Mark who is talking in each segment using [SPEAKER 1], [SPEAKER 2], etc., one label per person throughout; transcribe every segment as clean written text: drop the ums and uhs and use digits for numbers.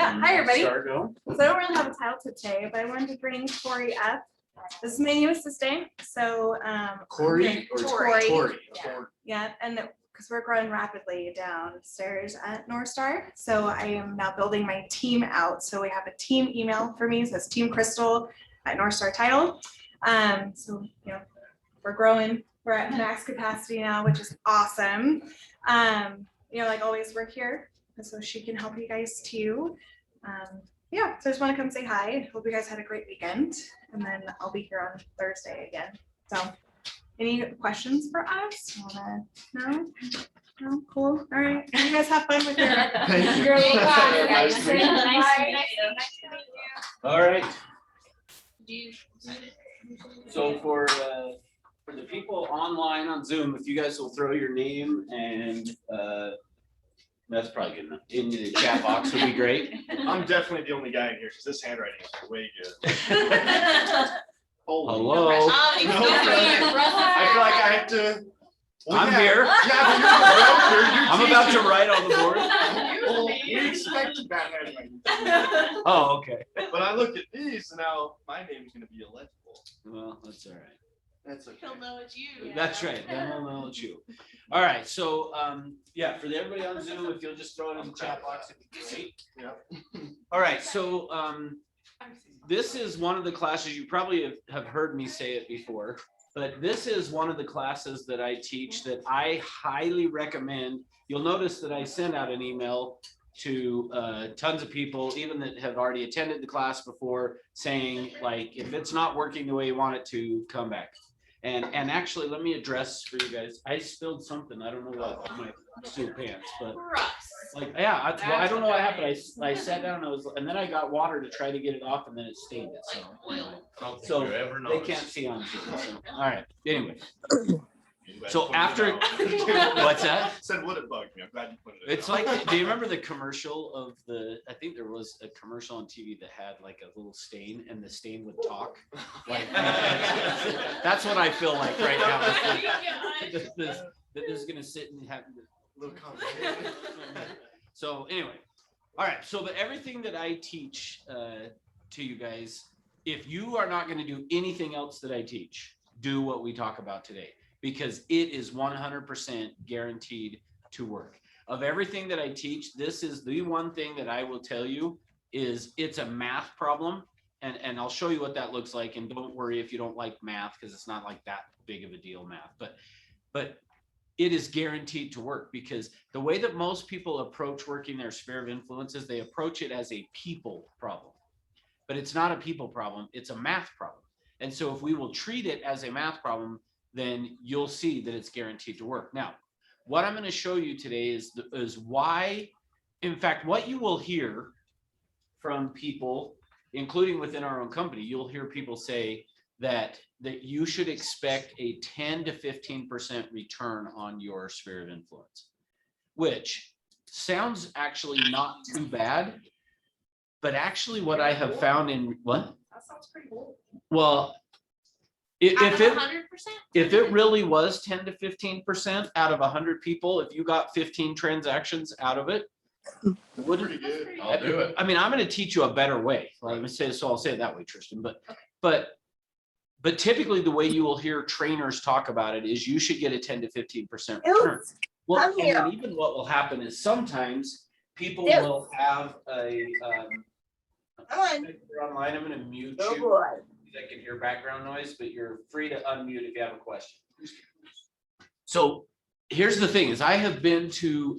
[SPEAKER 1] Yeah, hi everybody.
[SPEAKER 2] Start going.
[SPEAKER 1] So I don't really have a title today, but I wanted to bring Tori up. This is my new assistant. So
[SPEAKER 2] Corey or
[SPEAKER 1] Tori.
[SPEAKER 2] Tori.
[SPEAKER 1] Yeah, and because we're growing rapidly downstairs at North Star, so I am now building my team out. So we have a team email for me. It says Team Crystal at North Star Title. So you know, we're growing. We're at max capacity now, which is awesome. You know, like always, we're here, so she can help you guys too. Yeah, so I just want to come say hi. Hope you guys had a great weekend, and then I'll be here on Thursday again. So, any questions for us? No? No? Cool. All right. You guys have fun with your
[SPEAKER 2] Thank you.
[SPEAKER 3] Nice to meet you.
[SPEAKER 1] Bye.
[SPEAKER 2] All right. So for the people online on Zoom, if you guys will throw your name and that's probably good enough into the chat box would be great.
[SPEAKER 3] I'm definitely the only guy in here because this handwriting is way good.
[SPEAKER 2] Hello.
[SPEAKER 3] I feel like I have to.
[SPEAKER 2] I'm here.
[SPEAKER 3] Yeah,
[SPEAKER 2] I'm about to write on the board.
[SPEAKER 3] Well, we expected that handwriting.
[SPEAKER 2] Oh, okay.
[SPEAKER 3] But I looked at these and now my name's gonna be illegible.
[SPEAKER 2] Well, that's all right.
[SPEAKER 3] That's okay.
[SPEAKER 4] He'll know it's you.
[SPEAKER 2] That's right. Then we'll know it's you. All right. So yeah, for everybody on Zoom, if you'll just throw it in the chat box, it'd be great.
[SPEAKER 3] Yeah.
[SPEAKER 2] All right. So this is one of the classes, you probably have heard me say it before, but this is one of the classes that I teach that I highly recommend. You'll notice that I send out an email to tons of people, even that have already attended the class before, saying like, if it's not working the way you want it to, come back. And actually, let me address for you guys. I spilled something. I don't know what on my steel pants, but like, yeah, I don't know what happened. I sat down and then I got water to try to get it off, and then it stained it. So they can't see on Zoom. So, all right. Anyway. So after what's that?
[SPEAKER 3] Said would it bug me? I'm glad you pointed it
[SPEAKER 2] It's
[SPEAKER 3] out.
[SPEAKER 2] like, do you remember the commercial of I think there was a commercial on TV that had like a little stain and the stain would talk? Like, that's what I feel like right now. This is gonna sit and have a little conversation. So anyway, all right. So but everything that I teach to you guys, if you are not gonna do anything else that I teach, do what we talk about today. Because it is 100% guaranteed to work. Of everything that I teach, this is the one thing that I will tell you is it's a math problem. And I'll show you what that looks like. And don't worry if you don't like math, because it's not like that big of a deal, math. But it is guaranteed to work, because the way that most people approach working their sphere of influence is they approach it as a people problem. But it's not a people problem, it's a math problem. And so if we will treat it as a math problem, then you'll see that it's guaranteed to work. Now, what I'm going to show you today is why, in fact, what you will hear from people, including within our own company, you'll hear people say that you should expect a 10 to 15% return on your sphere of influence, which sounds actually not too bad. But actually what I have found in what?
[SPEAKER 1] That sounds pretty cool.
[SPEAKER 2] Well, if it really was 10 to 15% out of 100 people, if you got 15 transactions out of it, wouldn't
[SPEAKER 3] Pretty good.
[SPEAKER 2] I'll do it. I mean, I'm going to teach you a better way. Let me say, so I'll say it that way, Tristan. But typically the way you will hear trainers talk about it is you should get a 10 to 15% return. Well, and then even what will happen is sometimes people will have a you're online. I'm going to mute you. I can hear background noise, but you're free to unmute if you have a question. So here's the thing is I have been to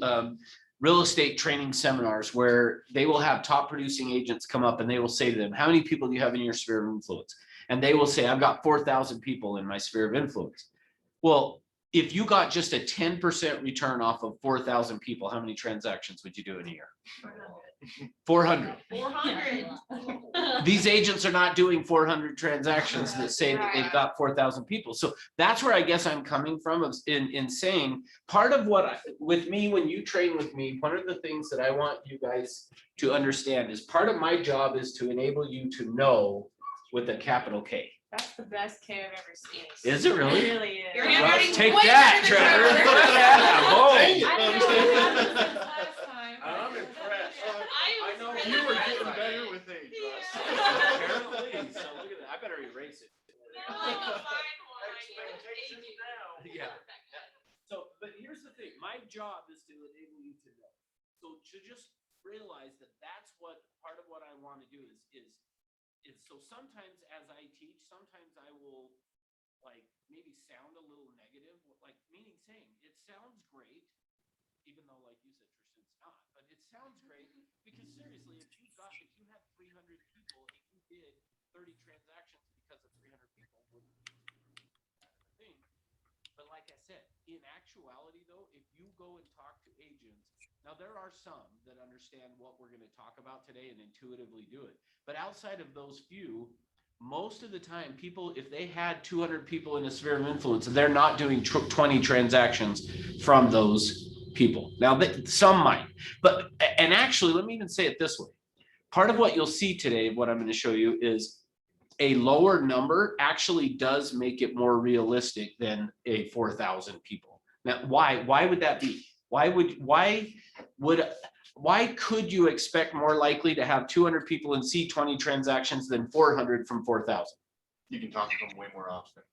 [SPEAKER 2] real estate training seminars where they will have top producing agents come up and they will say to them, how many people do you have in your sphere of influence? And they will say, I've got 4,000 people in my sphere of influence. Well, if you got just a 10% return off of 4,000 people, how many transactions would you do in a year? 400.
[SPEAKER 4] 400.
[SPEAKER 2] These agents are not doing 400 transactions that say that they've got 4,000 people. So that's where I guess I'm coming from in saying part of what with me, when you train with me, one of the things that I want you guys to understand is part of my job is to enable you to know with a capital K.
[SPEAKER 4] That's the best K I've ever seen.
[SPEAKER 2] Is it really?
[SPEAKER 4] It really is.
[SPEAKER 1] Your
[SPEAKER 2] Well,
[SPEAKER 1] handwriting's
[SPEAKER 2] take
[SPEAKER 4] way
[SPEAKER 2] that,
[SPEAKER 4] better than
[SPEAKER 2] Trevor.
[SPEAKER 4] Trevor's.
[SPEAKER 2] Look at that.
[SPEAKER 4] I
[SPEAKER 2] Boom.
[SPEAKER 4] didn't know what happened since last time.
[SPEAKER 2] I'm impressed.
[SPEAKER 4] I was
[SPEAKER 2] know
[SPEAKER 4] impressed
[SPEAKER 3] You were getting better with age, Russ.
[SPEAKER 2] Apparently, so look at that. I better erase it. Yeah. So, but here's the thing, my job is to enable you to know. So to just realize that that's what part of what I want to do is so sometimes as I teach, sometimes I will like maybe sound a little negative, like meaning saying it sounds great, even though like you said, Tristan, it's not, but it sounds great because seriously, if you had 300 people and you did 30 transactions because of 300 people, wouldn't be a thing. But like I said, in actuality though, if you go and talk to agents, now there are some that understand what we're going to talk about today and intuitively do it. But outside of those few, most of the time people, if they had 200 people in a sphere of influence, they're not doing 20 transactions from those people. Now some might, but, and actually, let me even say it this way. Part of what you'll see today, what I'm going to show you is a lower number actually does make it more realistic than a 4,000 people. Now, why would that be? Why could you expect more likely to have 200 people and see 20 transactions than 400 from 4,000?
[SPEAKER 3] You can talk to them way more often.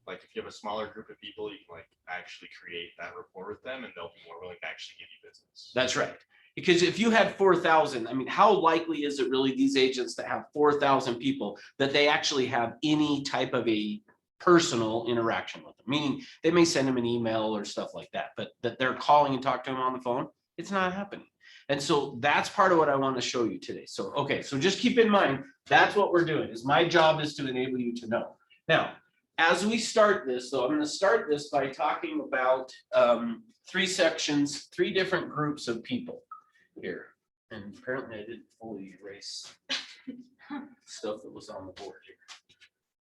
[SPEAKER 3] Like if you have a smaller group of people, you can like actually create that rapport with them and they'll be more willing to actually give you business.
[SPEAKER 2] That's right. Because if you had 4,000, I mean, how likely is it really these agents that have 4,000 people that they actually have any type of a personal interaction with them? Meaning they may send them an email or stuff like that, but that they're calling and talk to them on the phone, it's not happening. And so that's part of what I want to show you today. So, okay, so just keep in mind, that's what we're doing is my job is to enable you to know. Now, as we start this, though, I'm going to start this by talking about three sections, three different groups of people here. And apparently I didn't fully erase stuff that was on the board here.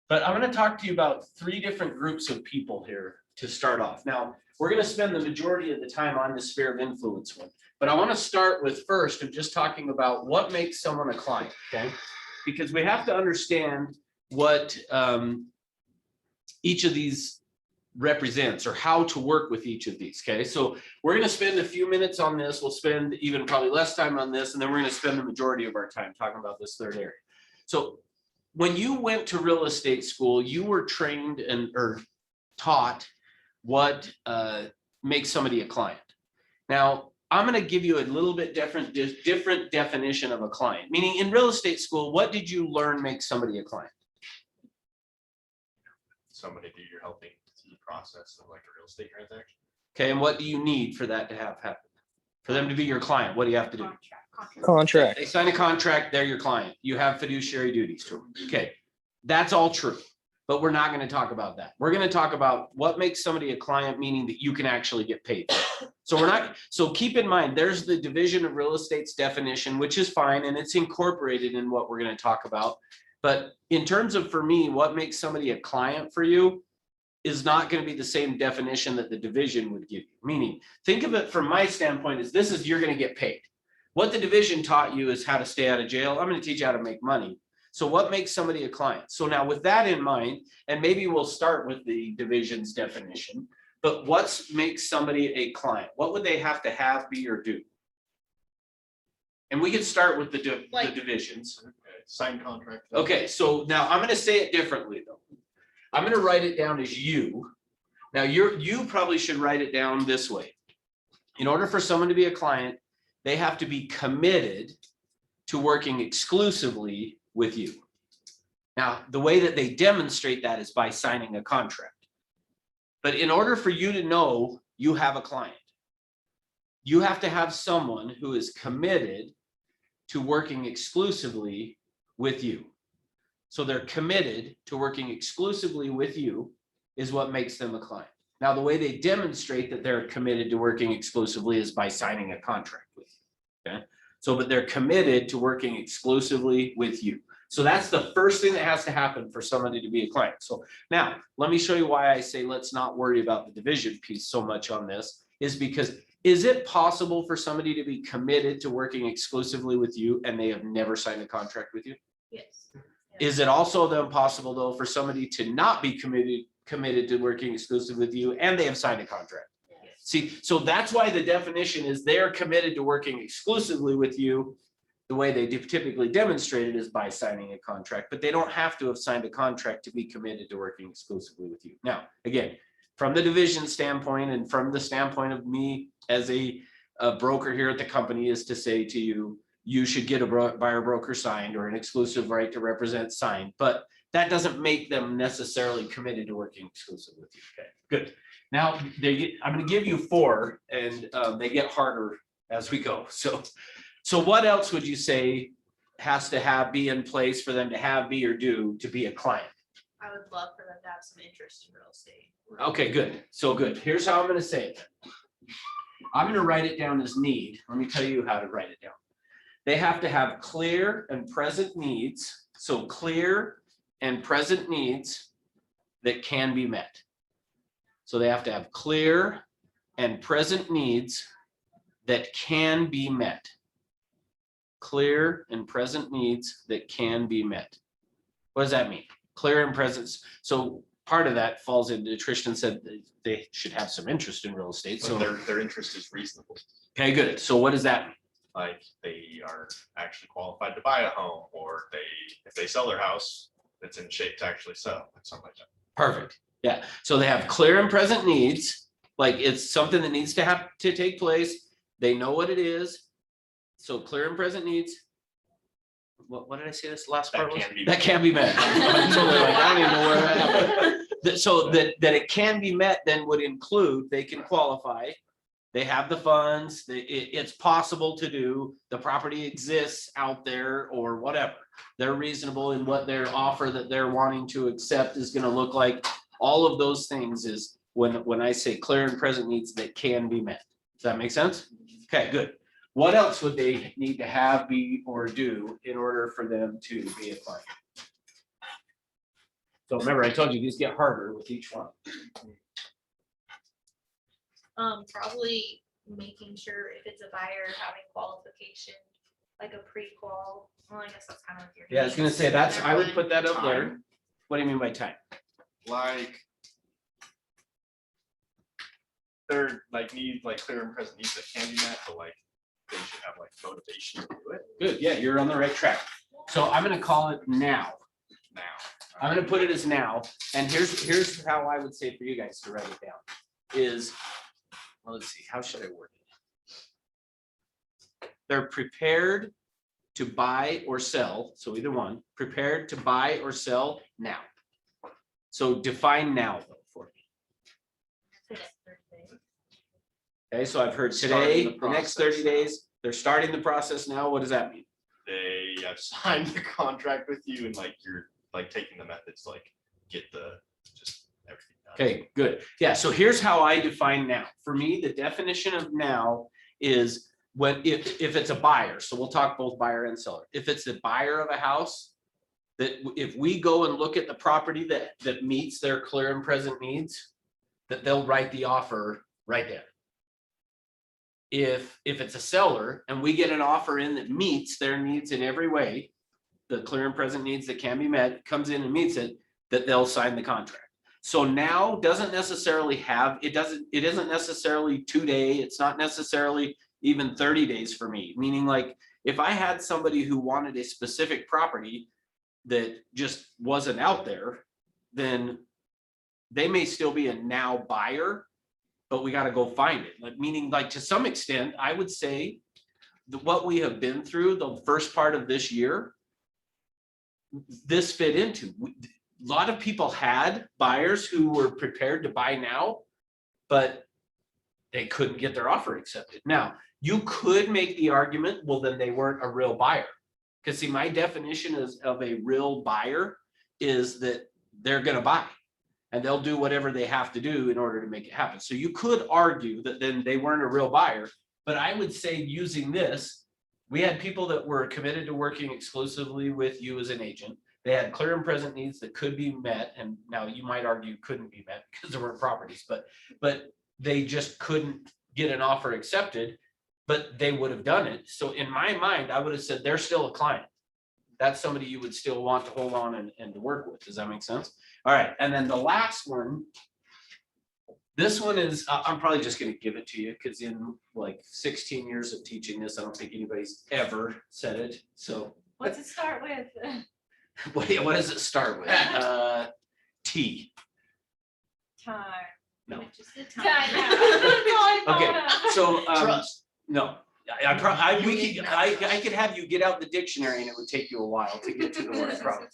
[SPEAKER 2] But I'm going to talk to you about three different groups of people here to start off. Now, we're going to spend the majority of the time on the sphere of influence one. But I want to start with first of just talking about what makes someone a client, okay? Because we have to understand what each of these represents or how to work with each of these, okay? So we're going to spend a few minutes on this. We'll spend even probably less time on this, and then we're going to spend the majority of our time talking about this third area. So when you went to real estate school, you were trained and or taught what makes somebody a client. Now, I'm going to give you a little bit different definition of a client. Meaning in real estate school, what did you learn makes somebody a client?
[SPEAKER 3] Somebody that you're helping through the process of like a real estate transaction.
[SPEAKER 2] Okay, and what do you need for that to have happen? For them to be your client, what do you have to do?
[SPEAKER 5] Contract.
[SPEAKER 2] They sign a contract, they're your client. You have fiduciary duties to them. Okay, that's all true. But we're not going to talk about that. We're going to talk about what makes somebody a client, meaning that you can actually get paid. So we're not, so keep in mind, there's the division of real estate's definition, which is fine, and it's incorporated in what we're going to talk about. But in terms of, for me, what makes somebody a client for you is not going to be the same definition that the division would give you. Meaning, think of it from my standpoint as this is, you're going to get paid. What the division taught you is how to stay out of jail. I'm going to teach you how to make money. So what makes somebody a client? So now with that in mind, and maybe we'll start with the division's definition, but what makes somebody a client? What would they have to have, be, or do? And we can start with the divisions.
[SPEAKER 3] Okay. Signed contract.
[SPEAKER 2] Okay, so now I'm going to say it differently though. I'm going to write it down as you. Now you probably should write it down this way. In order for someone to be a client, they have to be committed to working exclusively with you. Now, the way that they demonstrate that is by signing a contract. But in order for you to know you have a client, you have to have someone who is committed to working exclusively with you. So they're committed to working exclusively with you is what makes them a client. Now, the way they demonstrate that they're committed to working exclusively is by signing a contract with you. Okay. So, but they're committed to working exclusively with you. So that's the first thing that has to happen for somebody to be a client. So now let me show you why I say let's not worry about the division piece so much on this, is because is it possible for somebody to be committed to working exclusively with you and they have never signed a contract with you?
[SPEAKER 4] Yes.
[SPEAKER 2] Is it also then possible though for somebody to not be committed to working exclusively with you and they have signed a contract?
[SPEAKER 4] Yes.
[SPEAKER 2] See, so that's why the definition is they're committed to working exclusively with you,
[SPEAKER 5] the way they typically demonstrate it is by signing a contract, but they don't have to have signed a contract to be committed to working exclusively with you. Now, again, from the division standpoint and from the standpoint of me as a broker here at the company is to say to you, you should get a buyer broker signed or an exclusive right to represent signed, but that doesn't make them necessarily committed to working exclusively with you. Okay, good. Now I'm going to give you 4, and they get harder as we go. So what else would you say has to be in place for them to have, be, or do to be a client?
[SPEAKER 4] I would love for them to have some interest in real estate.
[SPEAKER 5] Okay, good. So good. Here's how I'm going to say it. I'm going to write it down as need. Let me tell you how to write it down. They have to have clear and present needs. So clear and present needs that can be met. So they have to have clear and present needs that can be met. Clear and present needs that can be met. What does that mean? Clear and present. So part of that falls into Tristan said they should have some interest in real estate. So
[SPEAKER 3] their interest is reasonable.
[SPEAKER 5] okay, good. So what does that mean?
[SPEAKER 3] Like they are actually qualified to buy a home, or if they sell their house, it's in shape to actually sell, something like that.
[SPEAKER 5] Perfect. Yeah. So they have clear and present needs, like it's something that needs to take place. They know what it is. So clear and present needs. What did I say this last part was? That can be met. I'm totally like, I don't even know where that. So that it can be met then would include they can qualify. They have the funds. It's possible to do. The property exists out there or whatever. They're reasonable in what their offer that they're wanting to accept is going to look like. All of those things is when I say clear and present needs that can be met. Does that make sense? Okay, good. What else would they need to have, be, or do in order for them to be a client? So remember, I told you these get harder with each one.
[SPEAKER 4] Probably making sure if it's a buyer having qualification, like a pre-qual. Well, I guess that's kind of your.
[SPEAKER 5] Yeah, I was gonna say I would put that up there. What do you mean by time?
[SPEAKER 3] Like they're need clear and present needs that can be met, but they should have motivation to do it
[SPEAKER 5] Good, yeah, you're on the right track. So I'm gonna call it now.
[SPEAKER 3] now.
[SPEAKER 5] I'm gonna put it as now, and here's how I would say for you guys to write it down is, well, let's see, how should I word it? They're prepared to buy or sell, so either one, prepared to buy or sell now. So define now though for me. Okay, so I've heard today,
[SPEAKER 3] Starting the
[SPEAKER 5] the next
[SPEAKER 3] process
[SPEAKER 5] 30
[SPEAKER 3] now.
[SPEAKER 5] days, they're starting the process now. What does that mean?
[SPEAKER 3] They have signed the contract with you, and you're taking the methods to get just everything done.
[SPEAKER 5] Okay, good. Yeah, so here's how I define now. For me, the definition of now is if it's a buyer, so we'll talk both buyer and seller. If it's the buyer of a house, that if we go and look at the property that meets their clear and present needs, that they'll write the offer right there. If it's a seller and we get an offer in that meets their needs in every way, the clear and present needs that can be met, comes in and meets it, that they'll sign the contract. So now doesn't necessarily have, it isn't necessarily 2 day, it's not necessarily even 30 days for me. Meaning if I had somebody who wanted a specific property that just wasn't out there, then they may still be a now buyer, but we got to go find it. Meaning to some extent, I would say that what we have been through the first part of this year, this fit into. A lot of people had buyers who were prepared to buy now, but they couldn't get their offer accepted. Now, you could make the argument, well, then they weren't a real buyer. Because see, my definition of a real buyer is that they're going to buy and they'll do whatever they have to do in order to make it happen. So you could argue that then they weren't a real buyer, but I would say using this, we had people that were committed to working exclusively with you as an agent. They had clear and present needs that could be met. And now you might argue couldn't be met because there weren't properties, but they just couldn't get an offer accepted, but they would have done it. So in my mind, I would have said they're still a client. That's somebody you would still want to hold on and to work with. Does that make sense? All right. And then the last one This one is, I'm probably just gonna give it to you, because in like 16 years of teaching this, I don't think anybody's ever said it, so.
[SPEAKER 4] What's it start with?
[SPEAKER 5] What does it start with? T.
[SPEAKER 4] Time.
[SPEAKER 5] No.
[SPEAKER 4] Just the time.
[SPEAKER 5] Okay, so,
[SPEAKER 3] Trust.
[SPEAKER 5] no, I could have you get out the dictionary and it would take you a while to get to the word probably.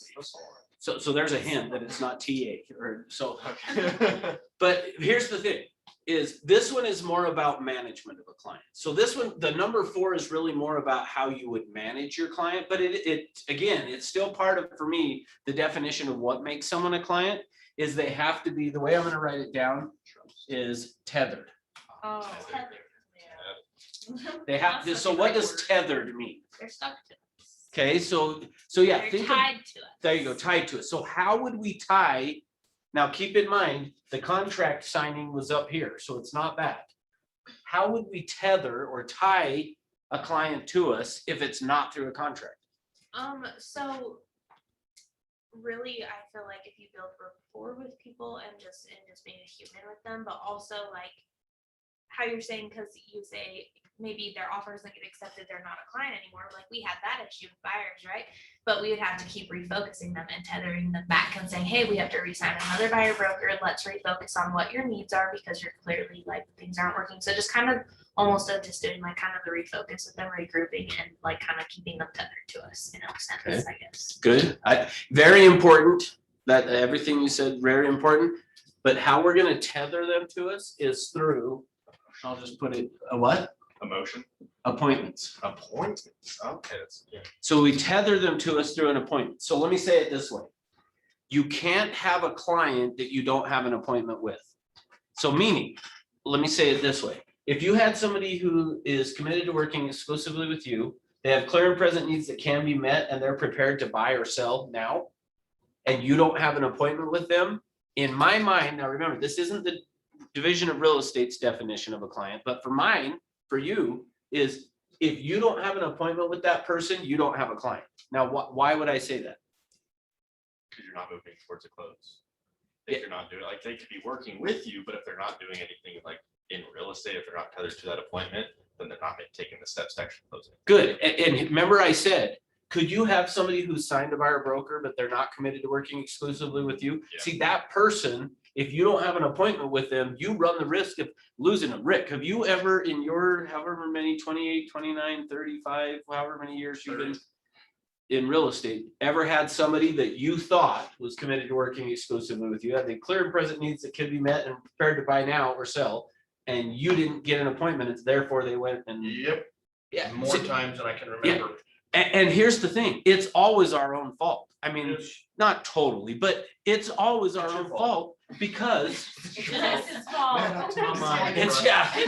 [SPEAKER 5] So there's a hint that it's not TA or so.
[SPEAKER 3] Okay.
[SPEAKER 5] But here's the thing, is this one is more about management of a client. So this one, the number 4 is really more about how you would manage your client, but again, it's still part of, for me, the definition of what makes someone a client is they have to be, the way I'm gonna write it down is tethered.
[SPEAKER 4] Oh,
[SPEAKER 5] They have to, so what does tethered mean?
[SPEAKER 4] they're stuck to us.
[SPEAKER 5] Okay, so yeah,
[SPEAKER 4] They're
[SPEAKER 5] think of,
[SPEAKER 4] tied to us.
[SPEAKER 5] there you go, tied to it. So how would we tie? Now, keep in mind, the contract signing was up here, so it's not that. How would we tether or tie a client to us if it's not through a contract?
[SPEAKER 4] So really, I feel like if you build rapport with people and just being a human with them, but also like how you're saying, because you say maybe their offer doesn't get accepted, they're not a client anymore. Like we had that issue with buyers, right? But we would have to keep refocusing them and tethering them back and saying, hey, we have to re-sign another buyer broker. Let's refocus on what your needs are because you're clearly like things aren't working. So just kind of almost just doing like kind of the refocus with them, regrouping and like kind of keeping them tethered to us in a sense, I guess.
[SPEAKER 5] Good, very important, that everything you said, very important. But how we're gonna tether them to us is through, I'll just put it, a what?
[SPEAKER 3] Emotion.
[SPEAKER 5] Appointments.
[SPEAKER 3] Appointments. Okay, that's, yeah.
[SPEAKER 5] So we tether them to us through an appointment. So let me say it this way. You can't have a client that you don't have an appointment with. So meaning, let me say it this way. If you had somebody who is committed to working exclusively with you, they have clear and present needs that can be met and they're prepared to buy or sell now, and you don't have an appointment with them, in my mind, now remember, this isn't the Division of Real Estate's definition of a client, but for mine, for you, is if you don't have an appointment with that person, you don't have a client. Now, why would I say that?
[SPEAKER 3] Because you're not moving towards a close. If
[SPEAKER 5] Yeah.
[SPEAKER 3] you're not doing, like, they could be working with you, but if they're not doing anything like in real estate, if they're not tethered to that appointment, then they're not taking the steps to actually closing.
[SPEAKER 5] Good, and remember I said, could you have somebody who's signed to buyer broker, but they're not committed to working exclusively with you?
[SPEAKER 3] Yeah.
[SPEAKER 5] See, that person, if you don't have an appointment with them, you run the risk of losing them. Rick, have you ever in your however many, 28, 29, 35, however many years you've been in real estate, ever had somebody that you thought was committed to working exclusively with you, had the clear and present needs that could be met and prepared to buy now or sell, and you didn't get an appointment, it's therefore they went and.
[SPEAKER 6] Yep,
[SPEAKER 5] Yeah.
[SPEAKER 6] more times than I can remember.
[SPEAKER 5] And here's the thing, it's always our own fault. I mean,
[SPEAKER 6] It's-
[SPEAKER 5] not totally, but it's always our
[SPEAKER 6] It's your
[SPEAKER 5] own fault because
[SPEAKER 4] Yes, it's small.
[SPEAKER 6] Come on.
[SPEAKER 5] it's, yeah. It's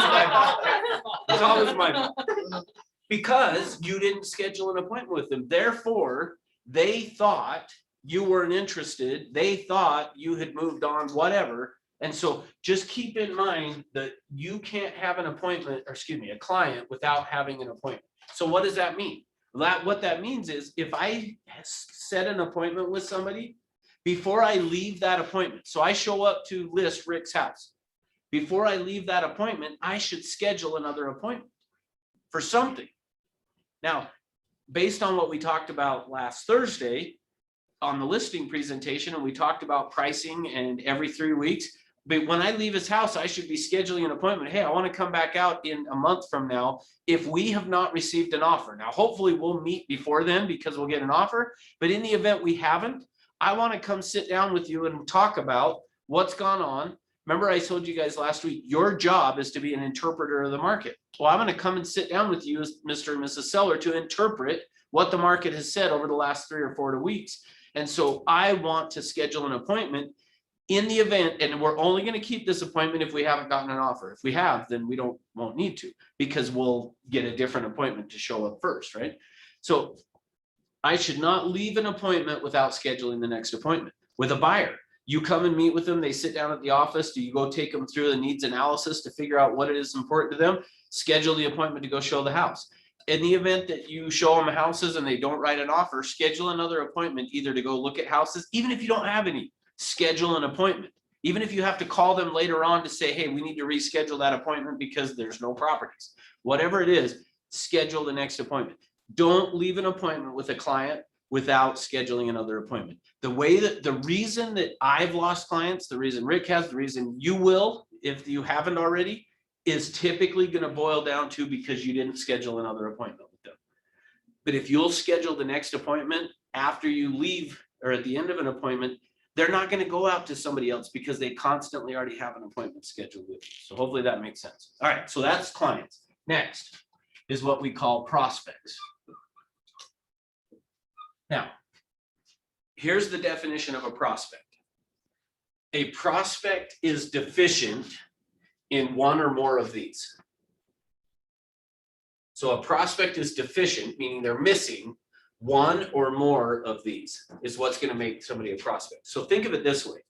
[SPEAKER 5] my fault. It's always my fault. Because you didn't schedule an appointment with them. Therefore, they thought you weren't interested. They thought you had moved on, whatever. And so just keep in mind that you can't have an appointment, or excuse me, a client without having an appointment. So what does that mean? What that means is if I set an appointment with somebody, before I leave that appointment, so I show up to list Rick's house. Before I leave that appointment, I should schedule another appointment for something. Now, based on what we talked about last Thursday on the listing presentation, and we talked about pricing and every 3 weeks, but when I leave his house, I should be scheduling an appointment. Hey, I want to come back out in a month from now if we have not received an offer. Now, hopefully we'll meet before then because we'll get an offer, but in the event we haven't, I want to come sit down with you and talk about what's gone on. Remember, I told you guys last week, your job is to be an interpreter of the market. Well, I'm going to come and sit down with you as Mr. and Mrs. Seller to interpret what the market has said over the last 3 or 4 weeks. And so I want to schedule an appointment in the event, and we're only going to keep this appointment if we haven't gotten an offer. If we have, then we won't need to, because we'll get a different appointment to show up first, right? So I should not leave an appointment without scheduling the next appointment. With a buyer, you come and meet with them, they sit down at the office, do you go take them through the needs analysis to figure out what it is important to them? Schedule the appointment to go show the house. In the event that you show them houses and they don't write an offer, schedule another appointment either to go look at houses, even if you don't have any, schedule an appointment. Even if you have to call them later on to say, hey, we need to reschedule that appointment because there's no properties. Whatever it is, schedule the next appointment. Don't leave an appointment with a client without scheduling another appointment. The reason that I've lost clients, the reason Rick has, the reason you will, if you haven't already, is typically going to boil down to because you didn't schedule another appointment with them. But if you'll schedule the next appointment after you leave or at the end of an appointment, they're not going to go out to somebody else because they constantly already have an appointment scheduled with you. So hopefully that makes sense. All right, so that's clients. Next is what we call prospects. Now, here's the definition of a prospect. A prospect is deficient in one or more of these. So a prospect is deficient, meaning they're missing one or more of these is what's going to make somebody a prospect. So think of it this way.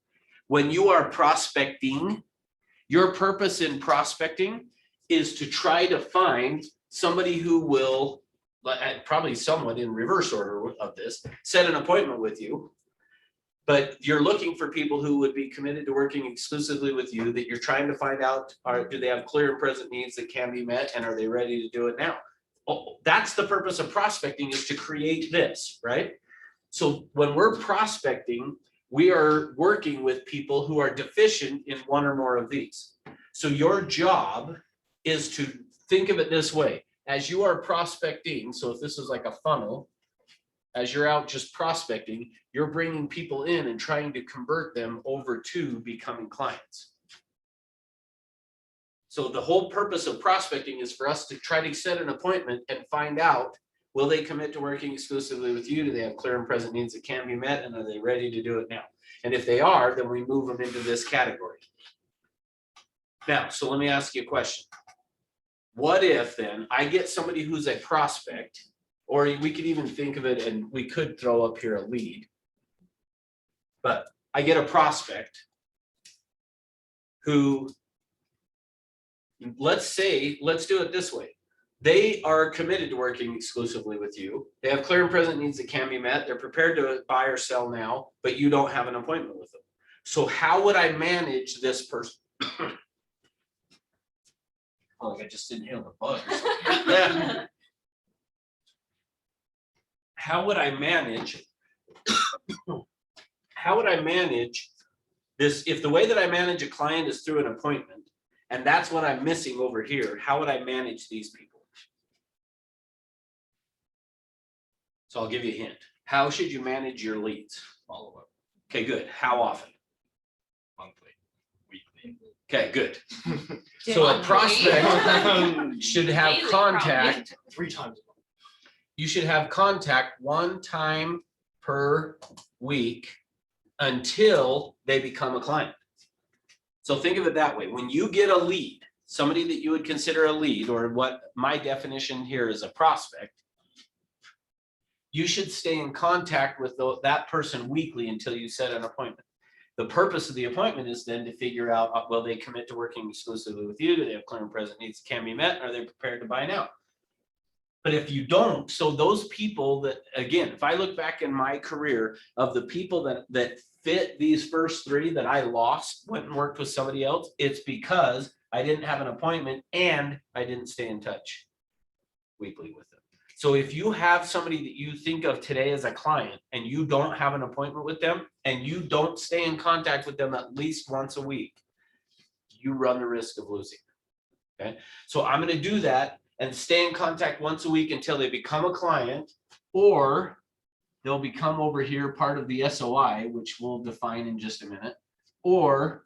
[SPEAKER 5] When you are prospecting, your purpose in prospecting is to try to find somebody who will, probably somewhat in reverse order of this, set an appointment with you. But you're looking for people who would be committed to working exclusively with you, that you're trying to find out, do they have clear and present needs that can be met, and are they ready to do it now? Oh, that's the purpose of prospecting, is to create this, right? So when we're prospecting, we are working with people who are deficient in one or more of these. So your job is to think of it this way. As you are prospecting, so if this is like a funnel, as you're out just prospecting, you're bringing people in and trying to convert them over to becoming clients. So the whole purpose of prospecting is for us to try to set an appointment and find out, will they commit to working exclusively with you? Do they have clear and present needs that can be met? And are they ready to do it now? And if they are, then we move them into this category. Now, so let me ask you a question. What if then I get somebody who's a prospect, or we could even think of it, and we could throw up here a lead, but I get a prospect who, let's do it this way. They are committed to working exclusively with you. They have clear and present needs that can be met. They're prepared to buy or sell now, but you don't have an appointment with them. So how would I manage this person? Oh, I just inhaled a bug. How would I manage this? If the way that I manage a client is through an appointment, and that's what I'm missing over here, how would I manage these people? So I'll give you a hint. How should you manage your leads?
[SPEAKER 3] Follow up
[SPEAKER 5] Okay, good. How often?
[SPEAKER 3] monthly, weekly.
[SPEAKER 5] Okay, good. So a prospect should have
[SPEAKER 4] Daily,
[SPEAKER 5] contact.
[SPEAKER 3] 3 times a month.
[SPEAKER 5] You should have contact 1 time per week until they become a client. So think of it that way. When you get a lead, somebody that you would consider a lead, or what my definition here is a prospect, you should stay in contact with that person weekly until you set an appointment. The purpose of the appointment is then to figure out, will they commit to working exclusively with you? Do they have clear and present needs that can be met? Are they prepared to buy now? But if you don't, so those people that, again, if I look back in my career of the people that fit these first 3 that I lost, went and worked with somebody else, it's because I didn't have an appointment and I didn't stay in touch weekly with them. So if you have somebody that you think of today as a client and you don't have an appointment with them and you don't stay in contact with them at least once a week, you run the risk of losing them. Okay, so I'm going to do that and stay in contact once a week until they become a client, or they'll become over here part of the SOI, which we'll define in just a minute, or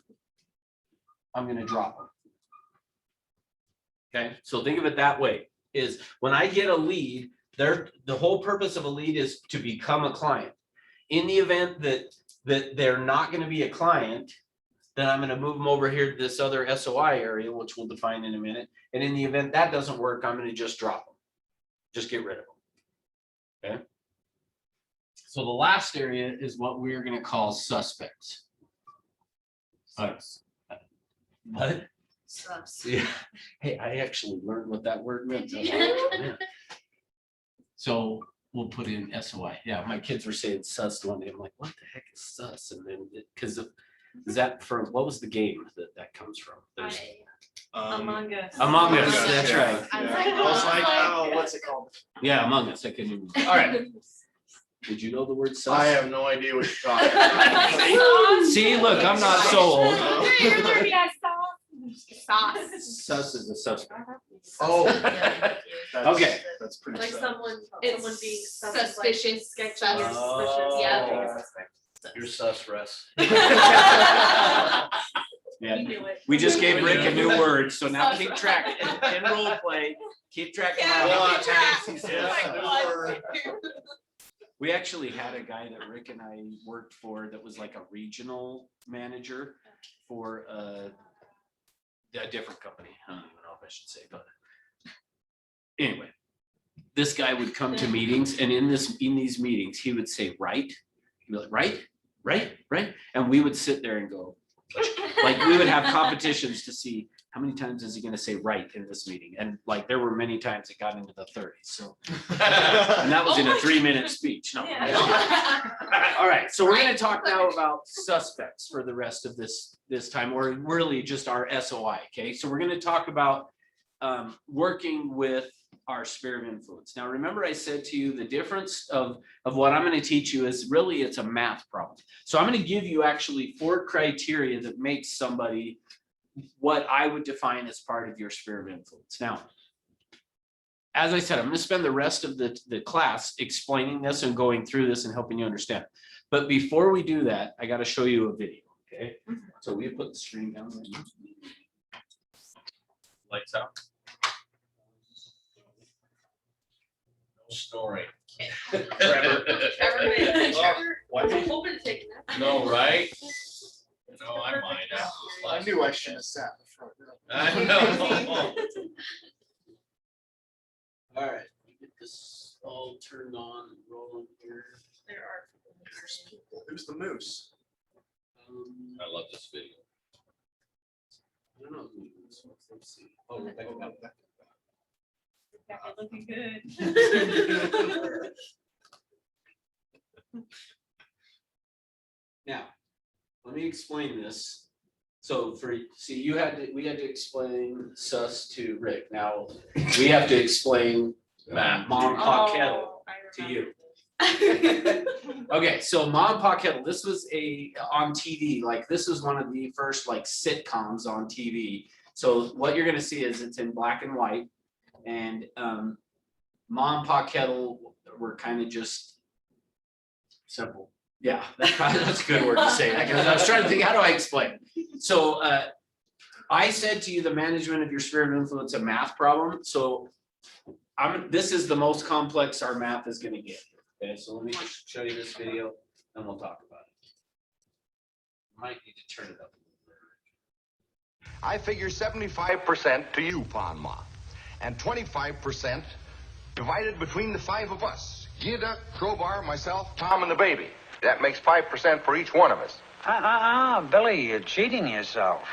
[SPEAKER 5] I'm going to drop them. Okay, so think of it that way, is when I get a lead, the whole purpose of a lead is to become a client. In the event that they're not going to be a client, then I'm going to move them over here to this other SOI area, which we'll define in a minute. And in the event that doesn't work, I'm going to just drop them. Just get rid of them. Okay. So the last area is what we're going to call suspects. What?
[SPEAKER 4] Sus.
[SPEAKER 5] Yeah. Hey, I actually learned what that word meant.
[SPEAKER 4] Did you?
[SPEAKER 5] Yeah. So we'll put in SOI. Yeah, my kids were saying sus one day. I'm like, what the heck is sus? And then because Is that for, what was the game that comes from? There's-
[SPEAKER 4] Among Us.
[SPEAKER 5] Among Us,
[SPEAKER 3] Among Us,
[SPEAKER 5] that's
[SPEAKER 3] yeah.
[SPEAKER 5] right.
[SPEAKER 4] I was
[SPEAKER 3] Yeah.
[SPEAKER 4] like,
[SPEAKER 3] I was like,
[SPEAKER 4] oh,
[SPEAKER 3] oh, what's it called?
[SPEAKER 5] Yeah, Among Us, I couldn't even. All right, did you know the word sus?
[SPEAKER 3] I have no idea what you're talking about.
[SPEAKER 5] See, look, I'm not so old.
[SPEAKER 4] You're learning as sauce.
[SPEAKER 5] Sus is a suspect.
[SPEAKER 3] Oh.
[SPEAKER 5] Okay.
[SPEAKER 3] That's pretty
[SPEAKER 4] Like
[SPEAKER 3] sad.
[SPEAKER 4] someone
[SPEAKER 7] It's
[SPEAKER 4] being
[SPEAKER 7] suspicious,
[SPEAKER 4] sketchy
[SPEAKER 7] sus-
[SPEAKER 4] or
[SPEAKER 5] Oh.
[SPEAKER 4] suspicious, yeah.
[SPEAKER 6] You're sus, Russ.
[SPEAKER 5] Yeah,
[SPEAKER 4] You knew it.
[SPEAKER 5] we just gave Rick a new word, so now
[SPEAKER 7] Sus.
[SPEAKER 5] keep track in role play. Keep track of
[SPEAKER 7] Yeah,
[SPEAKER 5] how many
[SPEAKER 7] keep track.
[SPEAKER 5] times he
[SPEAKER 3] Yeah.
[SPEAKER 5] says.
[SPEAKER 7] Oh my
[SPEAKER 5] We actually had a guy that Rick and I worked for that was like a regional manager for a different company. I don't even know if I should say, but anyway, this guy would come to meetings, and in these meetings, he would say, right? He'd be like, right? And we would sit there and go, like, we would have competitions to see how many times is he gonna say right in this meeting? And like, there were many times it got into the 30s, so. And that was in a 3-minute speech, no. All right, so we're gonna talk now about suspects for the rest of this time, or really just our SOI, okay? So we're gonna talk about working with our sphere of influence. Now, remember I said to you, the difference of what I'm gonna teach you is really, it's a math problem. So I'm gonna give you actually 4 criteria that makes somebody what I would define as part of your sphere of influence. Now, as I said, I'm gonna spend the rest of the class explaining this and going through this and helping you understand. But before we do that, I gotta show you a video, okay? So we put the screen down.
[SPEAKER 6] Lights out. No snoring.
[SPEAKER 7] Trevor,
[SPEAKER 6] What?
[SPEAKER 7] I'm hoping to take that.
[SPEAKER 6] No, right? No, I mind.
[SPEAKER 3] I knew I should have sat in front row.
[SPEAKER 6] I know.
[SPEAKER 5] All right, we get this all turned on and rolling here.
[SPEAKER 7] There are.
[SPEAKER 3] Who's the moose?
[SPEAKER 6] I love this video.
[SPEAKER 5] I don't know who it is. Let's see.
[SPEAKER 3] Oh, Rebecca got that.
[SPEAKER 7] Rebecca looking good.
[SPEAKER 5] Now, let me explain this. So we had to explain sus to Rick. Now, we have to explain Mom Pop Kettle to you. Okay, so Mom Pop Kettle, this was on TV, like this was one of the first like sitcoms on TV. So what you're gonna see is it's in black and white, and Mom Pop Kettle were kind of just simple. Yeah, that's a good word to say. I was trying to think, how do I explain? So I said to you, the management of your sphere of influence, a math problem. So this is the most complex our math is gonna get. Okay, so let me just show you this video and we'll talk about it. Might need to turn it up.
[SPEAKER 8] I figure 75% to you, Pon Ma, and 25% divided between the 5 of us. Gida, Crowbar, myself, Tom, and the baby. That makes 5% for each one of us.
[SPEAKER 9] Billy, you're cheating yourself.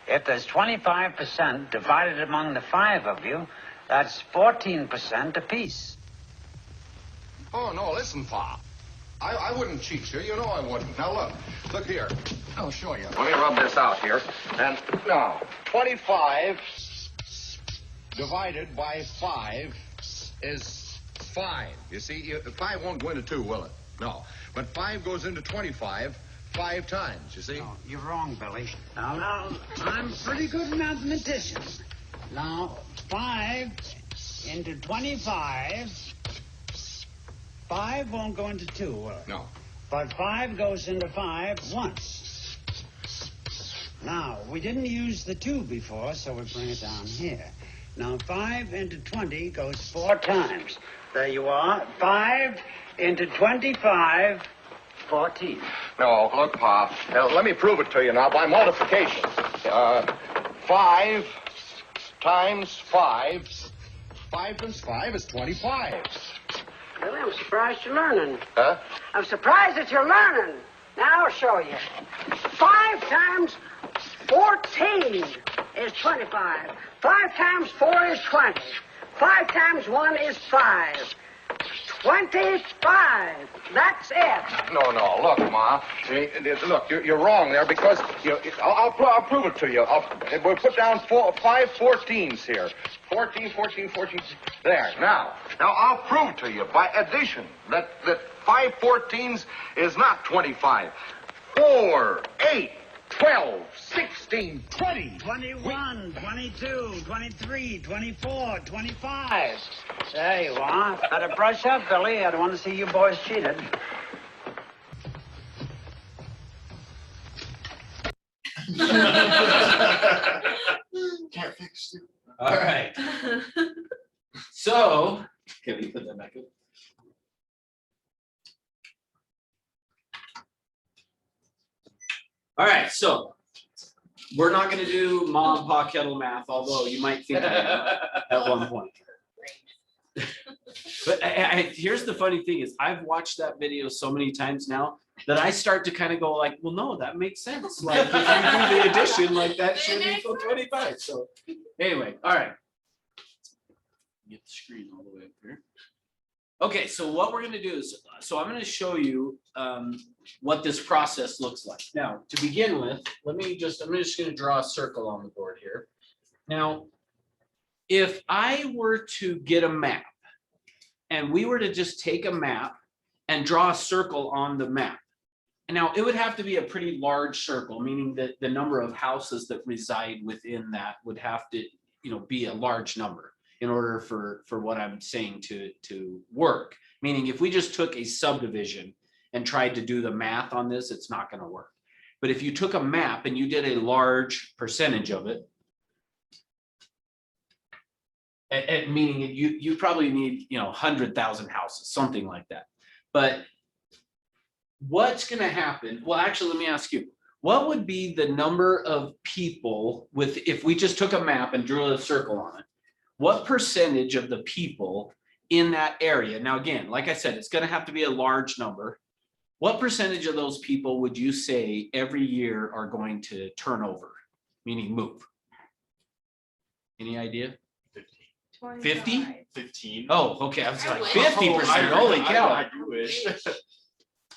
[SPEAKER 9] If there's 25% divided among the 5 of you, that's 14% apiece.
[SPEAKER 8] Oh, no, listen, Pa. I wouldn't cheat you. You know I wouldn't. Now, look here. I'll show you. Let me rub this out here. And now, 25 divided by 5 is 5. You see, 5 won't go into 2, will it? No. But 5 goes into 25 5 times, you see?
[SPEAKER 9] No, you're wrong, Billy. Now, I'm a pretty good mathematician. Now, 5 into 25, 5 won't go into 2, will it?
[SPEAKER 8] No.
[SPEAKER 9] But 5 goes into 5 once. Now, we didn't use the 2 before, so we bring it down here. Now, 5 into 20 goes 4 times. There you are. 5 into 25, 14.
[SPEAKER 8] No, look, Pa. Let me prove it to you now by multiplication. 5 times 5. 5 times 5 is 25.
[SPEAKER 10] Billy, I'm surprised you're learning.
[SPEAKER 8] Huh?
[SPEAKER 10] I'm surprised that you're learning. Now I'll show you. 5 times 14 is 25. 5 times 4 is 20. 5 times 1 is 5. 25. That's it.
[SPEAKER 8] No, look, Ma. See, look, you're wrong there because I'll prove it to you. We'll put down 5 14s here. 14. There. Now I'll prove to you by addition that 5 14s is not 25. 4, 8, 12, 16, 20.
[SPEAKER 9] 21, 22, 23, 24, 25. There you are. Better brush up, Billy. I don't want to see you boys cheated.
[SPEAKER 3] Can't fix it.
[SPEAKER 5] All right. So, can we put that back up? All right, so we're not gonna do mom and pop kettle math, although you might think I am at one point. But here's the funny thing is I've watched that video so many times now that I start to kind of go like, well, no, that makes sense. Like if you do the addition, like that should equal 25. So anyway, all right. Get the screen all the way up here. Okay, so what we're gonna do is, so I'm gonna show you what this process looks like. Now, to begin with, I'm just gonna draw a circle on the board here. Now, if I were to get a map and we were to just take a map and draw a circle on the map, and now it would have to be a pretty large circle, meaning that the number of houses that reside within that would have to, be a large number in order for what I'm saying to work. Meaning if we just took a subdivision and tried to do the math on this, it's not going to work. But if you took a map and you did a large percentage of it, and meaning you probably need 100,000 houses, something like that. But what's going to happen? Well, actually, let me ask you, what would be the number of people if we just took a map and drew a circle on it? What percentage of the people in that area? Now, again, like I said, it's going to have to be a large number. What percentage of those people would you say every year are going to turn over, meaning move? Any idea? 50?
[SPEAKER 3] 15.
[SPEAKER 5] Oh, okay. I was like
[SPEAKER 4] wish.
[SPEAKER 5] 50%. Holy cow.
[SPEAKER 3] I wish.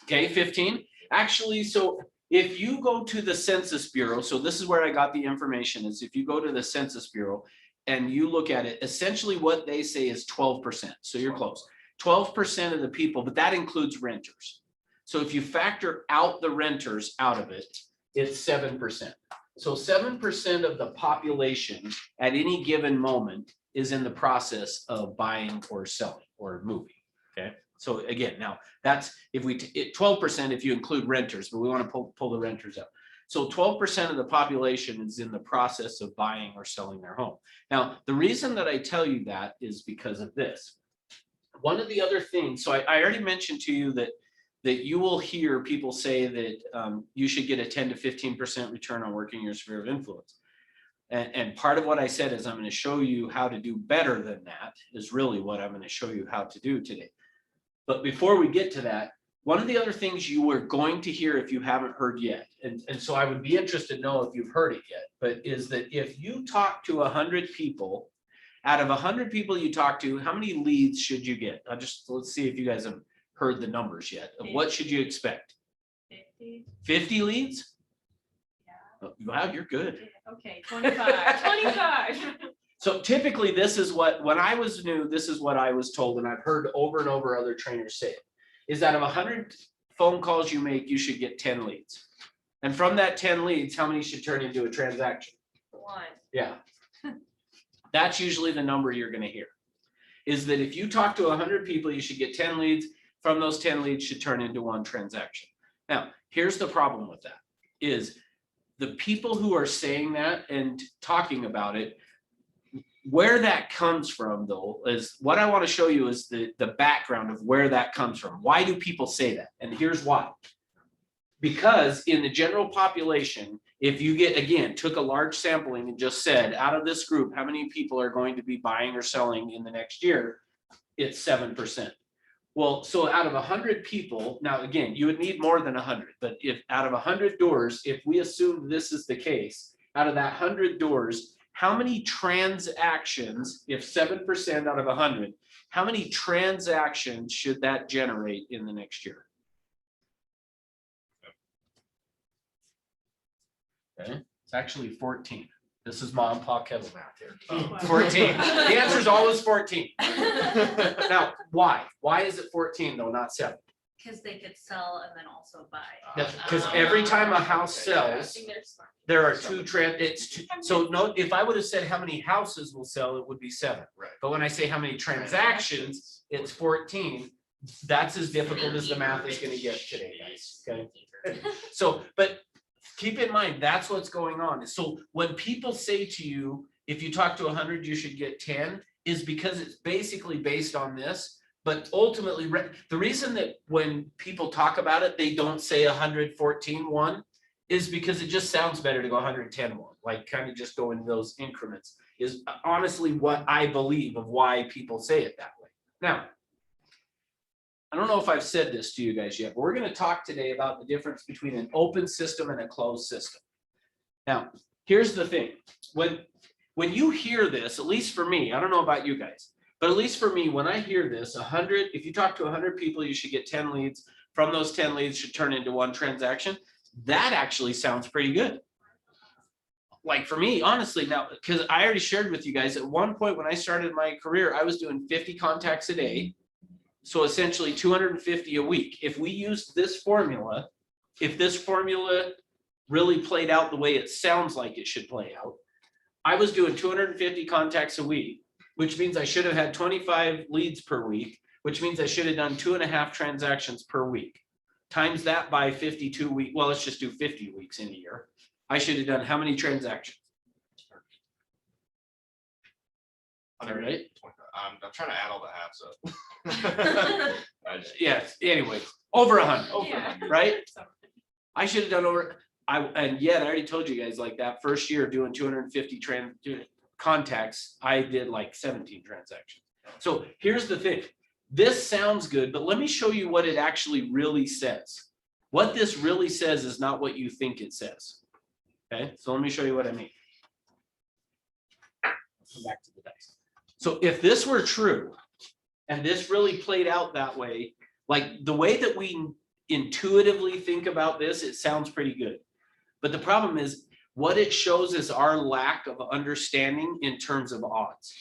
[SPEAKER 5] Okay, 15. Actually, so if you go to the Census Bureau, so this is where I got the information, is if you go to the Census Bureau and you look at it, essentially what they say is 12%. So you're close. 12% of the people, but that includes renters. So if you factor out the renters out of it, it's 7%. So 7% of the population at any given moment is in the process of buying or selling or moving. Okay. So again, now that's if we 12% if you include renters, but we want to pull the renters out. So 12% of the population is in the process of buying or selling their home. Now, the reason that I tell you that is because of this. One of the other things, so I already mentioned to you that you will hear people say that you should get a 10 to 15% return on working your sphere of influence. And part of what I said is I'm going to show you how to do better than that is really what I'm going to show you how to do today. But before we get to that, one of the other things you are going to hear if you haven't heard yet, and so I would be interested to know if you've heard it yet, but is that if you talk to 100 people, out of 100 people you talk to, how many leads should you get? Let's see if you guys have heard the numbers yet. Of what should you expect?
[SPEAKER 7] 50.
[SPEAKER 5] 50 leads?
[SPEAKER 7] Yeah.
[SPEAKER 5] Oh, wow, you're good.
[SPEAKER 7] Okay, 25. 25.
[SPEAKER 5] So typically this is when I was new, this is what I was told, and I've heard over and over other trainers say it, is that of 100 phone calls you make, you should get 10 leads. And from that 10 leads, how many should turn into a transaction?
[SPEAKER 7] 1.
[SPEAKER 5] Yeah. That's usually the number you're going to hear, is that if you talk to 100 people, you should get 10 leads. From those 10 leads should turn into one transaction. Now, here's the problem with that, is the people who are saying that and talking about it, where that comes from, though, is what I want to show you is the background of where that comes from. Why do people say that? And here's why. Because in the general population, if you took a large sampling and just said, out of this group, how many people are going to be buying or selling in the next year? It's 7%. Well, so out of 100 people, now again, you would need more than 100, but if out of 100 doors, if we assume this is the case, out of that 100 doors, how many transactions, if 7% out of 100, how many transactions should that generate in the next year? Okay, it's actually 14. This is mom, pop, kettle math here. 14. The answer is always 14. Now, why? Why is it 14 though, not 7?
[SPEAKER 7] Because they could sell and then also buy.
[SPEAKER 5] Because every time a house
[SPEAKER 4] I
[SPEAKER 5] sells,
[SPEAKER 4] think they're smart.
[SPEAKER 5] there are so no, if I would have said how many houses will sell, it would be 7.
[SPEAKER 3] Right.
[SPEAKER 5] But when I say how many transactions, it's 14. That's as difficult as the math is gonna get today, guys, okay? So, but keep in mind, that's what's going on. So when people say to you, if you talk to 100, you should get 10, is because it's basically based on this. But ultimately, the reason that when people talk about it, they don't say 114 1 is because it just sounds better to go 110 1, like kind of just go in those increments, is honestly what I believe of why people say it that way. Now, I don't know if I've said this to you guys yet, but we're going to talk today about the difference between an open system and a closed system. Now, here's the thing. When you hear this, at least for me, I don't know about you guys, but at least for me, when I hear this, 100, if you talk to 100 people, you should get 10 leads. From those 10 leads should turn into 1 transaction. That actually sounds pretty good. Like for me, honestly, now, because I already shared with you guys, at one point when I started my career, I was doing 50 contacts a day. So essentially 250 a week. If we used this formula, if this formula really played out the way it sounds like it should play out, I was doing 250 contacts a week, which means I should have had 25 leads per week, which means I should have done 2.5 transactions per week. Times that by 52 weeks. Well, let's just do 50 weeks in a year. I should have done how many transactions? All right.
[SPEAKER 3] I'm trying to add all the halves up.
[SPEAKER 5] Yes, anyway, over 100,
[SPEAKER 7] Yeah.
[SPEAKER 5] right? I should have done over, and yet I already told you guys, like that first year of doing 250 contacts, I did like 17 transactions. So here's the thing. This sounds good, but let me show you what it actually really says. What this really says is not what you think it says. Okay, so let me show you what I mean. Come back to the dice. So if this were true, and this really played out that way, like the way that we intuitively think about this, it sounds pretty good. But the problem is, what it shows is our lack of understanding in terms of odds.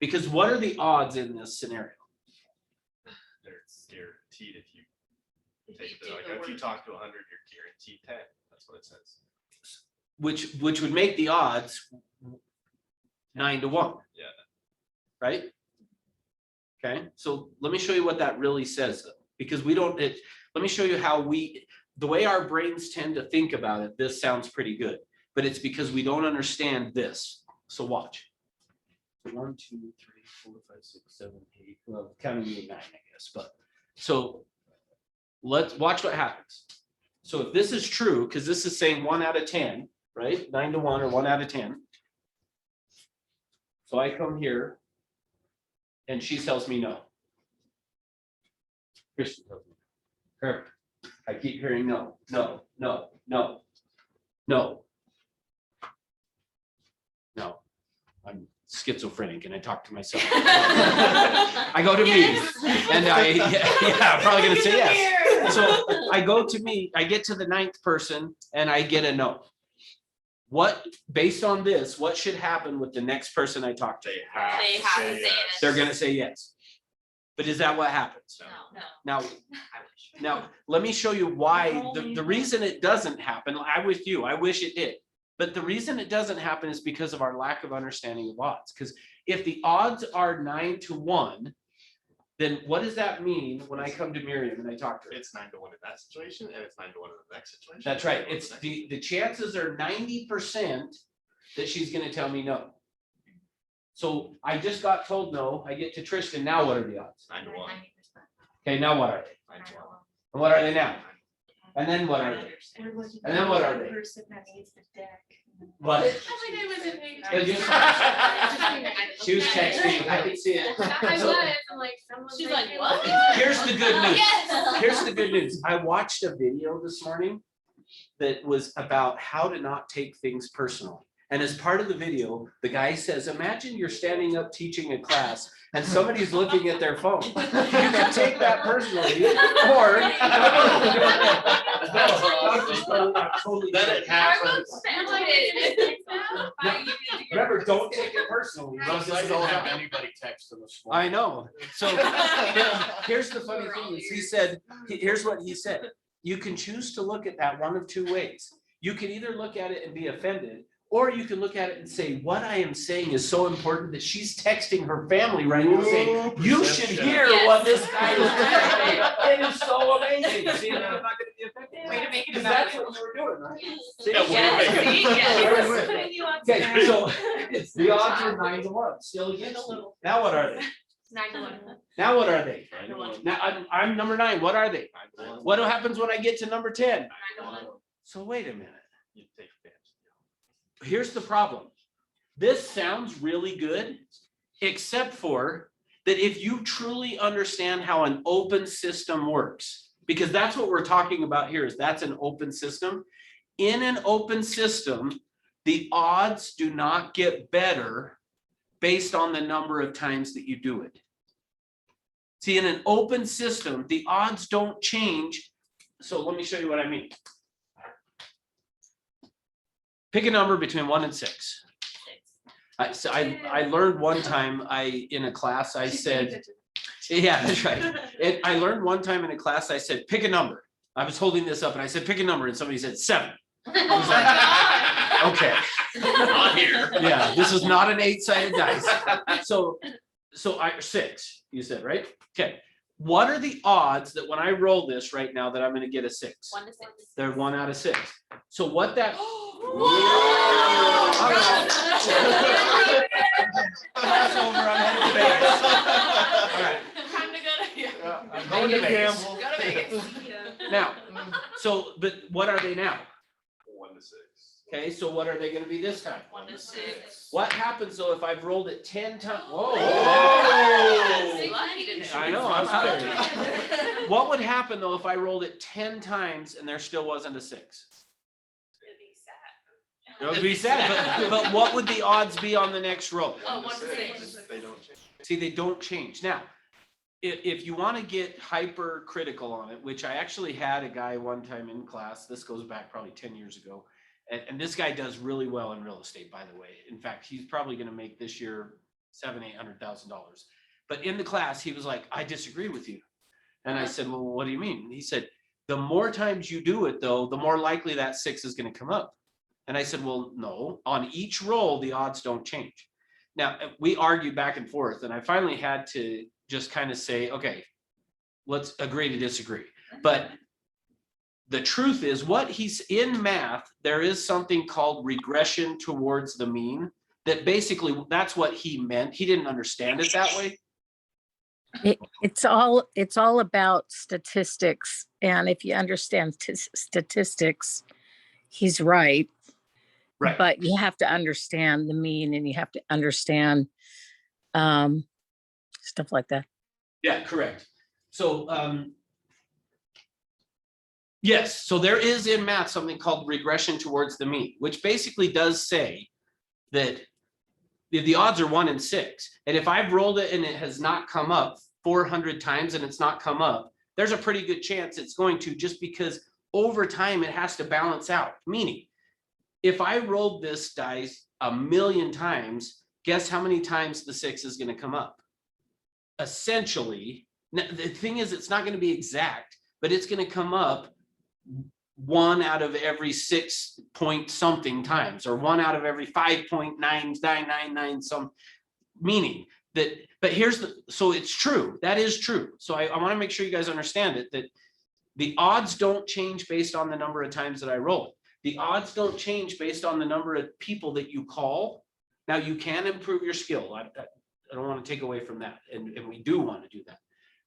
[SPEAKER 5] Because what are the odds in this scenario?
[SPEAKER 3] They're guaranteed if you take the, like, if you talk to 100, you're guaranteed 10. That's what it says.
[SPEAKER 5] Which would make the odds 9 to 1.
[SPEAKER 3] Yeah.
[SPEAKER 5] Right? Okay, so let me show you what that really says though, because we don't, let me show you how the way our brains tend to think about it, this sounds pretty good, but it's because we don't understand this. So watch. 1, 2, 3, 4, 5, 6, 7, 8, well, counting me 9, I guess, but so let's watch what happens. So if this is true, because this is saying 1 out of 10, right? 9 to 1 or 1 out of 10. So I come here and she tells me no. Kristen tells me, Kirk, I keep hearing no, no, no, no, no. No, I'm schizophrenic and I talk to myself. I go to me and I'm probably gonna say yes. So I go to me, I get to the 9th person and I get a no. What, based on this, what should happen with the next person I talk to?
[SPEAKER 3] They have
[SPEAKER 4] They
[SPEAKER 3] to
[SPEAKER 4] have
[SPEAKER 3] say
[SPEAKER 4] to say
[SPEAKER 3] yes.
[SPEAKER 4] yes.
[SPEAKER 5] They're gonna say yes. But is that what happens?
[SPEAKER 4] No.
[SPEAKER 5] Now, let me show you why, the reason it doesn't happen, I'm with you, I wish it did. But the reason it doesn't happen is because of our lack of understanding of odds. Because if the odds are 9 to 1, then what does that mean when I come to Miriam and I talk to her?
[SPEAKER 3] It's 9 to 1 in that situation, and it's 9 to 1 in the next situation.
[SPEAKER 5] That's right. It's the chances are 90% that she's gonna tell me no. So I just got told no, I get to Tristan, now what are the odds?
[SPEAKER 3] 9 to 1.
[SPEAKER 5] Okay, now what are they?
[SPEAKER 3] 9 to 1.
[SPEAKER 5] And what are they now? And then what are they? And then what are they?
[SPEAKER 1] Person that needs the deck.
[SPEAKER 5] What?
[SPEAKER 7] I
[SPEAKER 5] She was texting, I could see it. So-
[SPEAKER 7] I'm like, someone.
[SPEAKER 4] She's like, what?
[SPEAKER 5] Here's the good news.
[SPEAKER 4] Yes.
[SPEAKER 5] Here's the good news. I watched a video this morning that was about how to not take things personally. And as part of the video, the guy says, imagine you're standing up teaching a class and somebody's looking at their phone. You can take that personally, or.
[SPEAKER 6] Then it happens.
[SPEAKER 5] Remember, don't take it personally.
[SPEAKER 2] Russ, I didn't have anybody text him this morning.
[SPEAKER 5] I know. So here's the funny thing is he said, here's what he said. You can choose to look at that one of two ways. You can either look at it and be offended, or you can look at it and say, what I am saying is so important that she's texting her family right now saying, you should hear what this guy is saying. It is so amazing. See, I'm not gonna be offended.
[SPEAKER 7] Way to make it
[SPEAKER 5] Because
[SPEAKER 7] about
[SPEAKER 5] that's
[SPEAKER 7] you.
[SPEAKER 5] what you were doing, right?
[SPEAKER 6] Yeah,
[SPEAKER 5] Okay, so the odds are 9-1, still against you. Now what are they?
[SPEAKER 4] 9-1.
[SPEAKER 5] Now what are they?
[SPEAKER 4] 9-1.
[SPEAKER 5] Now I'm number 9. What are they? What happens when I get to number 10?
[SPEAKER 4] 9-1.
[SPEAKER 5] So wait a minute.
[SPEAKER 3] You take advantage.
[SPEAKER 5] Here's the problem. This sounds really good, except for that if you truly understand how an open system works, because that's what we're talking about here, is that's an open system. In an open system, the odds do not get better based on the number of times that you do it. See, in an open system, the odds don't change. So let me show you what I mean. Pick a number between 1 and 6. I learned one time in a class, I said, yeah, that's right. I learned one time in a class, I said, pick a number. I was holding this up and I said, pick a number. And somebody said 7. I was like, okay.
[SPEAKER 6] Not here.
[SPEAKER 5] Yeah, this is not an 8-sided dice. So 6, you said, right? Okay. What are the odds that when I roll this right now that I'm going to get a 6?
[SPEAKER 4] 1 to 6.
[SPEAKER 5] They're 1 out of 6. So what that. That's over. I'm headed to Vegas. All right.
[SPEAKER 7] Time to go to.
[SPEAKER 5] I'm going to Vegas.
[SPEAKER 7] Go to Vegas.
[SPEAKER 5] Now, so, but what are they now?
[SPEAKER 3] 1 to 6.
[SPEAKER 5] Okay, so what are they going to be this time?
[SPEAKER 7] 1 to 6.
[SPEAKER 5] What happens though if I've rolled it 10 times? Whoa. I know, I'm out of it. What would happen though if I rolled it 10 times and there still wasn't a 6? It would be sad, but what would the odds be on the next roll?
[SPEAKER 7] Oh, 1 to 6.
[SPEAKER 3] They don't change.
[SPEAKER 5] See, they don't change. Now, if you want to get hypercritical on it, which I actually had a guy one time in class, this goes back probably 10 years ago, and this guy does really well in real estate, by the way. In fact, he's probably going to make this year $700,000-800,000. But in the class, he was like, I disagree with you. And I said, well, what do you mean? And he said, the more times you do it, though, the more likely that 6 is going to come up. And I said, well, no, on each roll, the odds don't change. Now, we argued back and forth, and I finally had to just kind of say, okay, let's agree to disagree. But the truth is, what he's in math, there is something called regression towards the mean, that basically that's what he meant. He didn't understand it that way.
[SPEAKER 11] It's all about statistics. And if you understand statistics, he's right.
[SPEAKER 5] Right.
[SPEAKER 11] But you have to understand the mean and you have to understand stuff like that.
[SPEAKER 5] Yeah, correct. So, yes, so there is in math something called regression towards the mean, which basically does say that the odds are 1 in 6. And if I've rolled it and it has not come up 400 times and it's not come up, there's a pretty good chance it's going to, just because over time it has to balance out. Meaning, if I rolled this dice 1,000,000 times, guess how many times the 6 is going to come up? Essentially, now, the thing is, it's not going to be exact, but it's going to come up 1 out of every 6 point something times, or 1 out of every 5.9999 some, meaning that, but here's the, so it's true, that is true. So I want to make sure you guys understand it, that the odds don't change based on the number of times that I roll it. The odds don't change based on the number of people that you call. Now, you can improve your skill. I don't want to take away from that. And we do want to do that.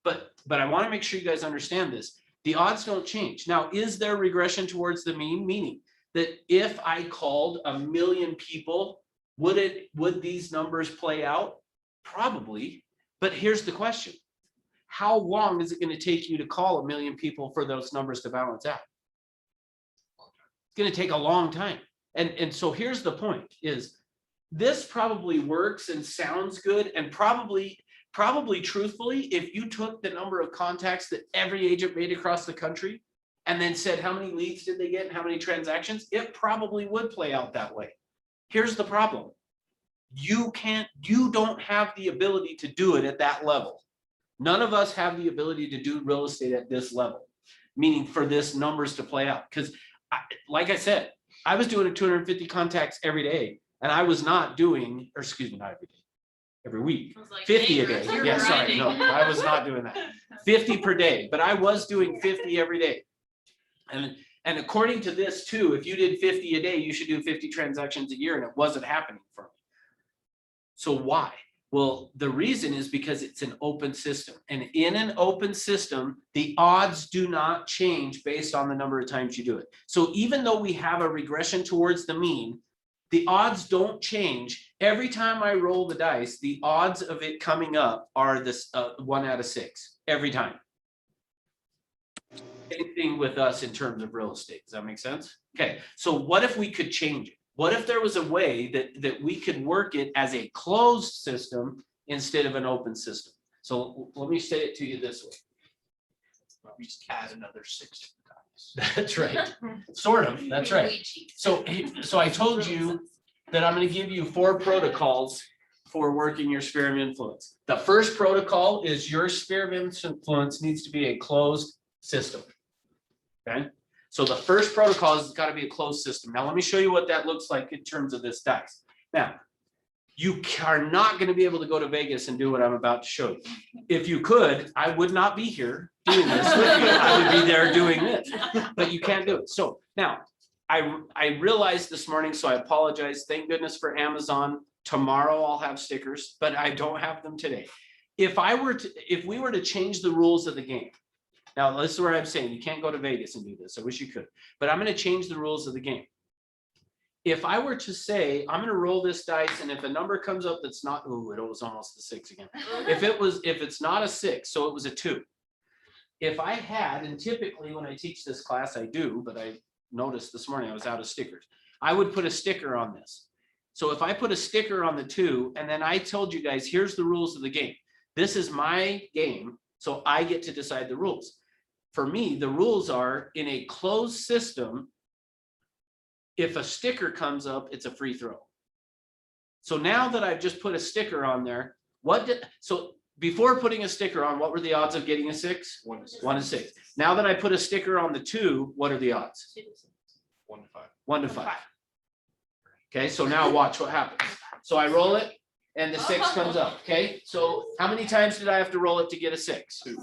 [SPEAKER 5] But I want to make sure you guys understand this. The odds don't change. Now, is there regression towards the mean? Meaning that if I called 1,000,000 people, would these numbers play out? Probably. But here's the question. How long is it going to take you to call 1,000,000 people for those numbers to balance out? It's going to take a long time. And so here's the point is this probably works and sounds good and probably truthfully, if you took the number of contacts that every agent made across the country and then said how many leads did they get and how many transactions, it probably would play out that way. Here's the problem. You don't have the ability to do it at that level. None of us have the ability to do real estate at this level, meaning for this numbers to play out. Because like I said, I was doing 250 contacts every day and I was not doing, or excuse me, not every day, every week,
[SPEAKER 7] I was like,
[SPEAKER 5] 50 a
[SPEAKER 7] neighbors,
[SPEAKER 5] day.
[SPEAKER 7] you're
[SPEAKER 5] Yeah, sorry, no,
[SPEAKER 7] grinding.
[SPEAKER 5] I was not doing that. 50 per day, but I was doing 50 every day. And according to this too, if you did 50 a day, you should do 50 transactions a year, and it wasn't happening for me. So why? Well, the reason is because it's an open system, and in an open system, the odds do not change based on the number of times you do it. So even though we have a regression towards the mean, the odds don't change. Every time I roll the dice, the odds of it coming up are this 1 out of 6 every time. Same thing with us in terms of real estate. Does that make sense? Okay, so what if we could change it? What if there was a way that we could work it as a closed system instead of an open system? So let me say it to you this way.
[SPEAKER 6] We just add another 6 times.
[SPEAKER 5] That's right. Sort of, that's right. So I told you that I'm going to give you 4 protocols for working your sphere of influence. The first protocol is your sphere of influence needs to be a closed system. Okay, so the first protocol is it's got to be a closed system. Now let me show you what that looks like in terms of this dice. Now, you are not going to be able to go to Vegas and do what I'm about to show you. If you could, I would not be here doing this with you. I would be there doing this, but you can't do it. So now I realized this morning, so I apologize. Thank goodness for Amazon. Tomorrow I'll have stickers, but I don't have them today. If we were to change the rules of the game, now this is where I'm saying you can't go to Vegas and do this. I wish you could, but I'm going to change the rules of the game. If I were to say, I'm going to roll this dice, and if a number comes up that's not, ooh, it was almost a 6 again. If it's not a 6, so it was a 2. If I had, and typically when I teach this class, I do, but I noticed this morning I was out of stickers. I would put a sticker on this. So if I put a sticker on the 2, and then I told you guys, here's the rules of the game. This is my game, so I get to decide the rules. For me, the rules are in a closed system. If a sticker comes up, it's a free throw. So now that I've just put a sticker on there, so before putting a sticker on, what were the odds of getting a 6?
[SPEAKER 3] 1 to 6.
[SPEAKER 5] 1 to 6. Now that I put a sticker on the 2, what are the odds?
[SPEAKER 3] 1 to 5.
[SPEAKER 5] 1 to 5. Okay, so now watch what happens. So I roll it and the 6 comes up. Okay, so how many times did I have to roll it to get a 6?
[SPEAKER 3] 2.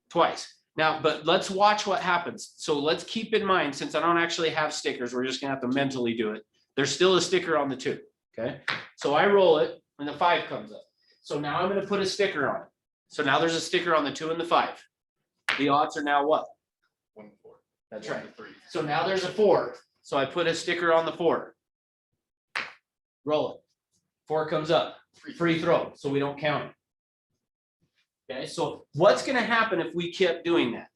[SPEAKER 5] Twice. Now, but let's watch what happens. So let's keep in mind, since I don't actually have stickers, we're just gonna have to mentally do it. There's still a sticker on the 2, okay? So I roll it and the 5 comes up. So now I'm gonna put a sticker on it. So now there's a sticker on the 2 and the 5. The odds are now what?
[SPEAKER 3] 1 to 4.
[SPEAKER 5] That's
[SPEAKER 3] 1
[SPEAKER 5] right.
[SPEAKER 3] to 3.
[SPEAKER 5] So now there's a 4. So I put a sticker on the 4. Roll it. 4 comes up. Free throw, so we don't count it. Okay, so what's gonna happen if we kept doing that?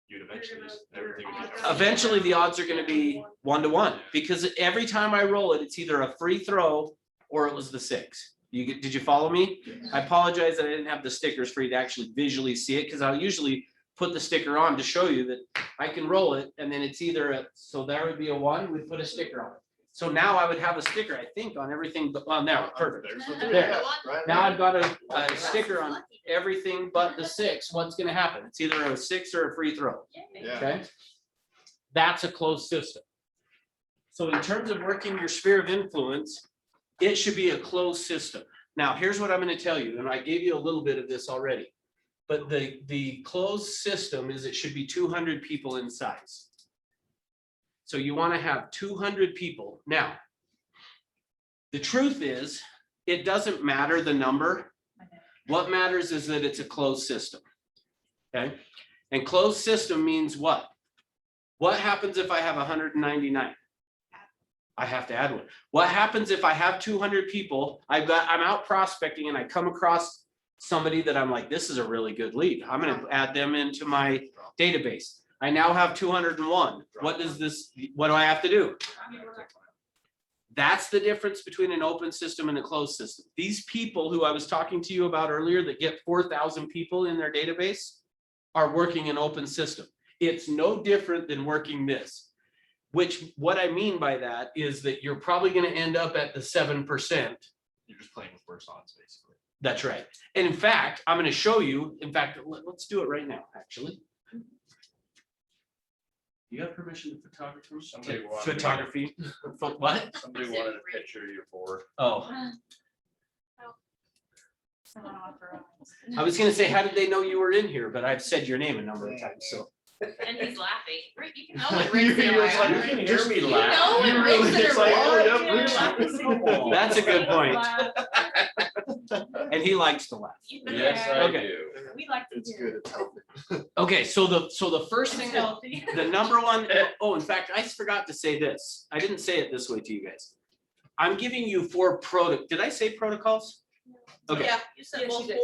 [SPEAKER 3] You'd eventually, everything would get.
[SPEAKER 5] Eventually, the odds are gonna be 1 to 1, because every time I roll it, it's either a free throw or it was the 6. Did you follow me? I apologize that I didn't have the stickers for you to actually visually see it, because I'll usually put the sticker on to show you that I can roll it, and then it's either so there would be a 1, we'd put a sticker on it. So now I would have a sticker, I think, on everything but on there. Perfect. There. Now I've got a sticker on everything but the 6. What's gonna happen? It's either a 6 or a free throw.
[SPEAKER 3] Yeah.
[SPEAKER 5] Okay? That's a closed system. So in terms of working your sphere of influence, it should be a closed system. Now, here's what I'm gonna tell you, and I gave you a little bit of this already. But the closed system is it should be 200 people in size. So you want to have 200 people. Now, the truth is, it doesn't matter the number. What matters is that it's a closed system. Okay? And closed system means what? What happens if I have 199? I have to add 1. What happens if I have 200 people? I'm out prospecting and I come across somebody that I'm like, this is a really good lead. I'm going to add them into my database. I now have 201. What does this, what do I have to do? That's the difference between an open system and a closed system. These people who I was talking to you about earlier that get 4,000 people in their database are working an open system. It's no different than working this, which what I mean by that is that you're probably going to end up at the 7%.
[SPEAKER 3] You're just playing with worse odds, basically.
[SPEAKER 5] That's right. And in fact, I'm going to show you, in fact, let's do it right now, actually. You got permission to photography? What?
[SPEAKER 3] Somebody wanted a picture of your board.
[SPEAKER 5] Oh, I was gonna say, how did they know you were in here? But I've said your name a number of times, so.
[SPEAKER 7] And he's laughing. You can know
[SPEAKER 3] You
[SPEAKER 7] when Rick's in a
[SPEAKER 3] was like,
[SPEAKER 7] while.
[SPEAKER 3] you can hear me
[SPEAKER 7] You
[SPEAKER 3] laugh.
[SPEAKER 7] know when
[SPEAKER 3] You really
[SPEAKER 7] Rick's in
[SPEAKER 3] just
[SPEAKER 7] a
[SPEAKER 3] like,
[SPEAKER 7] while.
[SPEAKER 3] oh,
[SPEAKER 7] You're
[SPEAKER 3] Rick's
[SPEAKER 7] laughing.
[SPEAKER 5] That's a good point. And he likes to laugh.
[SPEAKER 3] Yes, I
[SPEAKER 5] Okay.
[SPEAKER 3] do.
[SPEAKER 7] We like to
[SPEAKER 3] It's
[SPEAKER 7] hear
[SPEAKER 3] good. It's healthy.
[SPEAKER 5] Okay, so the first thing,
[SPEAKER 7] It's
[SPEAKER 5] that
[SPEAKER 7] healthy.
[SPEAKER 5] the number one, oh, in fact, I forgot to say this. I didn't say it this way to you guys. I'm giving you 4 did I say protocols? Okay,
[SPEAKER 7] Yeah, you said,
[SPEAKER 1] Yes,
[SPEAKER 7] well,
[SPEAKER 1] you did.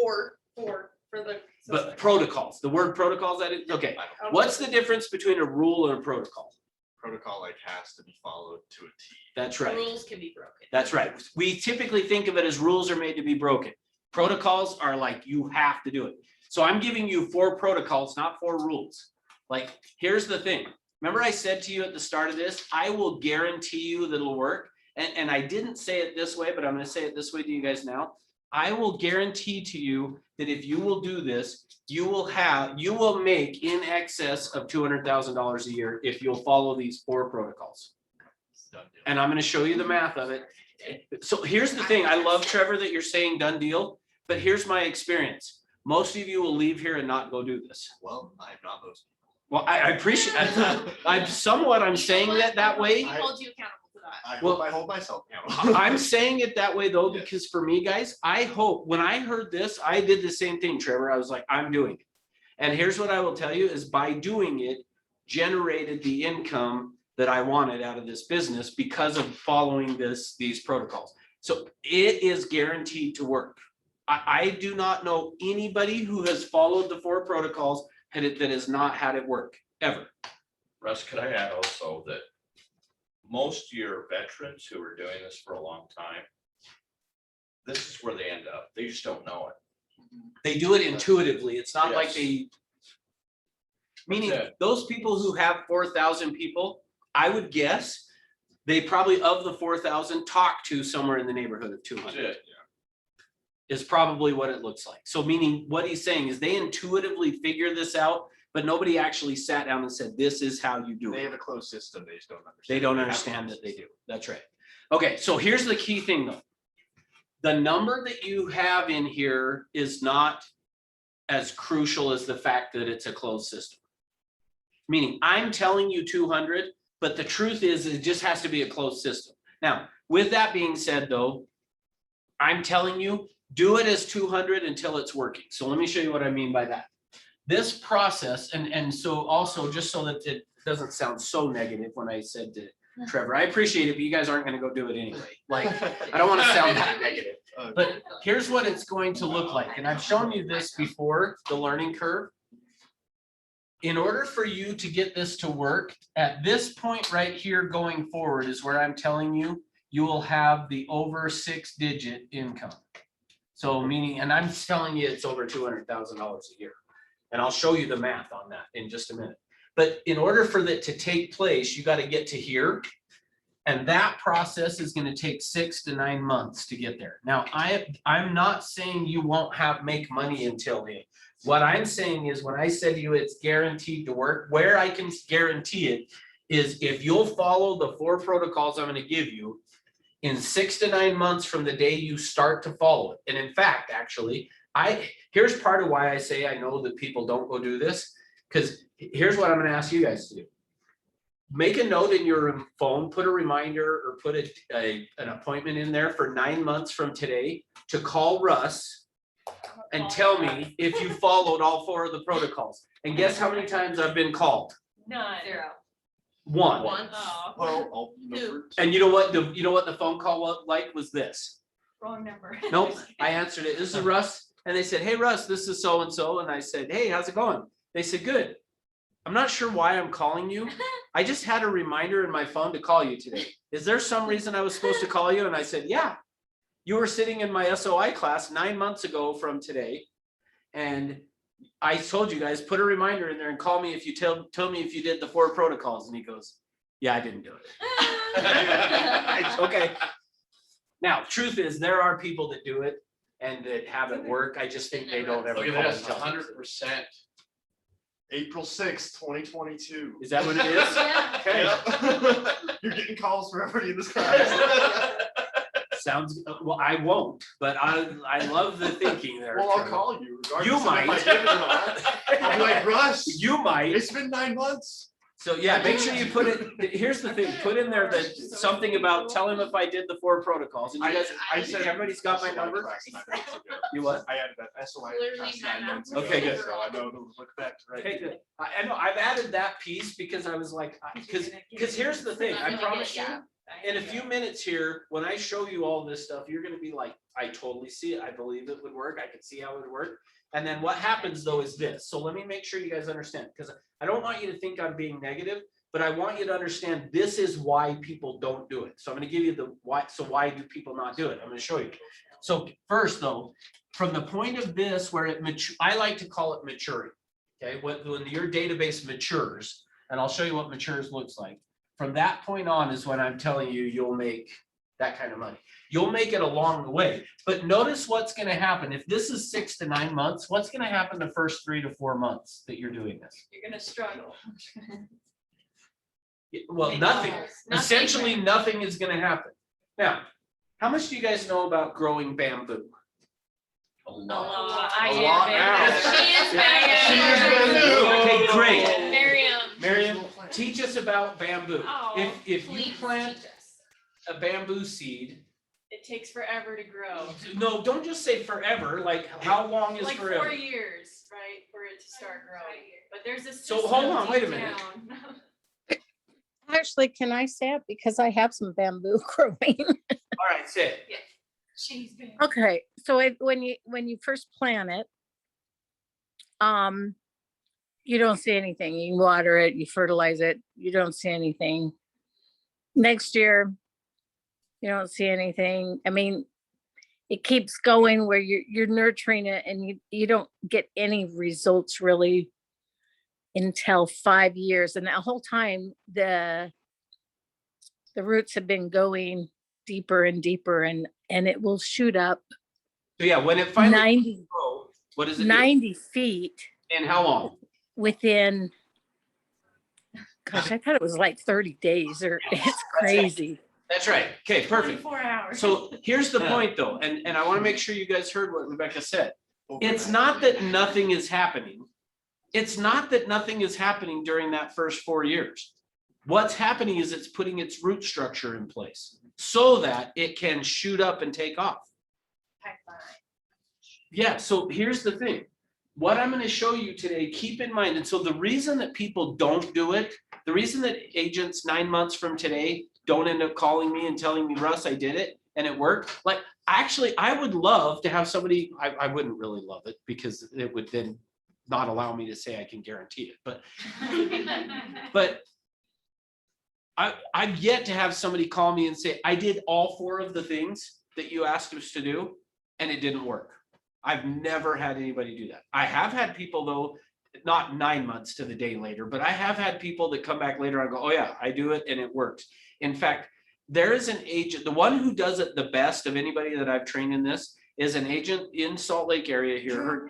[SPEAKER 7] four for the.
[SPEAKER 5] but protocols, the word protocols, I didn't, okay. What's the difference between a rule and a protocol?
[SPEAKER 3] Protocol like has to be followed to a T.
[SPEAKER 5] That's right.
[SPEAKER 7] Rules can be broken.
[SPEAKER 5] That's right. We typically think of it as rules are made to be broken. Protocols are like, you have to do it. So I'm giving you 4 protocols, not 4 rules. Like, here's the thing. Remember I said to you at the start of this, I will guarantee you that it'll work. And I didn't say it this way, but I'm going to say it this way to you guys now. I will guarantee to you that if you will do this, you will make in excess of $200,000 a year if you'll follow these 4 protocols.
[SPEAKER 3] Done deal.
[SPEAKER 5] And I'm going to show you the math of it. So here's the thing. I love, Trevor, that you're saying done deal, but here's my experience. Most of you will leave here and not go do this.
[SPEAKER 3] Well, I'm not those.
[SPEAKER 5] Well, I appreciate, I'm saying that way.
[SPEAKER 7] We hold you accountable for that.
[SPEAKER 3] I
[SPEAKER 5] Well,
[SPEAKER 3] hope I hold myself accountable.
[SPEAKER 5] I'm saying it that way though,
[SPEAKER 3] Yes.
[SPEAKER 5] because for me, guys, I hope, when I heard this, I did the same thing, Trevor. I was like, I'm doing it. And here's what I will tell you is by doing it, generated the income that I wanted out of this business because of following these protocols. So it is guaranteed to work. I do not know anybody who has followed the 4 protocols that has not had it work, ever.
[SPEAKER 12] Russ, could I add also that most of your veterans who are doing this for a long time, this is where they end up. They just don't know it.
[SPEAKER 5] They do it intuitively. It's not like
[SPEAKER 12] Yes.
[SPEAKER 5] meaning
[SPEAKER 12] That's it.
[SPEAKER 5] those people who have 4,000 people, I would guess they probably of the 4,000 talk to somewhere in the neighborhood of
[SPEAKER 12] That's
[SPEAKER 5] 200
[SPEAKER 12] it.
[SPEAKER 5] is probably what it looks like. So meaning what he's saying is they intuitively figure this out, but nobody actually sat down and said, this is how you do
[SPEAKER 3] They
[SPEAKER 5] it.
[SPEAKER 3] have a closed system. They just don't understand.
[SPEAKER 5] They don't
[SPEAKER 3] have a
[SPEAKER 5] understand
[SPEAKER 3] closed
[SPEAKER 5] that they do.
[SPEAKER 3] system.
[SPEAKER 5] That's right. Okay, so here's the key thing though. The number that you have in here is not as crucial as the fact that it's a closed system. Meaning I'm telling you 200, but the truth is it just has to be a closed system. Now, with that being said though, I'm telling you, do it as 200 until it's working. So let me show you what I mean by that. This process, and so also just so that it doesn't sound so negative when I said to Trevor, I appreciate it, but you guys aren't gonna go do it anyway. Like, I don't wanna sound that negative. But here's what it's going to look like. And I've shown you this before, the learning curve. In order for you to get this to work, at this point right here going forward is where I'm telling you, you will have the over 6-digit income. So meaning, and I'm telling you it's over $200,000 a year. And I'll show you the math on that in just a minute. But in order for that to take place, you got to get to here. And that process is going to take 6 to 9 months to get there. Now, I'm not saying you won't make money until then. What I'm saying is when I said to you it's guaranteed to work, where I can guarantee it is if you'll follow the 4 protocols I'm going to give you in 6 to 9 months from the day you start to follow it. And in fact, actually, here's part of why I say I know that people don't go do this, because here's what I'm going to ask you guys to do. Make a note in your phone, put a reminder or put an appointment in there for 9 months from today to call Russ and tell me if you followed all 4 of the protocols. And guess how many times I've been called?
[SPEAKER 7] None.
[SPEAKER 5] 1.
[SPEAKER 7] One. Oh.
[SPEAKER 3] Well,
[SPEAKER 5] And you know what the phone call was this?
[SPEAKER 7] Wrong number.
[SPEAKER 5] Nope, I answered it. This is Russ. And they said, hey, Russ, this is so-and-so. And I said, hey, how's it going? They said, good. I'm not sure why I'm calling you. I just had a reminder in my phone to call you today. Is there some reason I was supposed to call you? And I said, yeah. You were sitting in my SOI class 9 months ago from today. And I told you guys, put a reminder in there and call me if you tell me if you did the 4 protocols. And he goes, yeah, I didn't do it. Okay. Now, truth is, there are people that do it and that have it work. I just think they don't ever
[SPEAKER 3] Look
[SPEAKER 5] call
[SPEAKER 3] at
[SPEAKER 5] and
[SPEAKER 3] this,
[SPEAKER 5] tell me.
[SPEAKER 3] 100%. April 6th, 2022.
[SPEAKER 5] Is that what it is? Okay.
[SPEAKER 3] Yep. You're getting calls for everybody in this class.
[SPEAKER 5] Sounds, well, I won't, but I love the thinking there.
[SPEAKER 3] Well, I'll
[SPEAKER 5] Trevor.
[SPEAKER 3] call you regardless.
[SPEAKER 5] You
[SPEAKER 3] of if
[SPEAKER 5] might.
[SPEAKER 3] I did it or not. I'll be like, Russ,
[SPEAKER 5] You might.
[SPEAKER 3] it's been 9 months.
[SPEAKER 5] So yeah, make sure you put it, here's the thing, put in there that something about tell him if I did the 4 protocols. And you guys,
[SPEAKER 3] I said
[SPEAKER 5] everybody's got my
[SPEAKER 3] SOI
[SPEAKER 5] number?
[SPEAKER 3] class 9 months ago.
[SPEAKER 5] You what?
[SPEAKER 3] I added that SOI
[SPEAKER 7] Literally
[SPEAKER 3] class 9
[SPEAKER 7] 9
[SPEAKER 3] months ago.
[SPEAKER 5] Okay, good.
[SPEAKER 3] So I know to look back right.
[SPEAKER 5] Okay, good. I know, I've added that piece because I was like, because here's the thing, I promise you, in a few minutes here, when I show you all this stuff, you're gonna be like, I totally see it. I believe it would work. I can see how it would work. And then what happens though is this. So let me make sure you guys understand, because I don't want you to think I'm being negative, but I want you to understand this is why people don't do it. So I'm gonna give you the why. So why do people not do it? I'm gonna show you. So first though, from the point of this where it I like to call it maturing. Okay, when your database matures, and I'll show you what matures looks like. From that point on is when I'm telling you, you'll make that kind of money. You'll make it along the way. But notice what's going to happen. If this is 6 to 9 months, what's going to happen the first 3 to 4 months that you're doing this?
[SPEAKER 7] You're gonna struggle.
[SPEAKER 5] Well, nothing. Essentially, nothing is going to happen. Now, how much do you guys know about growing bamboo?
[SPEAKER 12] A lot.
[SPEAKER 7] I
[SPEAKER 3] A lot now.
[SPEAKER 7] She is
[SPEAKER 3] She is
[SPEAKER 7] bamboo.
[SPEAKER 3] bamboo.
[SPEAKER 5] Okay, great.
[SPEAKER 7] Miriam.
[SPEAKER 5] Teach us about bamboo.
[SPEAKER 7] Oh,
[SPEAKER 5] If you
[SPEAKER 7] please
[SPEAKER 5] plant
[SPEAKER 7] teach us.
[SPEAKER 5] a bamboo seed,
[SPEAKER 7] It takes forever to grow.
[SPEAKER 5] no, don't just say forever. Like, how long is
[SPEAKER 7] Like
[SPEAKER 5] forever?
[SPEAKER 7] 4 years, right, for it to start growing. But there's a
[SPEAKER 5] So
[SPEAKER 7] system
[SPEAKER 5] hold on, wait a
[SPEAKER 7] deep
[SPEAKER 5] minute.
[SPEAKER 7] down.
[SPEAKER 11] Actually, can I say it? Because I have some bamboo growing.
[SPEAKER 5] All right, say it.
[SPEAKER 7] She's been.
[SPEAKER 11] Okay, so when you first plant it, you don't see anything. You water it, you fertilize it, you don't see anything. Next year, you don't see anything. I mean, it keeps going where you're nurturing it and you don't get any results really until 5 years. And that whole time the roots have been going deeper and deeper and it will shoot up
[SPEAKER 5] So yeah, when it finally
[SPEAKER 11] 90,
[SPEAKER 5] grows, what does it do?
[SPEAKER 11] 90 feet
[SPEAKER 5] And how long?
[SPEAKER 11] within, gosh, I thought it was like 30 days or it's crazy.
[SPEAKER 5] That's right. Okay, perfect.
[SPEAKER 7] 24 hours.
[SPEAKER 5] So here's the point though, and I want to make sure you guys heard what Rebecca said. It's not that nothing is happening. It's not that nothing is happening during that first 4 years. What's happening is it's putting its root structure in place so that it can shoot up and take off. Yeah, so here's the thing. What I'm going to show you today, keep in mind, and so the reason that people don't do it, the reason that agents 9 months from today don't end up calling me and telling me, Russ, I did it and it worked. Like, actually, I would love to have somebody, I wouldn't really love it because it would then not allow me to say I can guarantee it, but I've yet to have somebody call me and say, I did all 4 of the things that you asked us to do and it didn't work. I've never had anybody do that. I have had people though, not 9 months to the day later, but I have had people that come back later and go, oh yeah, I do it and it works. In fact, there is an agent, the one who does it the best of anybody that I've trained in this is an agent in Salt Lake area here.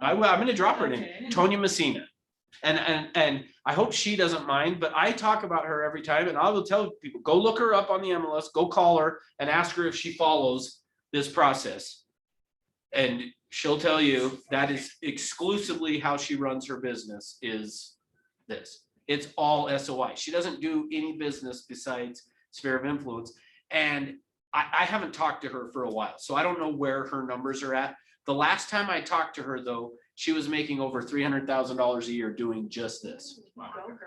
[SPEAKER 5] I'm going to drop her name, Tonya Messina. And I hope she doesn't mind, but I talk about her every time and I will tell people, go look her up on the MLS, go call her and ask her if she follows this process. And she'll tell you that is exclusively how she runs her business is this. It's all SOI. She doesn't do any business besides sphere of influence. And I haven't talked to her for a while, so I don't know where her numbers are at. The last time I talked to her though, she was making over $300,000 a year doing just this.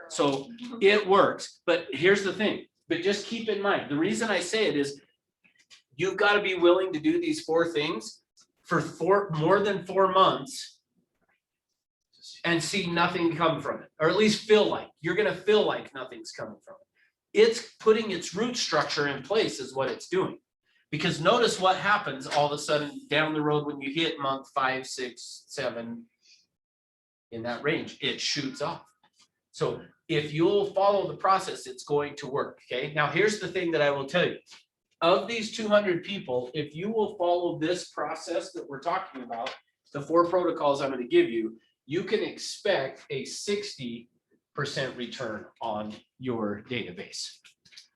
[SPEAKER 5] So it works, but here's the thing, but just keep in mind, the reason I say it is you've got to be willing to do these 4 things for more than 4 months and see nothing come from it, or at least you're gonna feel like nothing's coming from it. It's putting its root structure in place is what it's doing. Because notice what happens all of a sudden down the road when you hit month 5, 6, 7, in that range, it shoots off. So if you'll follow the process, it's going to work, okay? Now, here's the thing that I will tell you. Of these 200 people, if you will follow this process that we're talking about, the 4 protocols I'm going to give you, you can expect a 60% return on your database.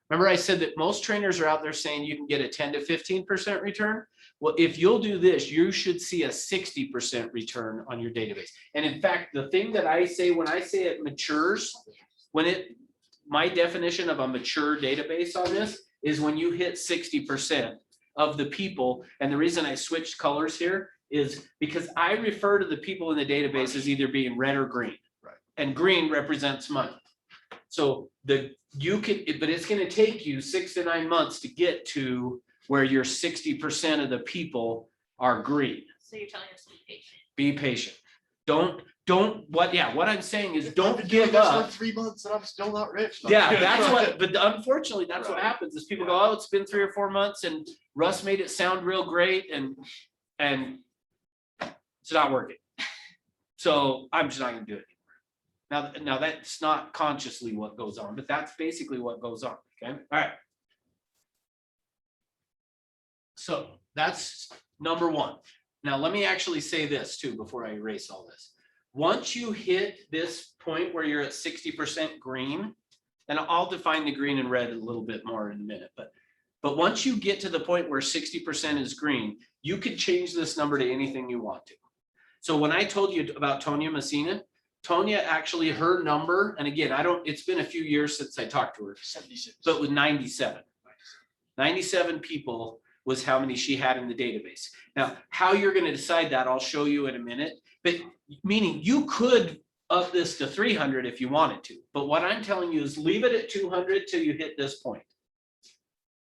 [SPEAKER 5] Remember I said that most trainers are out there saying you can get a 10 to 15% return? Well, if you'll do this, you should see a 60% return on your database. And in fact, the thing that I say, when I say it matures, my definition of a mature database on this is when you hit 60% of the people, and the reason I switched colors here is because I refer to the people in the database as either being red or green.
[SPEAKER 3] Right.
[SPEAKER 5] And green represents money. So but it's gonna take you 6 to 9 months to get to where your 60% of the people are green.
[SPEAKER 4] So you're telling us to be patient.
[SPEAKER 5] Be patient. What I'm saying is don't
[SPEAKER 3] I've been doing
[SPEAKER 5] give
[SPEAKER 3] this for
[SPEAKER 5] up.
[SPEAKER 3] like 3 months and I'm still not rich.
[SPEAKER 5] Yeah, that's what, but unfortunately, that's what
[SPEAKER 3] Right.
[SPEAKER 5] happens is people go, oh, it's been 3 or 4 months and Russ made it sound real great and it's not working. So I'm just not gonna do it anymore. Now that's not consciously what goes on, but that's basically what goes on, okay? All right. So that's number 1. Now, let me actually say this too, before I erase all this. Once you hit this point where you're at 60% green, and I'll define the green and red a little bit more in a minute, but once you get to the point where 60% is green, you could change this number to anything you want to. So when I told you about Tonya Messina, Tonya actually, her number, and again, it's been a few years since I talked to her,
[SPEAKER 3] 76.
[SPEAKER 5] but with 97. 97 people was how many she had in the database. Now, how you're going to decide that, I'll show you in a minute, but meaning you could up this to 300 if you wanted to. But what I'm telling you is leave it at 200 till you hit this point.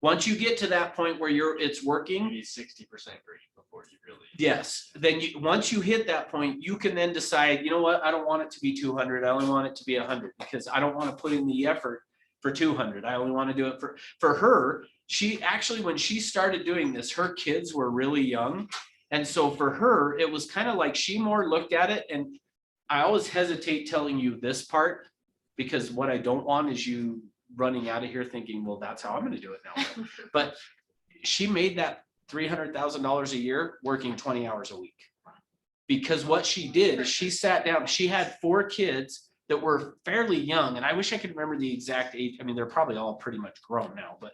[SPEAKER 5] Once you get to that point where it's working.
[SPEAKER 3] You need 60% green before you really.
[SPEAKER 5] Yes, then once you hit that point, you can then decide, you know what, I don't want it to be 200. I only want it to be 100 because I don't want to put in the effort for 200. I only want to do it for her. She actually, when she started doing this, her kids were really young. And so for her, it was kind of like she more looked at it. And I always hesitate telling you this part because what I don't want is you running out of here thinking, well, that's how I'm going to do it now. But she made that $300,000 a year working 20 hours a week. Because what she did is she sat down, she had 4 kids that were fairly young. And I wish I could remember the exact age. I mean, they're probably all pretty much grown now, but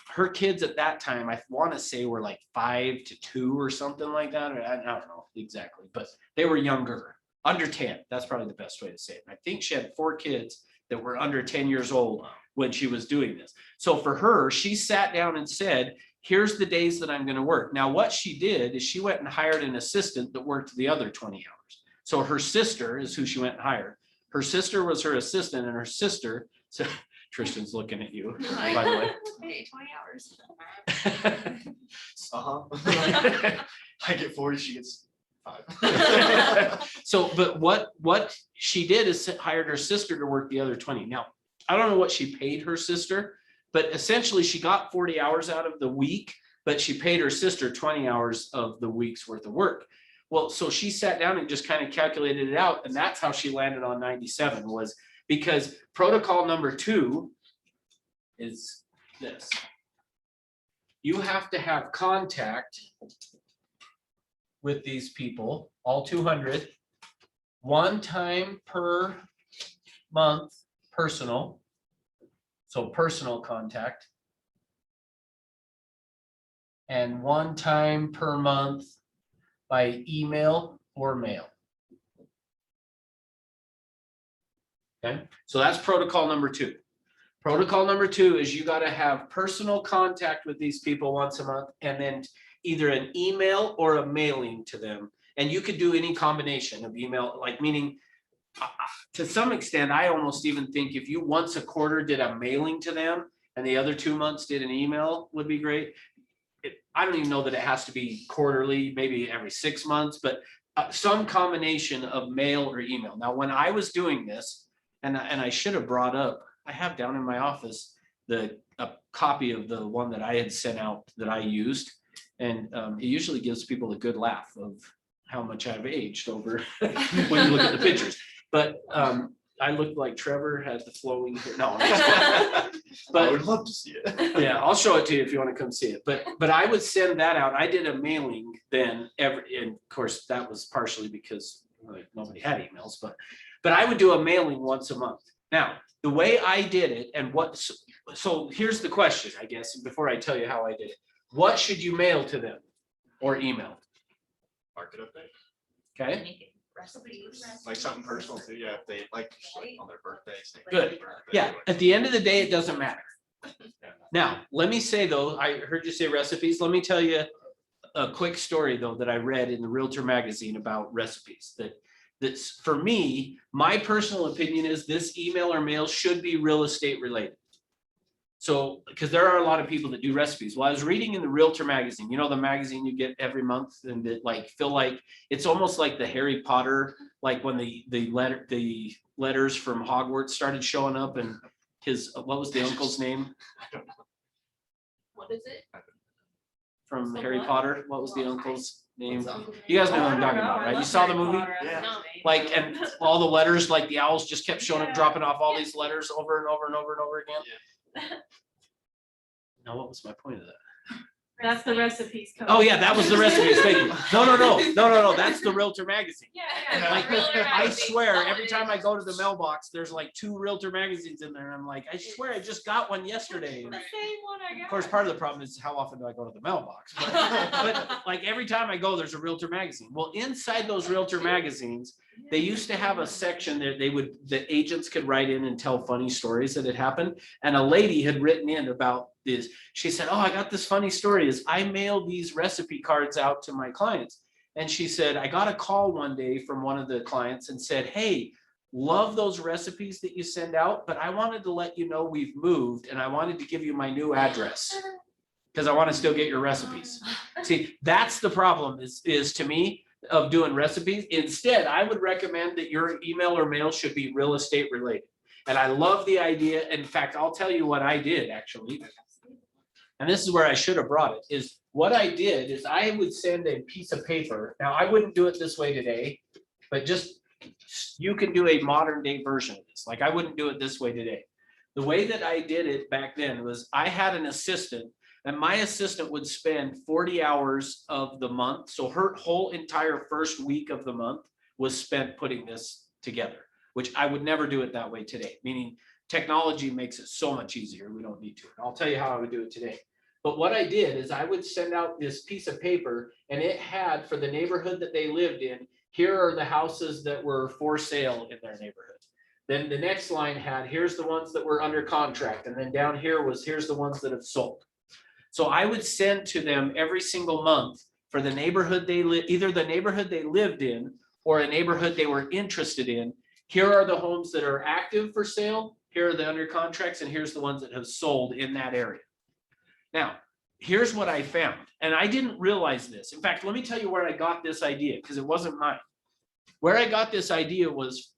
[SPEAKER 5] her kids at that time, I want to say were like 5 to 2 or something like that. Or I don't know exactly, but they were younger, under 10. That's probably the best way to say it. I think she had 4 kids that were under 10 years old when she was doing this. So for her, she sat down and said, here's the days that I'm going to work. Now, what she did is she went and hired an assistant that worked the other 20 hours. So her sister is who she went and hired. Her sister was her assistant, and her sister, so Tristan's looking at you, by the way.
[SPEAKER 4] Hey, 20 hours.
[SPEAKER 3] I get 40, she gets 5.
[SPEAKER 5] So, but what she did is hired her sister to work the other 20. Now, I don't know what she paid her sister, but essentially she got 40 hours out of the week, but she paid her sister 20 hours of the week's worth of work. Well, so she sat down and just kind of calculated it out, and that's how she landed on 97, was because protocol number 2 is this. You have to have contact with these people, all 200, 1 time per month, personal. So personal contact. And 1 time per month by email or mail. Okay, so that's protocol number 2. Protocol number 2 is you got to have personal contact with these people once a month, and then either an email or a mailing to them. And you could do any combination of email, like meaning to some extent, I almost even think if you once a quarter did a mailing to them and the other 2 months did an email would be great. I don't even know that it has to be quarterly, maybe every 6 months, but some combination of mail or email. Now, when I was doing this, and I should have brought up, I have down in my office a copy of the one that I had sent out that I used. And it usually gives people a good laugh of how much I've aged over when you look at the pictures. But I look like Trevor had the flowing hair. No, I'm just kidding.
[SPEAKER 3] I would love to see it.
[SPEAKER 5] Yeah, I'll show it to you if you want to come see it. But I would send that out. I did a mailing then and of course that was partially because like, nobody had emails, but I would do a mailing once a month. Now, the way I did it and so here's the question, I guess, before I tell you how I did it. What should you mail to them or email?
[SPEAKER 3] Market update,
[SPEAKER 5] Okay,
[SPEAKER 4] Recipes.
[SPEAKER 3] like something personal too, yeah, if they like on their birthday. say
[SPEAKER 5] Good.
[SPEAKER 3] happy birthday,
[SPEAKER 5] yeah,
[SPEAKER 3] like-
[SPEAKER 5] at the end of the day, it doesn't matter. Now, let me say though, I heard you say recipes. Let me tell you a quick story though that I read in the Realtor magazine about recipes that's for me, my personal opinion is this email or mail should be real estate related. So, because there are a lot of people that do recipes. Well, I was reading in the Realtor magazine, you know, the magazine you get every month and it like feel like it's almost like the Harry Potter, like when the letters from Hogwarts started showing up and what was the uncle's name
[SPEAKER 4] What is it?
[SPEAKER 5] from
[SPEAKER 4] The
[SPEAKER 5] Harry
[SPEAKER 4] what?
[SPEAKER 5] Potter? What was the
[SPEAKER 4] Well,
[SPEAKER 5] uncle's name?
[SPEAKER 4] What's the
[SPEAKER 5] You guys know
[SPEAKER 4] name?
[SPEAKER 5] what I'm talking about, right? You saw the movie?
[SPEAKER 3] Yeah.
[SPEAKER 4] No.
[SPEAKER 5] Like, and all the letters, like the owls just kept showing up, dropping off all these letters over and over and over and over again. Now, what was my point of that?
[SPEAKER 7] That's the recipes.
[SPEAKER 5] Oh, yeah, that was the recipes. Thank you. No. That's the Realtor magazine.
[SPEAKER 4] Yeah.
[SPEAKER 5] Like,
[SPEAKER 4] Realtor
[SPEAKER 5] I
[SPEAKER 4] magazine.
[SPEAKER 5] swear,
[SPEAKER 4] Oh,
[SPEAKER 5] every
[SPEAKER 4] it
[SPEAKER 5] time I
[SPEAKER 4] is.
[SPEAKER 5] go to the mailbox, there's like 2 Realtor magazines in there. And I'm like, I swear I just got one yesterday. And
[SPEAKER 7] The same one I got.
[SPEAKER 5] of course, part of the problem is how often do I go to the mailbox? But like every time I go, there's a Realtor magazine. Well, inside those Realtor magazines, they used to have a section that the agents could write in and tell funny stories that had happened. And a lady had written in about this. She said, oh, I got this funny story is I mailed these recipe cards out to my clients. And she said, I got a call one day from one of the clients and said, hey, love those recipes that you send out, but I wanted to let you know we've moved and I wanted to give you my new address because I want to still get your recipes. See, that's the problem is to me of doing recipes. Instead, I would recommend that your email or mail should be real estate related. And I love the idea. In fact, I'll tell you what I did actually. And this is where I should have brought it, is what I did is I would send a piece of paper. Now, I wouldn't do it this way today, but just you can do a modern day version of this. Like I wouldn't do it this way today. The way that I did it back then was I had an assistant and my assistant would spend 40 hours of the month. So her whole entire first week of the month was spent putting this together, which I would never do it that way today, meaning technology makes it so much easier. We don't need to. I'll tell you how I would do it today. But what I did is I would send out this piece of paper and it had for the neighborhood that they lived in, here are the houses that were for sale in their neighborhood. Then the next line had, here's the ones that were under contract. And then down here was, here's the ones that have sold. So I would send to them every single month for the neighborhood they either the neighborhood they lived in or a neighborhood they were interested in. Here are the homes that are active for sale. Here are the under contracts, and here's the ones that have sold in that area. Now, here's what I found, and I didn't realize this. In fact, let me tell you where I got this idea, because it wasn't mine. Where I got this idea was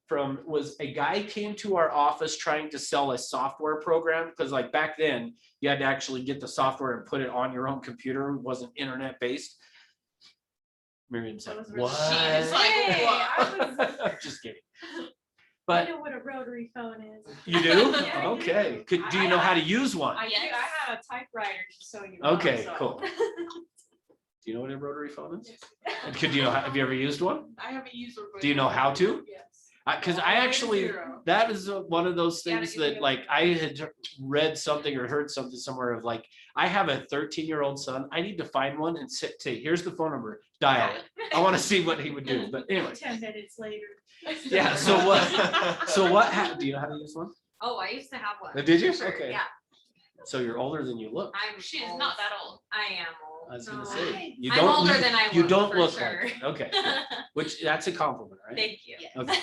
[SPEAKER 5] a guy came to our office trying to sell a software program, because like back then, you had to actually get the software and put it on your own computer. It wasn't internet based. Miriam's like, what?
[SPEAKER 4] She's like, what?
[SPEAKER 5] Just kidding.
[SPEAKER 7] I
[SPEAKER 5] But
[SPEAKER 7] know what a rotary phone is.
[SPEAKER 5] you do?
[SPEAKER 7] Yeah, I do.
[SPEAKER 5] Okay. Do you know how to use one?
[SPEAKER 7] I do.
[SPEAKER 4] Yes.
[SPEAKER 7] I have a typewriter, just so you know.
[SPEAKER 5] Okay,
[SPEAKER 7] so.
[SPEAKER 5] cool. Do you know what a rotary phone is? And could you know, have you ever used one?
[SPEAKER 7] I haven't used one. but-
[SPEAKER 5] Do you know how to?
[SPEAKER 7] Yes.
[SPEAKER 5] Because I
[SPEAKER 7] All the way to
[SPEAKER 5] actually,
[SPEAKER 7] zero.
[SPEAKER 5] that is one of those
[SPEAKER 7] Yeah,
[SPEAKER 5] things
[SPEAKER 7] give me
[SPEAKER 5] that
[SPEAKER 7] a-
[SPEAKER 5] like I had read something or heard something somewhere of like, I have a 13-year-old son. I need to find one and say, here's the phone number, dial it. I want to see what he would do. But anyway,
[SPEAKER 7] 10 minutes later.
[SPEAKER 5] yeah. So what do you know how to use one?
[SPEAKER 13] Oh, I used to have one.
[SPEAKER 5] Did you?
[SPEAKER 13] Sure,
[SPEAKER 5] Okay.
[SPEAKER 13] Yeah,
[SPEAKER 5] So you're older than you look.
[SPEAKER 4] She is not that old.
[SPEAKER 13] I am old.
[SPEAKER 5] I was gonna
[SPEAKER 13] No.
[SPEAKER 5] say, you
[SPEAKER 13] I'm
[SPEAKER 5] don't
[SPEAKER 13] older
[SPEAKER 5] look-
[SPEAKER 13] than I
[SPEAKER 5] you
[SPEAKER 13] look,
[SPEAKER 5] don't
[SPEAKER 13] for
[SPEAKER 5] look
[SPEAKER 13] sure.
[SPEAKER 5] like it. Okay, which that's a compliment, right?
[SPEAKER 13] Thank you.
[SPEAKER 5] Okay.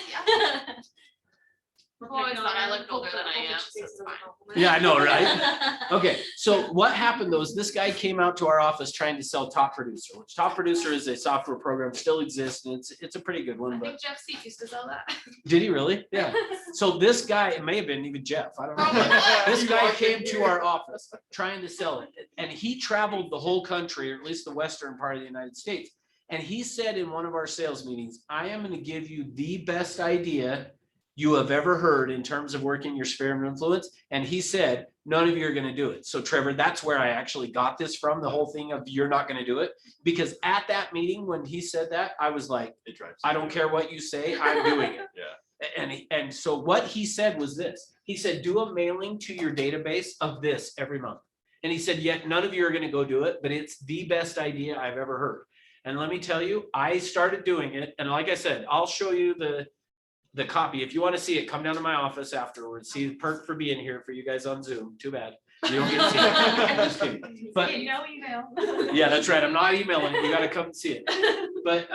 [SPEAKER 7] I've always thought I looked older than I am, so it's fine.
[SPEAKER 5] Yeah, I know, right? Okay, so what happened though is this guy came out to our office trying to sell Top Producer, which Top Producer is a software program, still exists, and it's a pretty good one,
[SPEAKER 7] I
[SPEAKER 5] but
[SPEAKER 7] think Jeff Seat used to sell that.
[SPEAKER 5] did he really? Yeah. So this guy, it may have been even Jeff, I don't know. but This guy came to our office trying to sell it, and he traveled the whole country, or at least the western part of the United States. And he said in one of our sales meetings, I am gonna give you the best idea you have ever heard in terms of working your sphere of influence. And he said, none of you are gonna do it. So Trevor, that's where I actually got this from, the whole thing of you're not gonna do it. Because at that meeting, when he said that, I was like, I don't care what you say, I'm doing it.
[SPEAKER 3] Yeah.
[SPEAKER 5] And so what he said was this, he said, do a mailing to your database of this every month. And he said, yet none of you are gonna go do it, but it's the best idea I've ever heard. And let me tell you, I started doing it. And like I said, I'll show you the copy. If you want to see it, come down to my office afterwards. See the perk for being here for you guys on Zoom. Too bad. You don't get to see it. I'm just kidding. But
[SPEAKER 7] No email.
[SPEAKER 5] yeah, that's right. I'm not emailing you. You got to come see it. But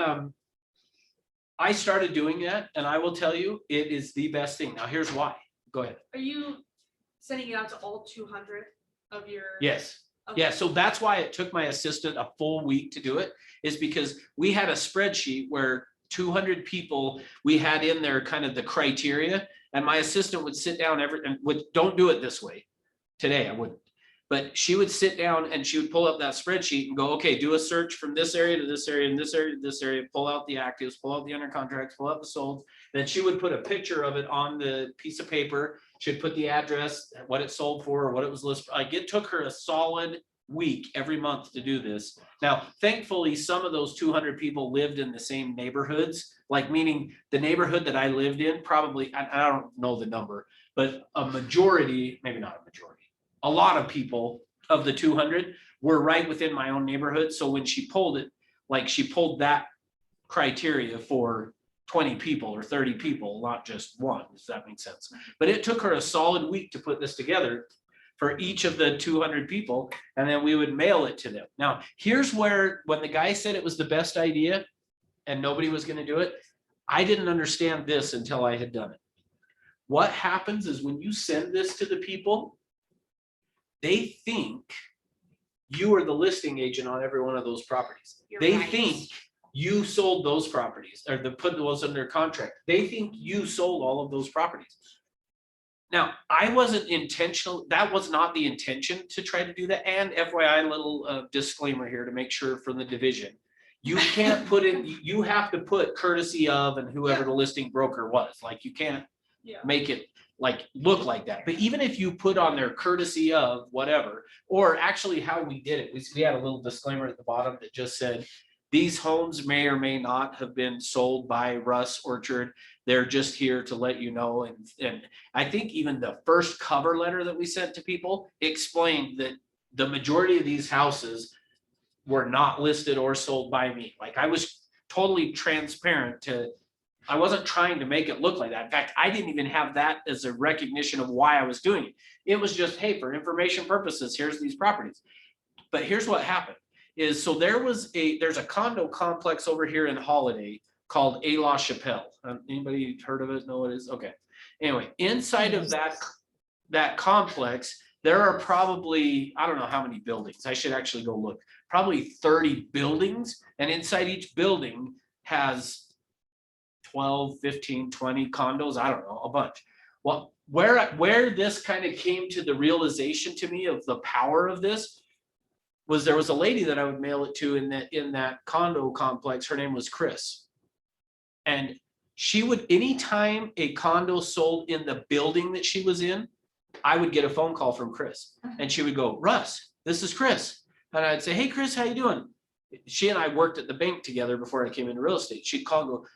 [SPEAKER 5] I started doing that, and I will tell you, it is the best thing. Now, here's why. Go ahead.
[SPEAKER 7] Are you sending it out to all 200 of your?
[SPEAKER 5] Yes.
[SPEAKER 7] Okay.
[SPEAKER 5] Yeah, so that's why it took my assistant a full week to do it, is because we had a spreadsheet where 200 people, we had in there kind of the criteria, and my assistant would sit down and don't do it this way. Today, I wouldn't. But she would sit down and she would pull up that spreadsheet and go, okay, do a search from this area to this area and this area to this area, pull out the actives, pull out the under contracts, pull out the solds. Then she would put a picture of it on the piece of paper. She'd put the address, what it sold for, or what it was listed. Like, it took her a solid week every month to do this. Now, thankfully, some of those 200 people lived in the same neighborhoods, like meaning the neighborhood that I lived in, probably, I don't know the number, but a majority, maybe not a majority, a lot of people of the 200 were right within my own neighborhood. So when she pulled it, like she pulled that criteria for 20 people or 30 people, not just one, if that makes sense. But it took her a solid week to put this together for each of the 200 people, and then we would mail it to them. Now, here's where, when the guy said it was the best idea and nobody was going to do it, I didn't understand this until I had done it. What happens is when you send this to the people, they think you are the listing agent on every one of those properties. They think you sold those properties, or put those under contract. They think you sold all of those properties. Now, I wasn't intentional. That was not the intention to try to do that. And FYI, little disclaimer here to make sure from the division, you can't put in, you have to put courtesy of and whoever the listing broker was. Like, you can't make it like look like that. But even if you put on there courtesy of whatever, or actually how we did it, we had a little disclaimer at the bottom that just said, these homes may or may not have been sold by Russ Orchard. They're just here to let you know. And I think even the first cover letter that we sent to people explained that the majority of these houses were not listed or sold by me. Like, I was totally transparent I wasn't trying to make it look like that. In fact, I didn't even have that as a recognition of why I was doing it. It was just, hey, for information purposes, here's these properties. But here's what happened is, so there's a condo complex over here in Holiday called A La Chapelle. Anybody heard of it? Know what it is? Okay. Anyway, inside of that complex, there are probably, I don't know how many buildings. I should actually go look. Probably 30 buildings. And inside each building has 12, 15, 20 condos. I don't know, a bunch. Well, where this kind of came to the realization to me of the power of this was there was a lady that I would mail it to in that condo complex. Her name was Chris. And she would, anytime a condo sold in the building that she was in, I would get a phone call from Chris. And she would go, Russ, this is Chris. And I'd say, hey, Chris, how you doing? She and I worked at the bank together before I came into real estate. She'd call and go,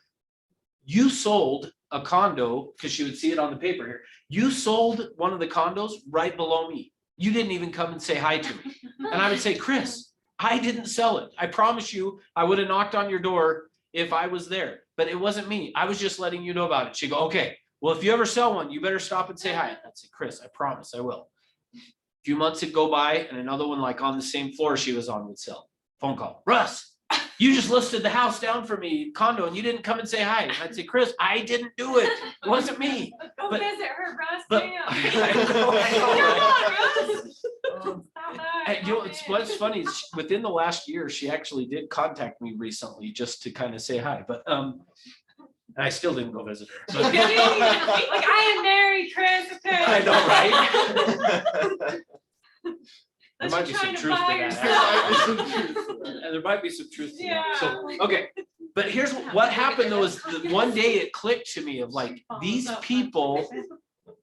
[SPEAKER 5] you sold a condo, because she would see it on the paper here. You sold one of the condos right below me. You didn't even come and say hi to me. And I would say, Chris, I didn't sell it. I promise you, I would have knocked on your door if I was there, but it wasn't me. I was just letting you know about it. She'd go, okay, well, if you ever sell one, you better stop and say hi. I'd say, Chris, I promise I will. A few months would go by and another one like on the same floor she was on would sell. Phone call, Russ, you just listed the house down for me, condo, and you didn't come and say hi. And I'd say, Chris, I didn't do it. It wasn't me.
[SPEAKER 13] Go
[SPEAKER 5] But-
[SPEAKER 13] visit her, Russ.
[SPEAKER 5] But
[SPEAKER 13] Damn.
[SPEAKER 5] I know, right?
[SPEAKER 13] Stop by,
[SPEAKER 5] And you know,
[SPEAKER 13] come
[SPEAKER 5] what's
[SPEAKER 13] in.
[SPEAKER 5] funny is within the last year, she actually did contact me recently just to kind of say hi, but, and I still didn't go visit her. But-
[SPEAKER 13] Like, I am married, Chris. Okay.
[SPEAKER 5] I know, right? There
[SPEAKER 13] Unless
[SPEAKER 5] might be
[SPEAKER 13] you're
[SPEAKER 5] some
[SPEAKER 13] trying to
[SPEAKER 5] truth
[SPEAKER 13] buy
[SPEAKER 5] to
[SPEAKER 13] yourself.
[SPEAKER 5] that. And there might be some truth to
[SPEAKER 13] Yeah.
[SPEAKER 5] that. So, okay, but here's what happened though, is the one day it clicked to me of like, these people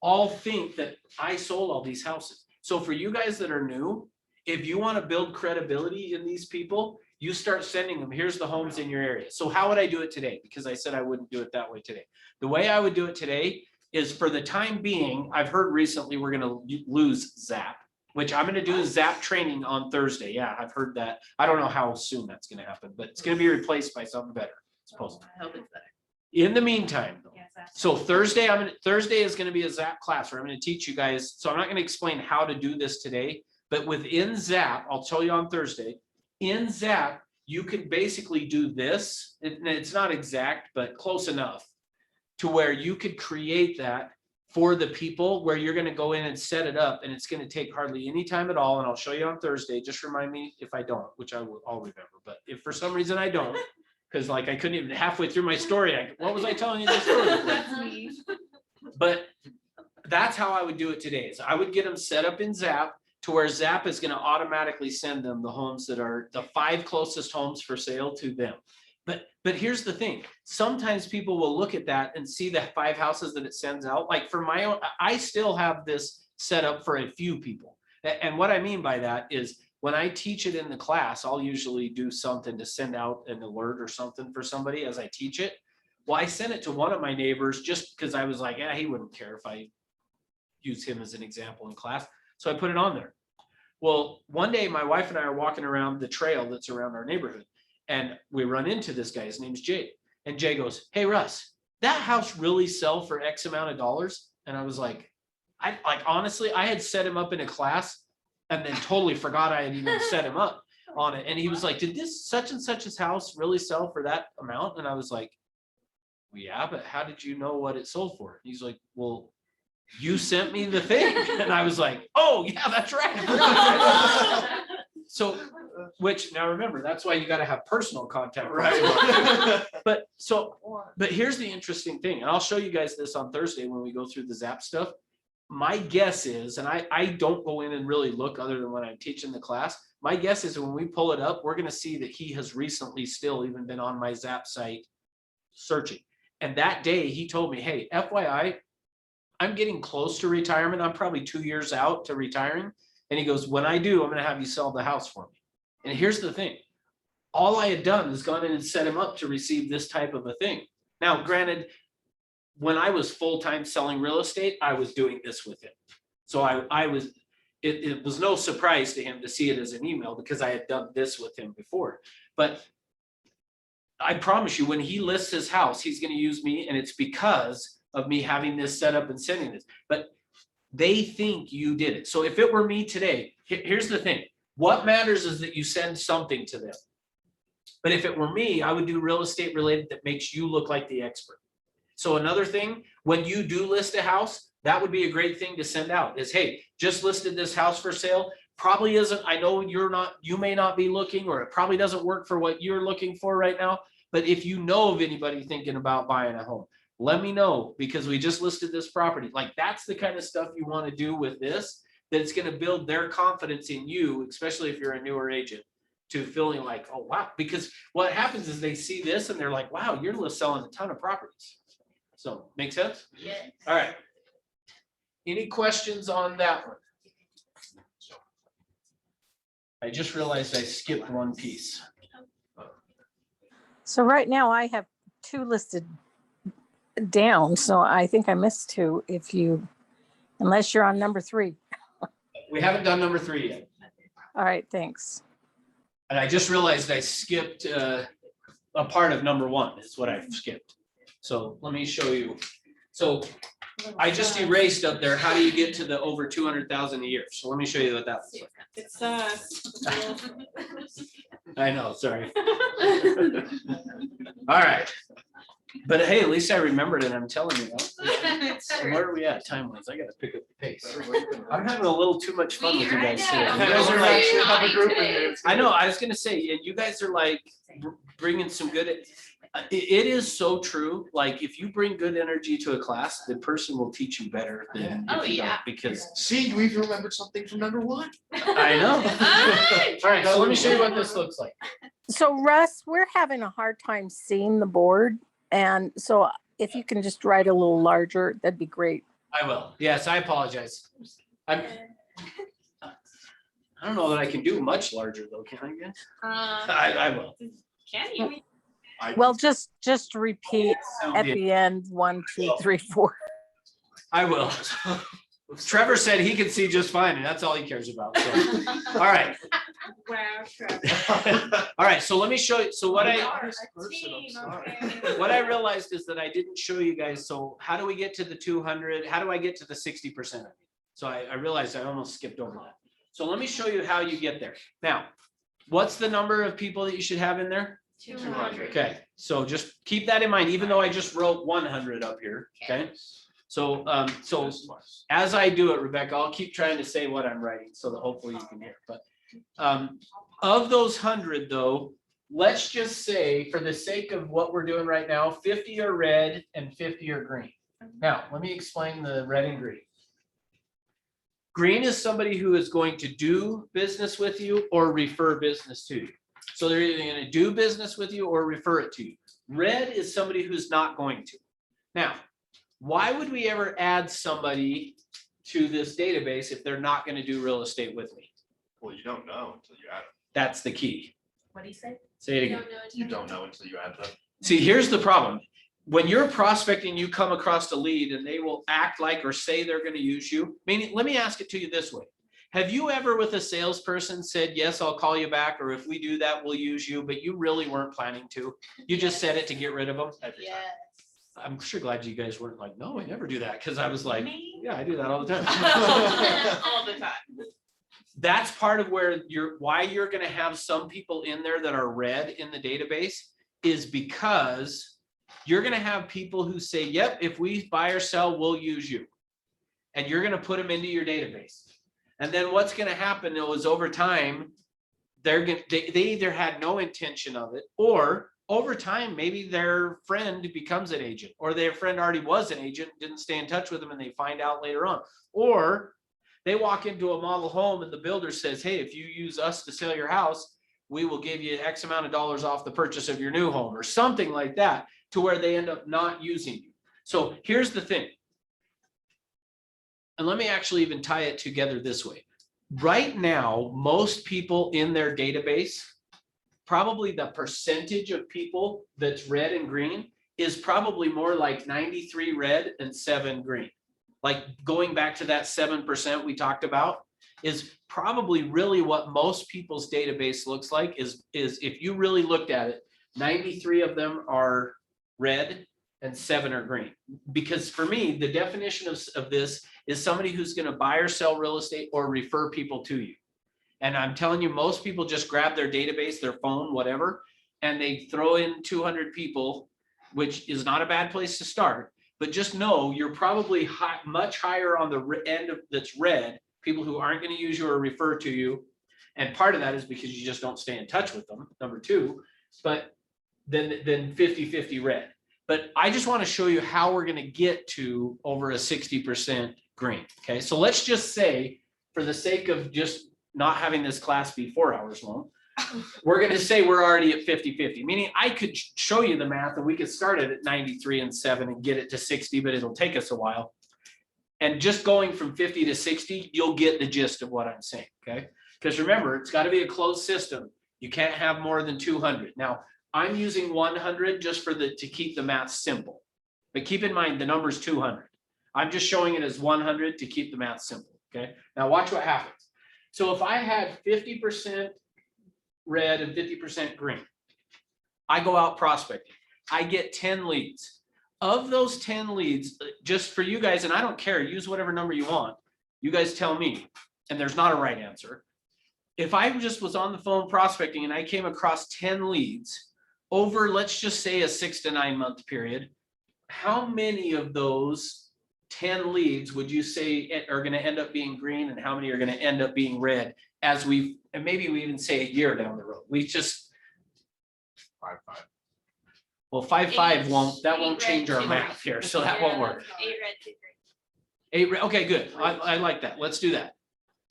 [SPEAKER 5] all think that I sold all these houses. So for you guys that are new, if you want to build credibility in these people, you start sending them, here's the homes in your area. So how would I do it today? Because I said I wouldn't do it that way today. The way I would do it today is, for the time being, I've heard recently we're gonna lose Zap, which I'm gonna do a Zap training on Thursday. Yeah, I've heard that. I don't know how soon that's gonna happen, but it's gonna be replaced by something better, supposedly.
[SPEAKER 13] I hope it's better.
[SPEAKER 5] In the meantime, though,
[SPEAKER 13] Yes, that's-
[SPEAKER 5] so Thursday is gonna be a Zap class where I'm gonna teach you guys, so I'm not gonna explain how to do this today, but within Zap, I'll tell you on Thursday, in Zap, you can basically do this, and it's not exact, but close enough to where you could create that for the people, where you're gonna go in and set it up, and it's gonna take hardly any time at all, and I'll show you on Thursday. Just remind me if I don't, which I'll remember, but if for some reason I don't, because like I couldn't even halfway through my story, what was I telling you this story?
[SPEAKER 13] That's me.
[SPEAKER 5] But that's how I would do it today, is I would get them set up in Zap to where Zap is gonna automatically send them the homes that are the 5 closest homes for sale to them. But here's the thing, sometimes people will look at that and see the 5 houses that it sends out. Like for my own, I still have this set up for a few people. And what I mean by that is, when I teach it in the class, I'll usually do something to send out an alert or something for somebody as I teach it. Well, I sent it to one of my neighbors just because I was like, yeah, he wouldn't care if I use him as an example in class. So I put it on there. Well, one day my wife and I are walking around the trail that's around our neighborhood, and we run into this guy. His name's Jay. And Jay goes, hey, Russ, that house really sell for X amount of dollars? And I was like, honestly, I had set him up in a class and then totally forgot I had even set him up on it. And he was like, did this such and such's house really sell for that amount? And I was like, well, yeah, but how did you know what it sold for? He's like, well, you sent me the thing. And I was like, oh yeah, that's right. So, which now remember, that's why you got to have personal contact.
[SPEAKER 3] Right.
[SPEAKER 5] But here's the interesting thing, and I'll show you guys this on Thursday when we go through the Zap stuff. My guess is, and I don't go in and really look other than when I'm teaching the class. My guess is when we pull it up, we're going to see that he has recently still even been on my Zap site searching. And that day he told me, hey, FYI, I'm getting close to retirement. I'm probably 2 years out to retiring. And he goes, when I do, I'm going to have you sell the house for me. And here's the thing. All I had done is gone in and set him up to receive this type of a thing. Now, granted, when I was full-time selling real estate, I was doing this with him. So it was no surprise to him to see it as an email because I had done this with him before. But I promise you, when he lists his house, he's going to use me, and it's because of me having this set up and sending this. But they think you did it. So if it were me today, here's the thing. What matters is that you send something to them. But if it were me, I would do real estate related that makes you look like the expert. So another thing, when you do list a house, that would be a great thing to send out is, hey, just listed this house for sale. Probably isn't, I know you may not be looking, or it probably doesn't work for what you're looking for right now. But if you know of anybody thinking about buying a home, let me know, because we just listed this property. Like, that's the kind of stuff you want to do with this, that it's going to build their confidence in you, especially if you're a newer agent, to feeling like, oh, wow. Because what happens is they see this and they're like, wow, you're selling a ton of properties. So, make sense?
[SPEAKER 13] Yes.
[SPEAKER 5] All right. Any questions on that one? I just realized I skipped one piece.
[SPEAKER 11] So right now I have 2 listed down, so I think I missed 2 unless you're on number 3.
[SPEAKER 5] We haven't done number 3 yet.
[SPEAKER 11] All right, thanks.
[SPEAKER 5] And I just realized I skipped a part of number 1 is what I skipped. So let me show you. So I just erased up there, how do you get to the over 200,000 a year? So let me show you what that looks like.
[SPEAKER 13] It's us.
[SPEAKER 5] I know, sorry. All right. But hey, at least I remembered it, I'm telling you. So where are we at time-wise? I gotta pick up the pace. I'm having a little too much fun with you guys today. You guys are like,
[SPEAKER 3] have a group in here.
[SPEAKER 5] I know, I was gonna say, and you guys are like bringing some good, it is so true. Like, if you bring good energy to a class, the person will teach you better than
[SPEAKER 4] Oh,
[SPEAKER 5] if you don't,
[SPEAKER 4] yeah.
[SPEAKER 5] because
[SPEAKER 3] See, we've remembered something from number one.
[SPEAKER 5] I know. All right, so let me show you what this looks like.
[SPEAKER 11] So Russ, we're having a hard time seeing the board. And so if you can just write a little larger, that'd be great.
[SPEAKER 5] I will. Yes, I apologize. I don't know that I can do much larger though, can I guess? I will.
[SPEAKER 4] Can you?
[SPEAKER 11] Well, just repeat at the end, 1, 2, 3, 4.
[SPEAKER 5] I will. Trevor said he can see just fine, and that's all he cares about. So. All right.
[SPEAKER 13] Wow, Trevor.
[SPEAKER 5] All right. So let me show you. So what
[SPEAKER 13] We
[SPEAKER 5] I
[SPEAKER 13] are a team, okay.
[SPEAKER 5] what I realized is that I didn't show you guys. So how do we get to the 200? How do I get to the 60%? So I realized I almost skipped over that. So let me show you how you get there. Now, what's the number of people that you should have in there?
[SPEAKER 4] 200.
[SPEAKER 5] Okay, so just keep that in mind, even though I just wrote 100 up here, okay? So, so as I do it, Rebecca, I'll keep trying to say what I'm writing so that hopefully you can hear. But of those 100 though, let's just say for the sake of what we're doing right now, 50 are red and 50 are green. Now, let me explain the red and green. Green is somebody who is going to do business with you or refer business to you. So they're either going to do business with you or refer it to you. Red is somebody who's not going to. Now, why would we ever add somebody to this database if they're not going to do real estate with me?
[SPEAKER 3] Well, you don't know until you add them.
[SPEAKER 5] That's the key.
[SPEAKER 4] What do you say?
[SPEAKER 5] Say it again.
[SPEAKER 3] You don't know until you add them.
[SPEAKER 5] See, here's the problem. When you're prospecting, you come across a lead and they will act like or say they're going to use you. Meaning, let me ask it to you this way. Have you ever with a salesperson said, yes, I'll call you back, or if we do that, we'll use you, but you really weren't planning to? You just said it to get rid of them?
[SPEAKER 4] Yes.
[SPEAKER 5] I'm sure glad you guys weren't like, no, I never do that. Because I was like, yeah, I do that all the time.
[SPEAKER 4] All the time.
[SPEAKER 5] That's part of where why you're going to have some people in there that are red in the database is because you're going to have people who say, yep, if we buy or sell, we'll use you. And you're going to put them into your database. And then what's going to happen is over time, they either had no intention of it, or over time, maybe their friend becomes an agent, or their friend already was an agent, didn't stay in touch with them, and they find out later on. Or they walk into a model home and the builder says, hey, if you use us to sell your house, we will give you X amount of dollars off the purchase of your new home, or something like that, to where they end up not using you. So here's the thing. And let me actually even tie it together this way. Right now, most people in their database, probably the percentage of people that's red and green is probably more like 93 red and 7 green. Like going back to that 7% we talked about is probably really what most people's database looks like is if you really looked at it, 93 of them are red and 7 are green. Because for me, the definition of this is somebody who's going to buy or sell real estate or refer people to you. And I'm telling you, most people just grab their database, their phone, whatever, and they throw in 200 people, which is not a bad place to start. But just know you're probably much higher on the end of that's red, people who aren't going to use you or refer to you. And part of that is because you just don't stay in touch with them, number two, but then 50-50 red. But I just want to show you how we're going to get to over a 60% green. Okay, so let's just say, for the sake of just not having this class be 4 hours long, we're going to say we're already at 50-50, meaning I could show you the math and we could start it at 93 and 7 and get it to 60, but it'll take us a while. And just going from 50 to 60, you'll get the gist of what I'm saying. Okay, because remember, it's got to be a closed system. You can't have more than 200. Now, I'm using 100 just to keep the math simple, but keep in mind the number is 200. I'm just showing it as 100 to keep the math simple. Okay, now watch what happens. So if I had 50% red and 50% green, I go out prospecting. I get 10 leads. of those 10 leads, just for you guys, and I don't care, use whatever number you want. You guys tell me, and there's not a right answer. If I just was on the phone prospecting and I came across 10 leads over, let's just say a 6 to 9 month period, how many of those 10 leads would you say are gonna end up being green and how many are gonna end up being red as we, and maybe we even say a year down the road? We just,
[SPEAKER 3] 5-5.
[SPEAKER 5] well, 5-5 won't, that
[SPEAKER 4] Eight
[SPEAKER 5] won't
[SPEAKER 4] red,
[SPEAKER 5] change our
[SPEAKER 4] 2
[SPEAKER 5] math here, so that
[SPEAKER 4] Yeah,
[SPEAKER 5] won't work.
[SPEAKER 4] that's 8 red, 2 green.
[SPEAKER 5] 8, okay, good. I like that. Let's do that.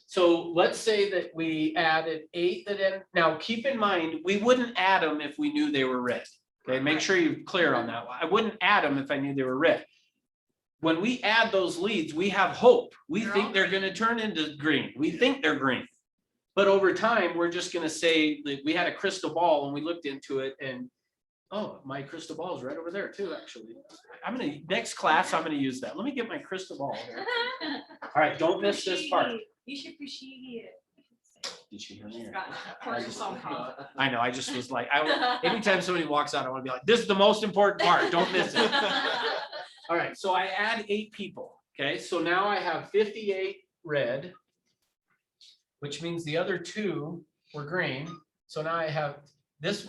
[SPEAKER 5] So let's say that we added 8 that end, now keep in mind, we wouldn't add them if we knew they were red. Okay, make sure you're clear on that. I wouldn't add them if I knew they were red. When we add those leads, we have hope. We think they're gonna turn into green. We think they're green. But over time, we're just gonna say that we had a crystal ball and we looked into it and, oh, my crystal ball is right over there too, actually. I'm gonna, next class, I'm gonna use that. Let me get my crystal ball here. All right, don't miss this part.
[SPEAKER 7] You should appreciate it.
[SPEAKER 5] Did she hear me?
[SPEAKER 7] I
[SPEAKER 5] I know, I just was like, anytime somebody walks out, I wanna be like, this is the most important part, don't miss it. All right, so I add 8 people, okay? So now I have 58 red, which means the other 2 were green. So now I have this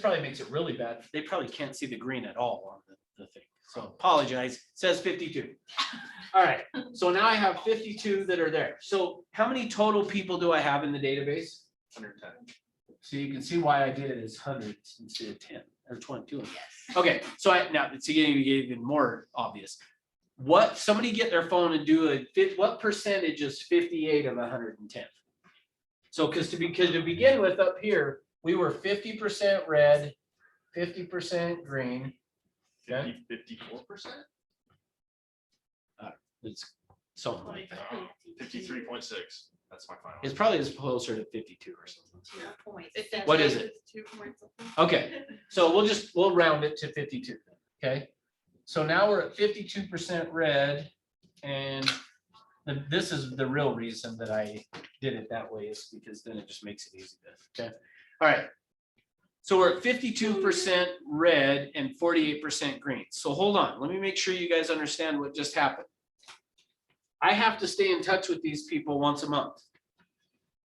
[SPEAKER 5] probably makes it really bad. They probably can't see the green at all on the thing. So apologize, it says 52. All right, so now I have 52 that are there. So how many total people do I have in the database?
[SPEAKER 3] 110.
[SPEAKER 5] So you can see why I did it as hundreds instead of 10 or 22. Okay, so now it's even more obvious. What, somebody get their phone and do what percentage is 58 of 110? So because to begin with up here, we were 50% red, 50% green. Okay.
[SPEAKER 3] 54%?
[SPEAKER 5] It's something like that.
[SPEAKER 3] 53.6. That's my final.
[SPEAKER 5] It's probably as closer to 52 or something.
[SPEAKER 7] 2 points.
[SPEAKER 5] What is it?
[SPEAKER 7] 2 points.
[SPEAKER 5] Okay, so we'll round it to 52, okay? So now we're at 52% red, and this is the real reason that I did it that way, is because then it just makes it easy to, okay? All right. So we're at 52% red and 48% green. So hold on, let me make sure you guys understand what just happened. I have to stay in touch with these people once a month.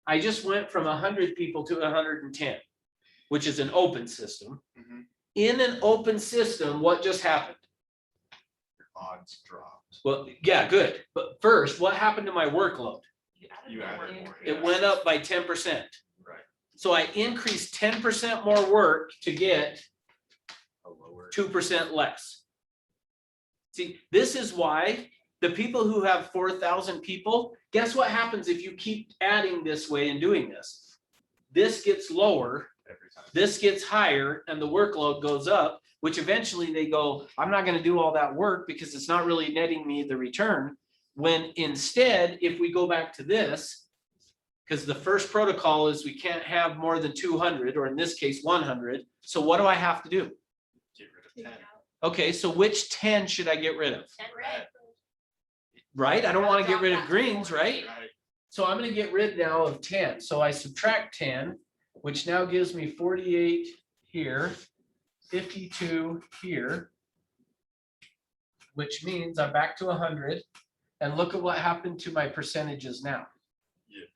[SPEAKER 5] I just went from 100 people to 110, which is an open system.
[SPEAKER 3] Mhm.
[SPEAKER 5] In an open system, what just happened?
[SPEAKER 3] Odds dropped.
[SPEAKER 5] Well, yeah, good. But first, what happened to my workload?
[SPEAKER 3] You added more.
[SPEAKER 5] It went up by 10%.
[SPEAKER 3] Right.
[SPEAKER 5] So I increased 10% more work to get
[SPEAKER 3] A lower.
[SPEAKER 5] 2% less. See, this is why the people who have 4,000 people, guess what happens if you keep adding this way and doing this? This gets lower,
[SPEAKER 3] Every time.
[SPEAKER 5] this gets higher, and the workload goes up, which eventually they go, I'm not gonna do all that work because it's not really netting me the return. When instead, if we go back to this, because the first protocol is we can't have more than 200, or in this case, 100. So what do I have to do?
[SPEAKER 3] Get rid of 10.
[SPEAKER 5] Okay, so which 10 should I get rid of?
[SPEAKER 4] 10 red.
[SPEAKER 5] Right? I don't want to get rid of greens, right?
[SPEAKER 3] Right.
[SPEAKER 5] So I'm going to get rid now of 10. So I subtract 10, which now gives me 48 here, 52 here, which means I'm back to 100. And look at what happened to my percentages now.
[SPEAKER 3] Yes.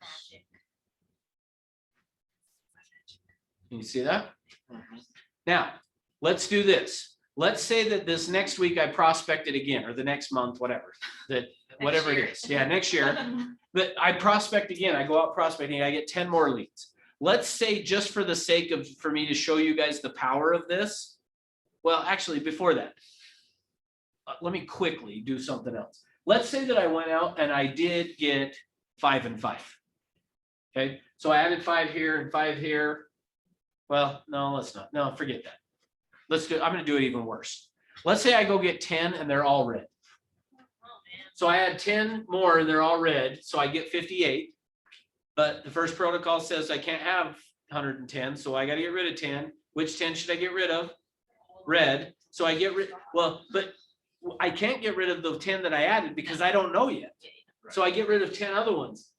[SPEAKER 5] Can you see that? Now, let's do this. Let's say that this next week I prospected again, or the next month, whatever, whatever it is. Yeah, next year. But I prospect again, I go out prospecting, I get 10 more leads. Let's say, just for the sake of, for me to show you guys the power of this. Well, actually, before that, let me quickly do something else. Let's say that I went out and I did get 5 and 5. Okay, so I added 5 here and 5 here. Well, no, let's not. No, forget that. Let's do, I'm gonna do it even worse. Let's say I go get 10 and they're all red. So I add 10 more and they're all red, so I get 58. But the first protocol says I can't have 110, so I gotta get rid of 10. Which 10 should I get rid of? Red. So I get rid, well, but I can't get rid of the 10 that I added because I don't know yet. So I get rid of 10 other ones.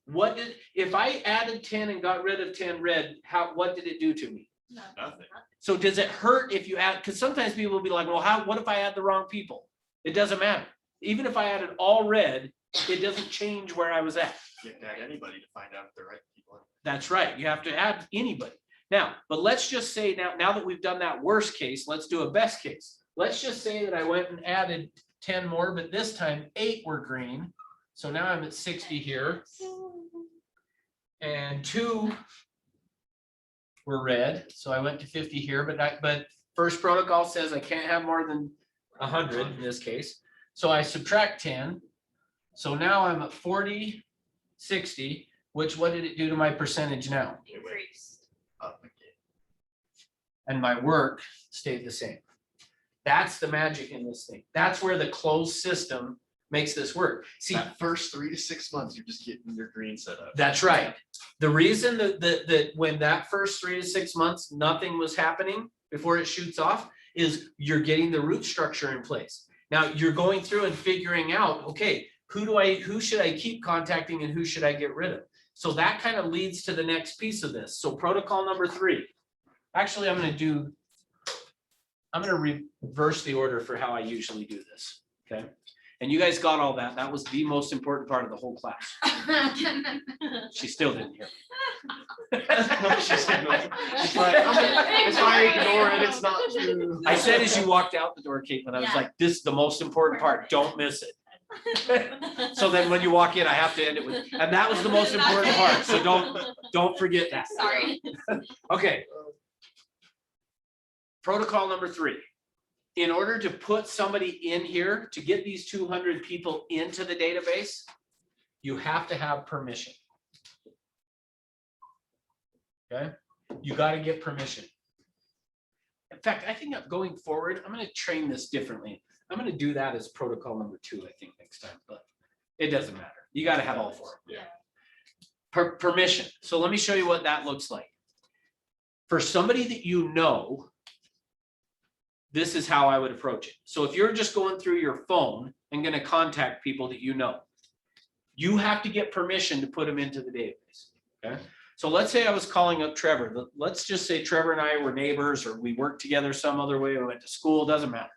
[SPEAKER 5] If I added 10 and got rid of 10 red, what did it do to me?
[SPEAKER 3] Nothing.
[SPEAKER 5] So does it hurt if you add, because sometimes people will be like, well, what if I add the wrong people? It doesn't matter. Even if I added all red, it doesn't change where I was at.
[SPEAKER 3] You have to add anybody to find out if they're right people.
[SPEAKER 5] That's right. You have to add anybody. Now, but let's just say now that we've done that worst case, let's do a best case. Let's just say that I went and added 10 more, but this time 8 were green. So now I'm at 60 here. And 2 were red. So I went to 50 here, but first protocol says I can't have more than 100 in this case. So I subtract 10. So now I'm at 40, 60, which what did it do to my percentage now?
[SPEAKER 4] Increased.
[SPEAKER 3] Up again.
[SPEAKER 5] And my work stayed the same. That's the magic in this thing. That's where the closed system makes this work. See,
[SPEAKER 3] That first 3 to 6 months, you're just getting your green set up.
[SPEAKER 5] that's right. The reason that when that first 3 to 6 months, nothing was happening before it shoots off is you're getting the root structure in place. Now you're going through and figuring out, okay, who should I keep contacting and who should I get rid of? So that kind of leads to the next piece of this. So protocol number 3. Actually, I'm going to reverse the order for how I usually do this. Okay. And you guys got all that. That was the most important part of the whole class. She still didn't hear me.
[SPEAKER 3] It's fine, ignore it, it's not true.
[SPEAKER 5] I said as you walked out the door, Caitlin, I was like, this is the most important part. Don't miss it. So then when you walk in, I have to end it with, and that was the most important part. So don't forget that.
[SPEAKER 4] Sorry.
[SPEAKER 5] Okay. Protocol number 3. In order to put somebody in here, to get these 200 people into the database, you have to have permission. Okay, you got to get permission. In fact, I think going forward, I'm going to train this differently. I'm going to do that as protocol number 2, I think, next time, but it doesn't matter. You got to have all 4.
[SPEAKER 3] Yeah.
[SPEAKER 5] Permission. So let me show you what that looks like. For somebody that you know, this is how I would approach it. So if you're just going through your phone and going to contact people that you know, you have to get permission to put them into the database. Okay. So let's say I was calling up Trevor. Let's just say Trevor and I were neighbors, or we worked together some other way, we went to school, doesn't matter.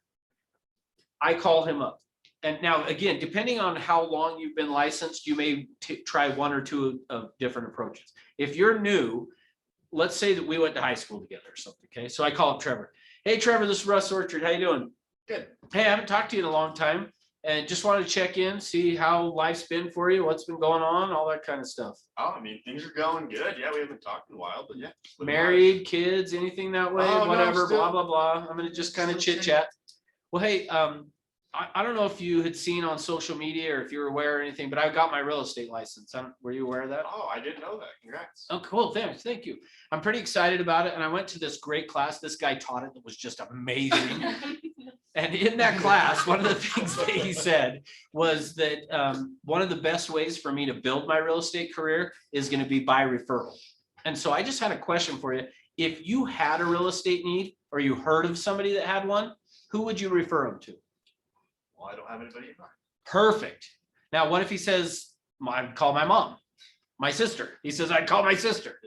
[SPEAKER 5] I call him up. And now, again, depending on how long you've been licensed, you may try 1 or 2 of different approaches. If you're new, let's say that we went to high school together or something. Okay. So I call up Trevor. Hey, Trevor, this is Russ Orchard. How you doing?
[SPEAKER 3] Good.
[SPEAKER 5] Hey, I haven't talked to you in a long time, and just wanted to check in, see how life's been for you, what's been going on, all that kind of stuff.
[SPEAKER 3] Oh, I mean, things are going good. Yeah, we haven't talked in a while, but yeah.
[SPEAKER 5] Married, kids, anything that way,
[SPEAKER 3] Oh, no,
[SPEAKER 5] whatever,
[SPEAKER 3] still-
[SPEAKER 5] blah, blah, blah. I'm gonna just kind of
[SPEAKER 3] still
[SPEAKER 5] chit chat. Well, hey, I don't know if you had seen on social media or if you were aware or anything, but I got my real estate license. Were you aware of that?
[SPEAKER 3] Oh, I didn't know that. Congrats.
[SPEAKER 5] Oh, cool. Thanks. Thank you. I'm pretty excited about it. And I went to this great class. This guy taught it that was just amazing. And in that class, one of the things that he said was that one of the best ways for me to build my real estate career is going to be by referral. And so I just had a question for you. If you had a real estate need, or you heard of somebody that had one, who would you refer them to?
[SPEAKER 3] Well, I don't have anybody in mind.
[SPEAKER 5] Perfect. Now, what if he says, I'd call my mom, my sister? He says, I'd call my sister.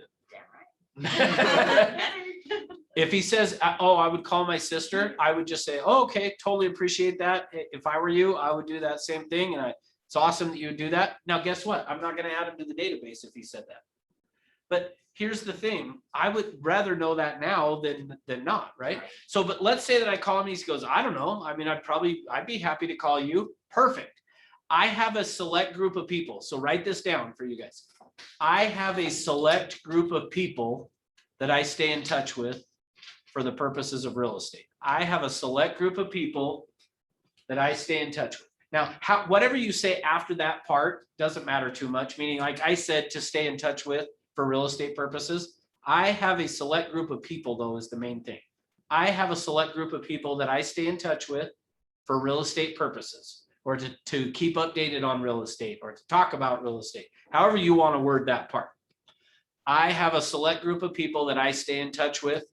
[SPEAKER 5] If he says, oh, I would call my sister, I would just say, oh, okay, totally appreciate that. If I were you, I would do that same thing. And it's awesome that you would do that. Now, guess what? I'm not going to add him to the database if he said that. But here's the thing. I would rather know that now than not, right? So, but let's say that I call him and he goes, I don't know. I mean, I'd be happy to call you. Perfect. I have a select group of people. So write this down for you guys. I have a select group of people that I stay in touch with for the purposes of real estate. I have a select group of people that I stay in touch with. Now, whatever you say after that part doesn't matter too much, meaning like I said, to stay in touch with for real estate purposes. I have a select group of people, though, is the main thing. I have a select group of people that I stay in touch with for real estate purposes, or to keep updated on real estate, or to talk about real estate, however you want to word that part. I have a select group of people that I stay in touch with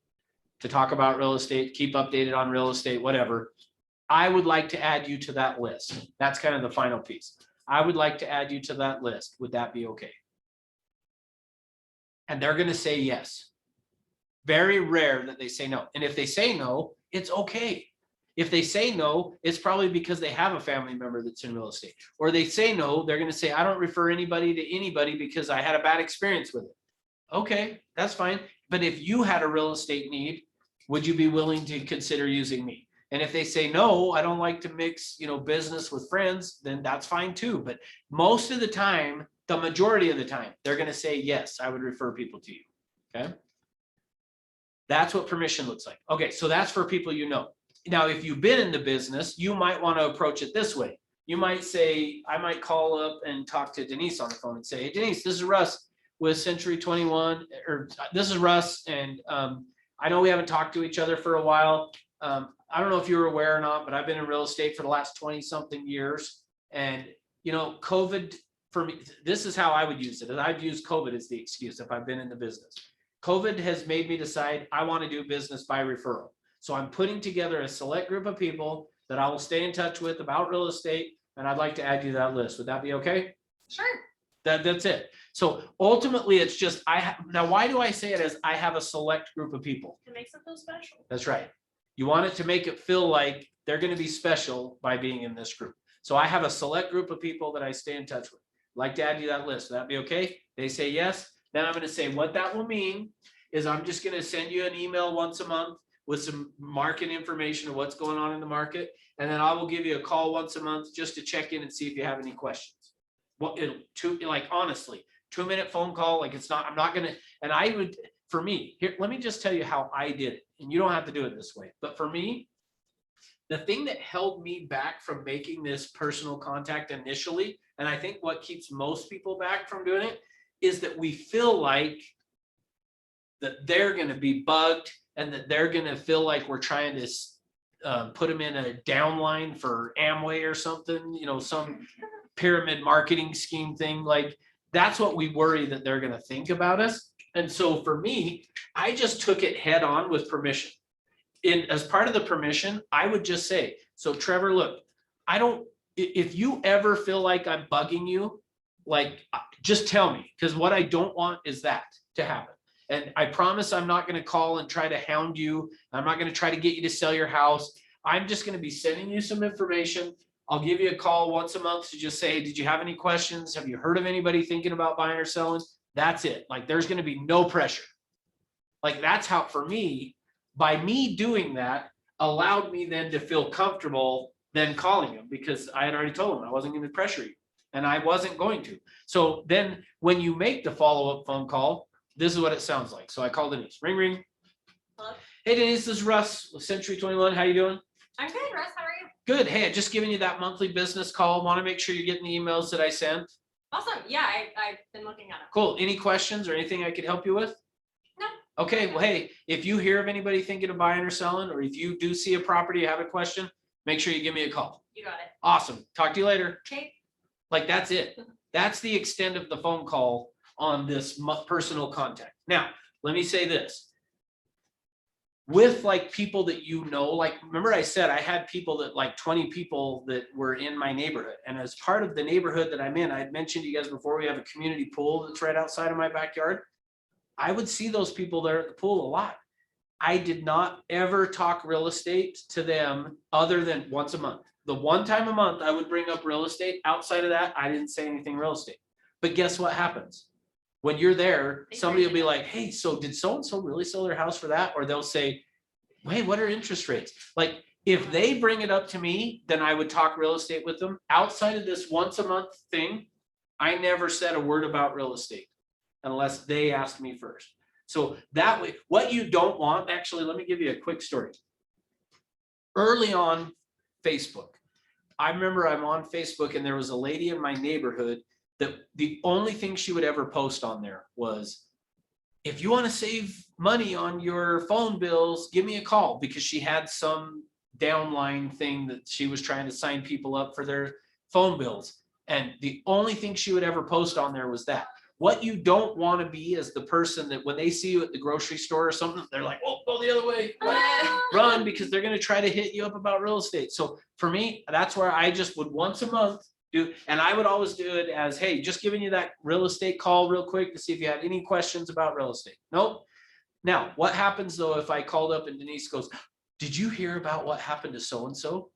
[SPEAKER 5] to talk about real estate, keep updated on real estate, whatever. I would like to add you to that list. That's kind of the final piece. I would like to add you to that list. Would that be okay? And they're going to say yes. Very rare that they say no. And if they say no, it's okay. If they say no, it's probably because they have a family member that's in real estate. Or they say no, they're going to say, I don't refer anybody to anybody because I had a bad experience with it. Okay, that's fine. But if you had a real estate need, would you be willing to consider using me? And if they say, no, I don't like to mix, business with friends, then that's fine too. But most of the time, the majority of the time, they're going to say, yes, I would refer people to you. Okay. That's what permission looks like. Okay, so that's for people you know. Now, if you've been in the business, you might want to approach it this way. You might say, I might call up and talk to Denise on the phone and say, hey, Denise, this is Russ with Century 21, or this is Russ. And I know we haven't talked to each other for a while. I don't know if you were aware or not, but I've been in real estate for the last 20 something years. And, COVID for me, this is how I would use it. And I've used COVID as the excuse if I've been in the business. COVID has made me decide I want to do business by referral. So I'm putting together a select group of people that I will stay in touch with about real estate, and I'd like to add you to that list. Would that be okay?
[SPEAKER 4] Sure.
[SPEAKER 5] That's it. So ultimately, it's just now. Why do I say it as I have a select group of people?
[SPEAKER 4] It makes it feel special.
[SPEAKER 5] That's right. You want it to make it feel like they're going to be special by being in this group. So I have a select group of people that I stay in touch with. I'd like to add you to that list. Would that be okay? They say yes. Then I'm going to say what that will mean is I'm just going to send you an email once a month with some market information of what's going on in the market. And then I will give you a call once a month just to check in and see if you have any questions. Well, honestly, 2-minute phone call. Like I'm not going to, and I would, for me, here, let me just tell you how I did it. And you don't have to do it this way. But for me, the thing that held me back from making this personal contact initially, and I think what keeps most people back from doing it, is that we feel like that they're going to be bugged and that they're going to feel like we're trying to put them in a downline for Amway or something, some pyramid marketing scheme thing. Like that's what we worry that they're going to think about us. And so for me, I just took it head on with permission. As part of the permission, I would just say, so Trevor, look, if you ever feel like I'm bugging you, like just tell me, because what I don't want is that to happen. And I promise I'm not going to call and try to hound you. I'm not going to try to get you to sell your house. I'm just going to be sending you some information. I'll give you a call once a month to just say, did you have any questions? Have you heard of anybody thinking about buying or selling? That's it. Like there's going to be no pressure. Like that's how, for me, by me doing that allowed me then to feel comfortable then calling him, because I had already told him I wasn't going to pressure you and I wasn't going to. So then when you make the follow-up phone call, this is what it sounds like. So I called Denise. Ring, ring.
[SPEAKER 4] Hello?
[SPEAKER 5] Hey, Denise, this is Russ with Century 21. How you doing?
[SPEAKER 4] I'm good, Russ. How are you?
[SPEAKER 5] Good. Hey, just giving you that monthly business call. Want to make sure you're getting the emails that I sent.
[SPEAKER 4] Awesome. Yeah, I've been looking at it.
[SPEAKER 5] Cool. Any questions or anything I could help you with?
[SPEAKER 4] No.
[SPEAKER 5] Okay. Well, hey, if you hear of anybody thinking of buying or selling, or if you do see a property, you have a question, make sure you give me a call.
[SPEAKER 4] You got it.
[SPEAKER 5] Awesome. Talk to you later.
[SPEAKER 4] Okay.
[SPEAKER 5] Like that's it. That's the extent of the phone call on this personal contact. Now, let me say this. With like people that like remember I said I had people that like 20 people that were in my neighborhood. And as part of the neighborhood that I'm in, I had mentioned to you guys before, we have a community pool that's right outside of my backyard. I would see those people there at the pool a lot. I did not ever talk real estate to them other than once a month. The one time a month I would bring up real estate. Outside of that, I didn't say anything real estate. But guess what happens? When you're there, somebody will be like, hey, so did so-and-so really sell their house for that? Or they'll say, wait, what are interest rates? Like if they bring it up to me, then I would talk real estate with them. Outside of this once a month thing, I never said a word about real estate unless they asked me first. So that way, what you don't want, actually, let me give you a quick story. Early on Facebook, I remember I'm on Facebook and there was a lady in my neighborhood that the only thing she would ever post on there was, if you want to save money on your phone bills, give me a call, because she had some downline thing that she was trying to sign people up for their phone bills. And the only thing she would ever post on there was that. What you don't want to be is the person that when they see you at the grocery store or something, they're like, oh, go the other way, run, because they're going to try to hit you up about real estate. So for me, that's where I just would once a month do, and I would always do it as, hey, just giving you that real estate call real quick to see if you had any questions about real estate. Nope. Now, what happens though if I called up and Denise goes, did you hear about what happened to so-and-so?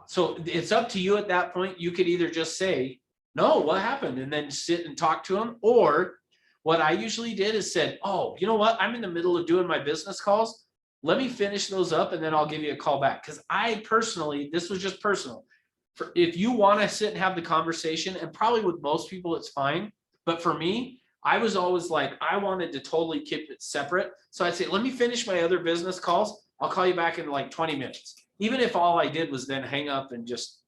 [SPEAKER 5] So it's up to you at that point. You could either just say, no, what happened? And then sit and talk to them. Or what I usually did is said, oh, you know what? I'm in the middle of doing my business calls. Let me finish those up and then I'll give you a call back. Because I personally, this was just personal. If you want to sit and have the conversation, and probably with most people, it's fine. But for me, I was always like, I wanted to totally keep it separate. So I'd say, let me finish my other business calls. I'll call you back in like 20 minutes. Even if all I did was then hang up and just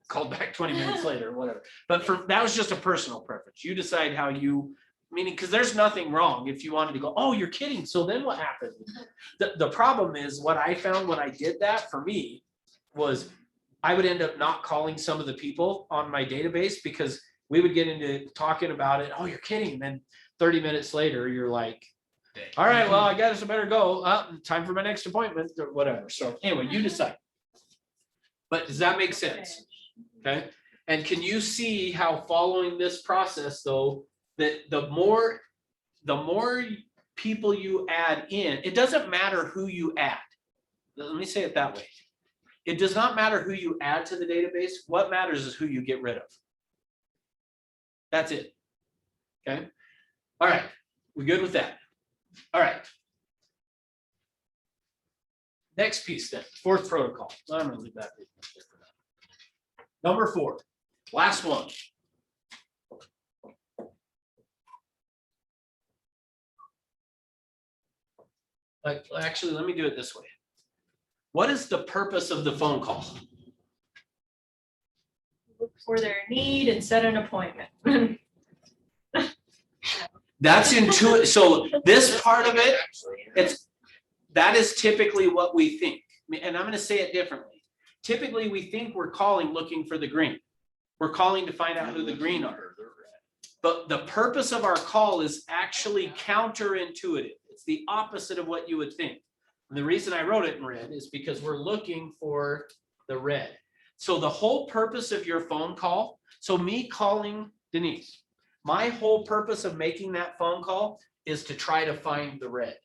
[SPEAKER 5] called back 20 minutes later or whatever. But that was just a personal preference. You decide how you, meaning, because there's nothing wrong if you wanted to go, oh, you're kidding. So then what happened? The problem is what I found when I did that for me was I would end up not calling some of the people on my database because we would get into talking about it. Oh, you're kidding. And then 30 minutes later, you're like, all right, well, I guess I better go. Time for my next appointment or whatever. So anyway, you decide. But does that make sense? Okay. And can you see how following this process though, that the more people you add in, it doesn't matter who you add. Let me say it that way. It does not matter who you add to the database. What matters is who you get rid of. That's it. Okay. All right. We good with that? All right. Next piece then, fourth protocol. I'm going to leave that. Number 4, last one. Actually, let me do it this way. What is the purpose of the phone call?
[SPEAKER 13] Look for their need and set an appointment.
[SPEAKER 5] That's intuitive. So this part of it, that is typically what we think. And I'm going to say it differently. Typically, we think we're calling looking for the green. We're calling to find out who the green are. But the purpose of our call is actually counterintuitive. It's the opposite of what you would think. And the reason I wrote it in red is because we're looking for the red. So the whole purpose of your phone call, so me calling Denise, my whole purpose of making that phone call is to try to find the red.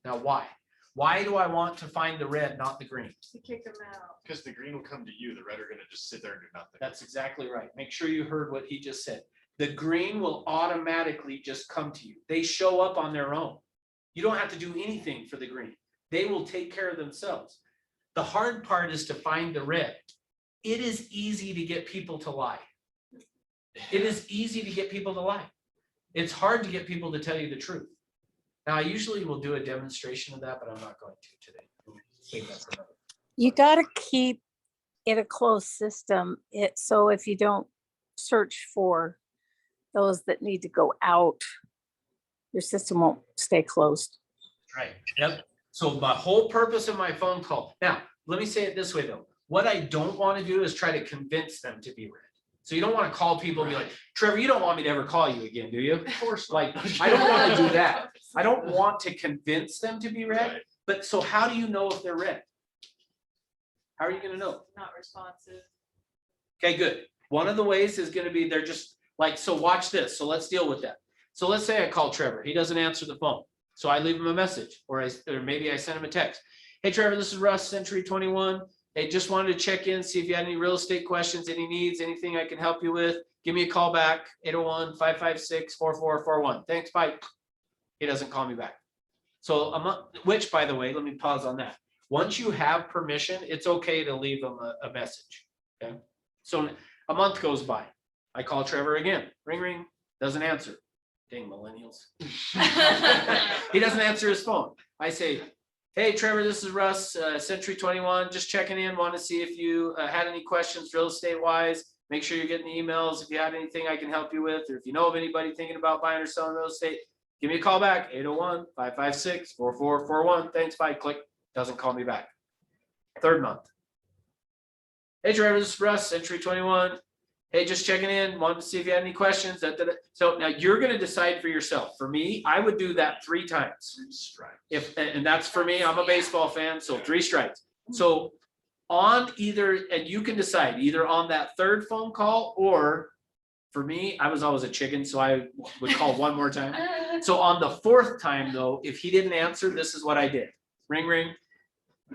[SPEAKER 5] Now, why? Why do I want to find the red, not the green?
[SPEAKER 13] To kick them out.
[SPEAKER 3] Because the green will come to you, the red are gonna just sit there and do nothing.
[SPEAKER 5] That's exactly right. Make sure you heard what he just said. The green will automatically just come to you. They show up on their own. You don't have to do anything for the green. They will take care of themselves. The hard part is to find the red. It is easy to get people to lie. It is easy to get people to lie. It's hard to get people to tell you the truth. Now, I usually will do a demonstration of that, but I'm not going to today. Save that for another.
[SPEAKER 11] You got to keep it a closed system. So if you don't search for those that need to go out, your system won't stay closed.
[SPEAKER 5] Right. Yep. So my whole purpose of my phone call. Now, let me say it this way though. What I don't want to do is try to convince them to be red. So you don't want to call people and be like, Trevor, you don't want me to ever call you again, do you? Of course. Like, I don't want to do that. I don't want to convince them to be red.
[SPEAKER 3] Right.
[SPEAKER 5] But so how do you know if they're red? How are you going to know?
[SPEAKER 13] Not responsive.
[SPEAKER 5] Okay, good. One of the ways is going to be they're just like, so watch this. So let's deal with that. So let's say I call Trevor. He doesn't answer the phone. So I leave him a message or maybe I send him a text. Hey, Trevor, this is Russ, Century 21. Hey, just wanted to check in, see if you had any real estate questions, any needs, anything I can help you with. Give me a call back, 801-556-4441. Thanks, bye. He doesn't call me back. So a month, which by the way, let me pause on that. Once you have permission, it's okay to leave them a message, okay? So a month goes by. I call Trevor again, ring, ring, doesn't answer. Dang millennials. He doesn't answer his phone. I say, hey, Trevor, this is Russ, Century 21, just checking in, want to see if you had any questions real estate wise. Make sure you're getting the emails. If you had anything I can help you with, or if you know of anybody thinking about buying or selling real estate, give me a call back, 801-556-4441. Thanks, bye, click, doesn't call me back. Third month. Hey, Trevor, this is Russ, Century 21. Hey, just checking in, wanted to see if you had any questions. So now you're going to decide for yourself. For me, I would do that 3 times.
[SPEAKER 3] 3 strikes.
[SPEAKER 5] And that's for me, I'm a baseball fan, so 3 strikes. So on either, and you can decide either on that third phone call or For me, I was always a chicken, so I would call one more time. So on the 4th time though, if he didn't answer, this is what I did. Ring, ring,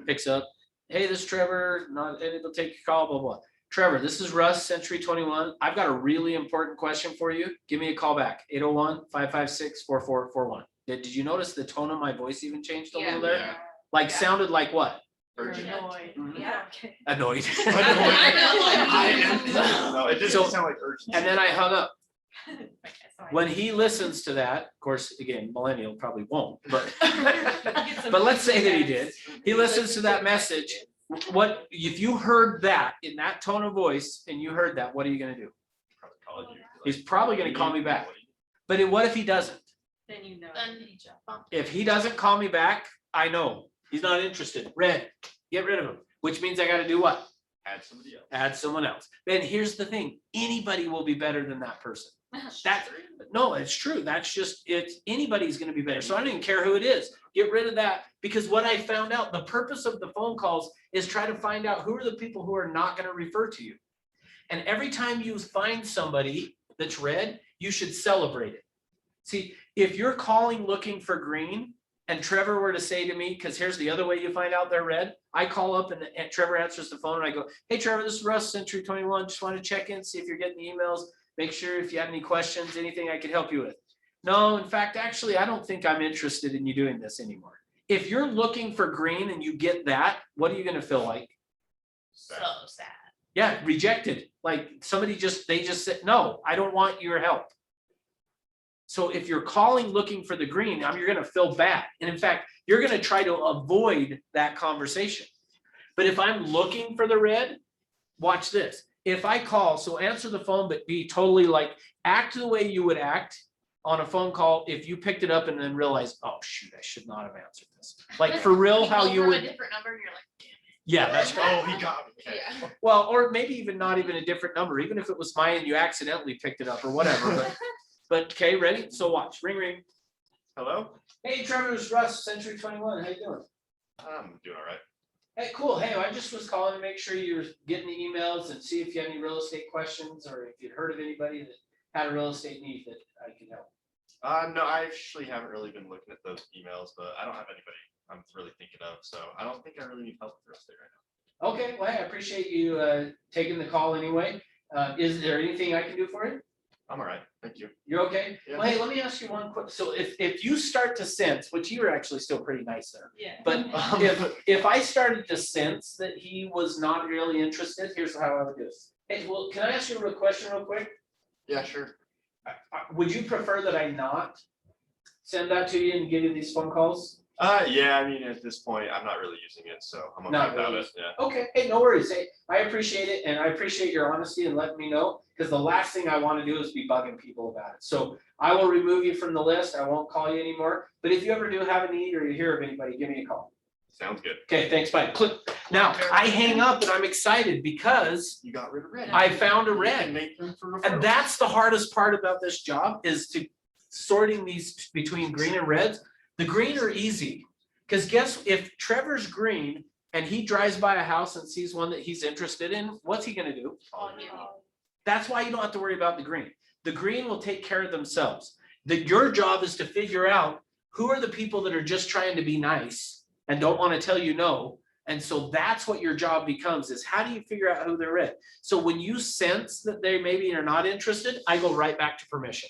[SPEAKER 5] picks up. Hey, this is Trevor, not able to take your call, blah, blah. Trevor, this is Russ, Century 21. I've got a really important question for you. Give me a call back, 801-556-4441. Did you notice the tone of my voice even changed a little there?
[SPEAKER 3] Yeah.
[SPEAKER 5] Like sounded like what?
[SPEAKER 3] Urgent.
[SPEAKER 5] Mhm.
[SPEAKER 13] Yeah.
[SPEAKER 5] Annoyed.
[SPEAKER 3] No, it
[SPEAKER 5] So-
[SPEAKER 3] doesn't sound like urgent.
[SPEAKER 5] And then I hung up. When he listens to that, of course, again, millennial probably won't, but let's say that he did. He listens to that message. What, if you heard that in that tone of voice and you heard that, what are you gonna do? He's probably gonna call me back. But what if he doesn't?
[SPEAKER 13] Then you know.
[SPEAKER 4] Then you jump on.
[SPEAKER 5] If he doesn't call me back, I know he's not interested. Red, get rid of him, which means I gotta do what?
[SPEAKER 3] Add somebody else.
[SPEAKER 5] Add someone else. Then here's the thing, anybody will be better than that person. That, no, it's true. That's just, it's, anybody's gonna be better. So I don't even care who it is. Get rid of that, because what I found out, the purpose of the phone calls is try to find out who are the people who are not gonna refer to you. And every time you find somebody that's red, you should celebrate it. See, if you're calling looking for green and Trevor were to say to me, because here's the other way you find out they're red, I call up and Trevor answers the phone and I go, hey Trevor, this is Russ, Century 21, just want to check in, see if you're getting the emails, make sure if you have any questions, anything I could help you with. No, in fact, actually, I don't think I'm interested in you doing this anymore. If you're looking for green and you get that, what are you gonna feel like?
[SPEAKER 4] So sad.
[SPEAKER 5] Yeah, rejected. Like somebody they just said, no, I don't want your help. So if you're calling looking for the green, you're gonna feel bad. And in fact, you're gonna try to avoid that conversation. But if I'm looking for the red, watch this. If I call, so answer the phone, but be totally like, act the way you would act on a phone call if you picked it up and then realized, oh shoot, I should not have answered this. Like for real, how you
[SPEAKER 4] From a
[SPEAKER 5] would.
[SPEAKER 4] different number, and you're like, damn it.
[SPEAKER 5] Yeah, that's right.
[SPEAKER 3] Oh, he got me. Okay.
[SPEAKER 4] Yeah.
[SPEAKER 5] Well, or maybe even not even a different number, even if it was mine and you accidentally picked it up or whatever. But okay, ready? So watch. Ring, ring.
[SPEAKER 3] Hello?
[SPEAKER 5] Hey, Trevor, it's Russ, Century 21. How you doing?
[SPEAKER 3] I'm doing all right.
[SPEAKER 5] Hey, cool. Hey, I just was calling to make sure you're getting the emails and see if you have any real estate questions or if you'd heard of anybody that had a real estate need that I can help.
[SPEAKER 3] No, I actually haven't really been looking at those emails, but I don't have anybody I'm really thinking of, so I don't think I really need help with real estate right now.
[SPEAKER 5] Okay, well, hey, I appreciate you taking the call anyway. Is there anything I can do for you?
[SPEAKER 3] I'm all right, thank you.
[SPEAKER 5] You're okay?
[SPEAKER 3] Yeah.
[SPEAKER 5] Well, hey, let me ask you one quick, so if you start to sense, which you were actually still pretty nice there,
[SPEAKER 13] Yeah.
[SPEAKER 5] but if I started to sense that he was not really interested, here's how I would do this. Hey, well, can I ask you a question real quick?
[SPEAKER 3] Yeah, sure.
[SPEAKER 5] Would you prefer that I not send that to you and give you these phone calls?
[SPEAKER 3] Yeah, I mean, at this point, I'm not really using it, so I'm okay
[SPEAKER 5] Not
[SPEAKER 3] about
[SPEAKER 5] really.
[SPEAKER 3] it, yeah.
[SPEAKER 5] Okay, hey, no worries. Hey, I appreciate it and I appreciate your honesty and letting me know, because the last thing I want to do is be bugging people about it. So I will remove you from the list. I won't call you anymore. But if you ever do have a need or you hear of anybody, give me a call.
[SPEAKER 3] Sounds good.
[SPEAKER 5] Okay, thanks, bye. Click. Now, I hang up and I'm excited because
[SPEAKER 3] You got rid of red.
[SPEAKER 5] I found a
[SPEAKER 3] You
[SPEAKER 5] red.
[SPEAKER 3] can make room for
[SPEAKER 5] And
[SPEAKER 3] referrals.
[SPEAKER 5] that's the hardest part about this job, is to sorting these between green and reds. The green are easy, because guess, if Trevor's green and he drives by a house and sees one that he's interested in, what's he gonna do?
[SPEAKER 4] On you.
[SPEAKER 5] That's why you don't have to worry about the green. The green will take care of themselves. Your job is to figure out who are the people that are just trying to be nice and don't want to tell you no. And so that's what your job becomes, is how do you figure out who they're red? So when you sense that they maybe are not interested, I go right back to permission.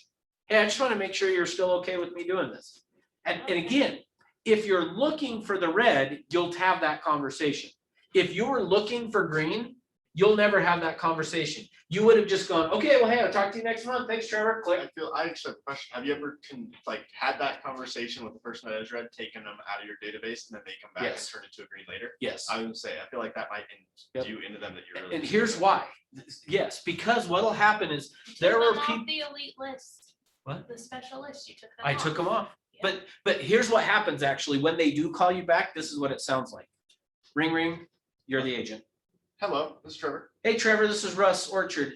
[SPEAKER 5] Hey, I just want to make sure you're still okay with me doing this. And again, if you're looking for the red, you'll have that conversation. If you're looking for green, you'll never have that conversation. You would have just gone, okay, well, hey, I'll talk to you next month. Thanks, Trevor. Click.
[SPEAKER 3] I actually have a question. Have you ever had that conversation with the person that is red, taken them out of your database, and then they come back
[SPEAKER 5] Yes.
[SPEAKER 3] and turn into a green later?
[SPEAKER 5] Yes.
[SPEAKER 3] I would say, I feel like that might
[SPEAKER 5] Yep.
[SPEAKER 3] do into them that you're really.
[SPEAKER 5] And here's why. Yes, because what'll happen is there were
[SPEAKER 4] Took them off
[SPEAKER 5] people,
[SPEAKER 4] the elite list.
[SPEAKER 5] What?
[SPEAKER 4] The special list, you took them
[SPEAKER 5] I
[SPEAKER 4] off.
[SPEAKER 5] took them off.
[SPEAKER 4] Yeah.
[SPEAKER 5] But here's what happens actually, when they do call you back, this is what it sounds like. Ring, ring, you're the agent.
[SPEAKER 3] Hello, this is Trevor.
[SPEAKER 5] Hey, Trevor, this is Russ Orchard.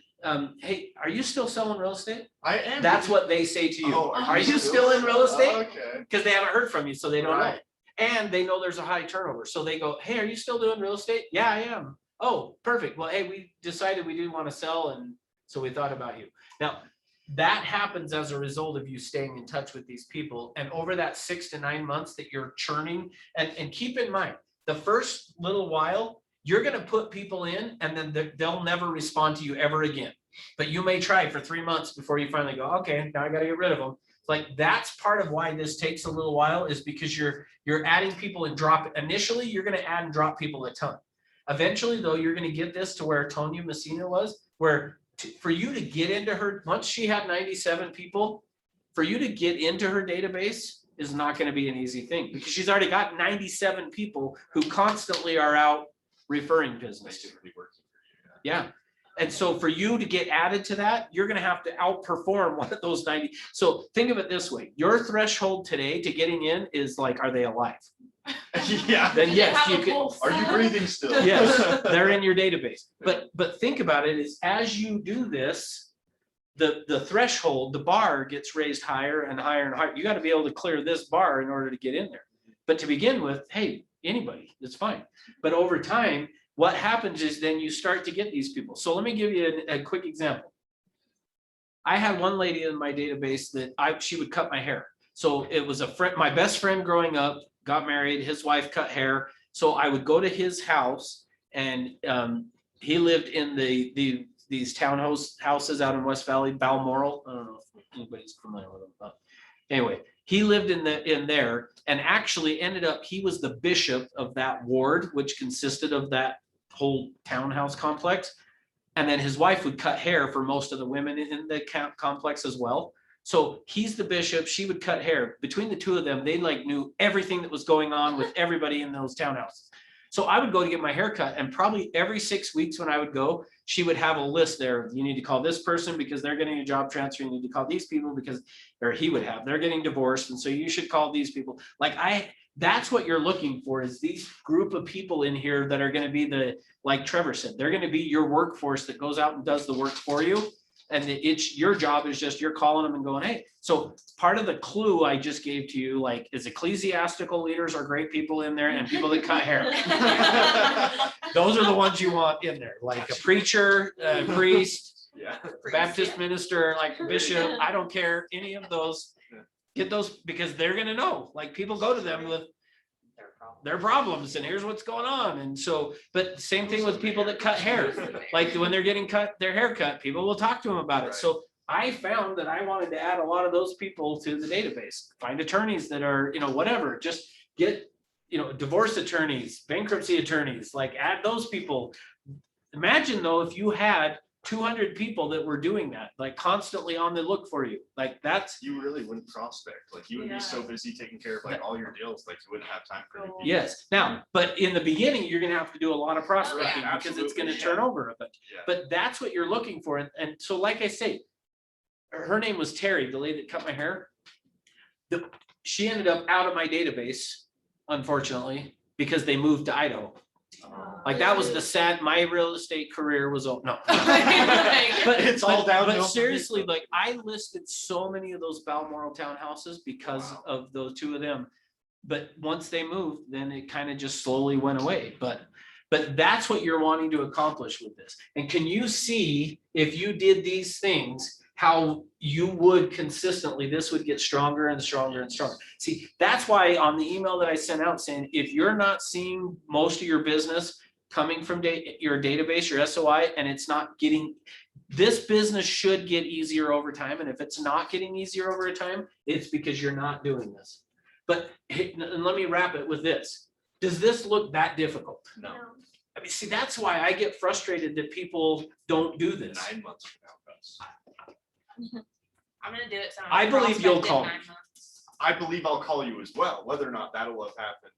[SPEAKER 5] Hey, are you still selling real estate?
[SPEAKER 3] I am.
[SPEAKER 5] That's what they say to you.
[SPEAKER 3] Oh,
[SPEAKER 5] Are you still in real estate?
[SPEAKER 3] Okay.
[SPEAKER 5] Because they haven't heard from you, so they don't know.
[SPEAKER 3] Right.
[SPEAKER 5] And they know there's a high turnover, so they go, hey, are you still doing real estate? Yeah, I am. Oh, perfect. Well, hey, we decided we didn't want to sell, and So we thought about you. Now, that happens as a result of you staying in touch with these people. And over that 6 to 9 months that you're churning, and keep in mind, the first little while, you're gonna put people in and then they'll never respond to you ever again. But you may try for 3 months before you finally go, okay, now I gotta get rid of them. Like, that's part of why this takes a little while, is because you're adding people and initially, you're gonna add and drop people a ton. Eventually, though, you're gonna get this to where Tonya Messina was, where for you to get into her, once she had 97 people, for you to get into her database is not gonna be an easy thing, because she's already got 97 people who constantly are out referring business to her.
[SPEAKER 3] Basically working for you.
[SPEAKER 5] Yeah. And so for you to get added to that, you're gonna have to outperform one of those 90. So think of it this way, your threshold today to getting in is like, are they alive?
[SPEAKER 3] Yeah.
[SPEAKER 5] Then yes,
[SPEAKER 13] Have
[SPEAKER 5] you
[SPEAKER 13] a
[SPEAKER 5] can.
[SPEAKER 13] pulse.
[SPEAKER 3] Are you breathing still?
[SPEAKER 5] Yes, they're in your database. But think about it, is as you do this, the threshold, the bar gets raised higher and higher and higher. You got to be able to clear this bar in order to get in there. But to begin with, hey, anybody, it's fine. But over time, what happens is then you start to get these people. So let me give you a quick example. I had one lady in my database that she would cut my hair. So it was a friend, my best friend growing up, got married, his wife cut hair. So I would go to his house, and he lived in these houses out in West Valley, Balmoral. I don't know if anybody's familiar with them, but anyway, he lived in there, and actually ended up, he was the bishop of that ward, which consisted of that whole townhouse complex. And then his wife would cut hair for most of the women in the complex as well. So he's the bishop, she would cut hair. Between the two of them, they like knew everything that was going on with everybody in those townhouses. So I would go to get my hair cut, and probably every 6 weeks when I would go, she would have a list there. You need to call this person because they're getting a job transfer. You need to call these people because, or he would have, they're getting divorced. And so you should call these people. Like that's what you're looking for, is these group of people in here that are going to be like Trevor said, they're going to be your workforce that goes out and does the work for you. And it's your job is just, you're calling them and going, hey, so part of the clue I just gave to you, like, is ecclesiastical leaders are great people in there, and people that cut hair. Those are the ones you want in there, like a preacher, a priest,
[SPEAKER 3] Yeah.
[SPEAKER 5] Baptist minister, like bishop, I don't care, any of those. Get those, because they're gonna know, like, people go to them with their problems, and here's what's going on. And so, but same thing with people that cut hair, like when they're getting their hair cut, people will talk to them about it.
[SPEAKER 3] Right.
[SPEAKER 5] So I found that I wanted to add a lot of those people to the database, find attorneys that are, whatever, just get, divorce attorneys, bankruptcy attorneys, like add those people. Imagine though, if you had 200 people that were doing that, like constantly on the look for you, like that's.
[SPEAKER 3] You really wouldn't prospect, like you would be so busy taking care of like all your deals, like you wouldn't have time for anything.
[SPEAKER 5] Yes, now, but in the beginning, you're gonna have to do a lot of prospecting because it's gonna turn over a bit.
[SPEAKER 3] Yeah.
[SPEAKER 5] But that's what you're looking for. And so, like I say, her name was Terry, the lady that cut my hair. She ended up out of my database, unfortunately, because they moved to Idaho. Like that was the sad, my real estate career was, no. But
[SPEAKER 3] It's all downhill.
[SPEAKER 5] But seriously, like I listed so many of those Balmoral townhouses because of those two of them. But once they moved, then it kind of just slowly went away. But that's what you're wanting to accomplish with this. And can you see, if you did these things, how you would consistently, this would get stronger and stronger and stronger. See, that's why on the email that I sent out saying, if you're not seeing most of your business coming from your database, your SOI, and it's not getting, this business should get easier over time. And if it's not getting easier over time, it's because you're not doing this. But and let me wrap it with this. Does this look that difficult?
[SPEAKER 3] No.
[SPEAKER 5] I mean, see, that's why I get frustrated that people don't do this.
[SPEAKER 3] 9 months from now, guys.
[SPEAKER 4] I'm gonna do it. So
[SPEAKER 5] I believe you'll call me.
[SPEAKER 3] I believe I'll call you as well, whether or not that'll have happened.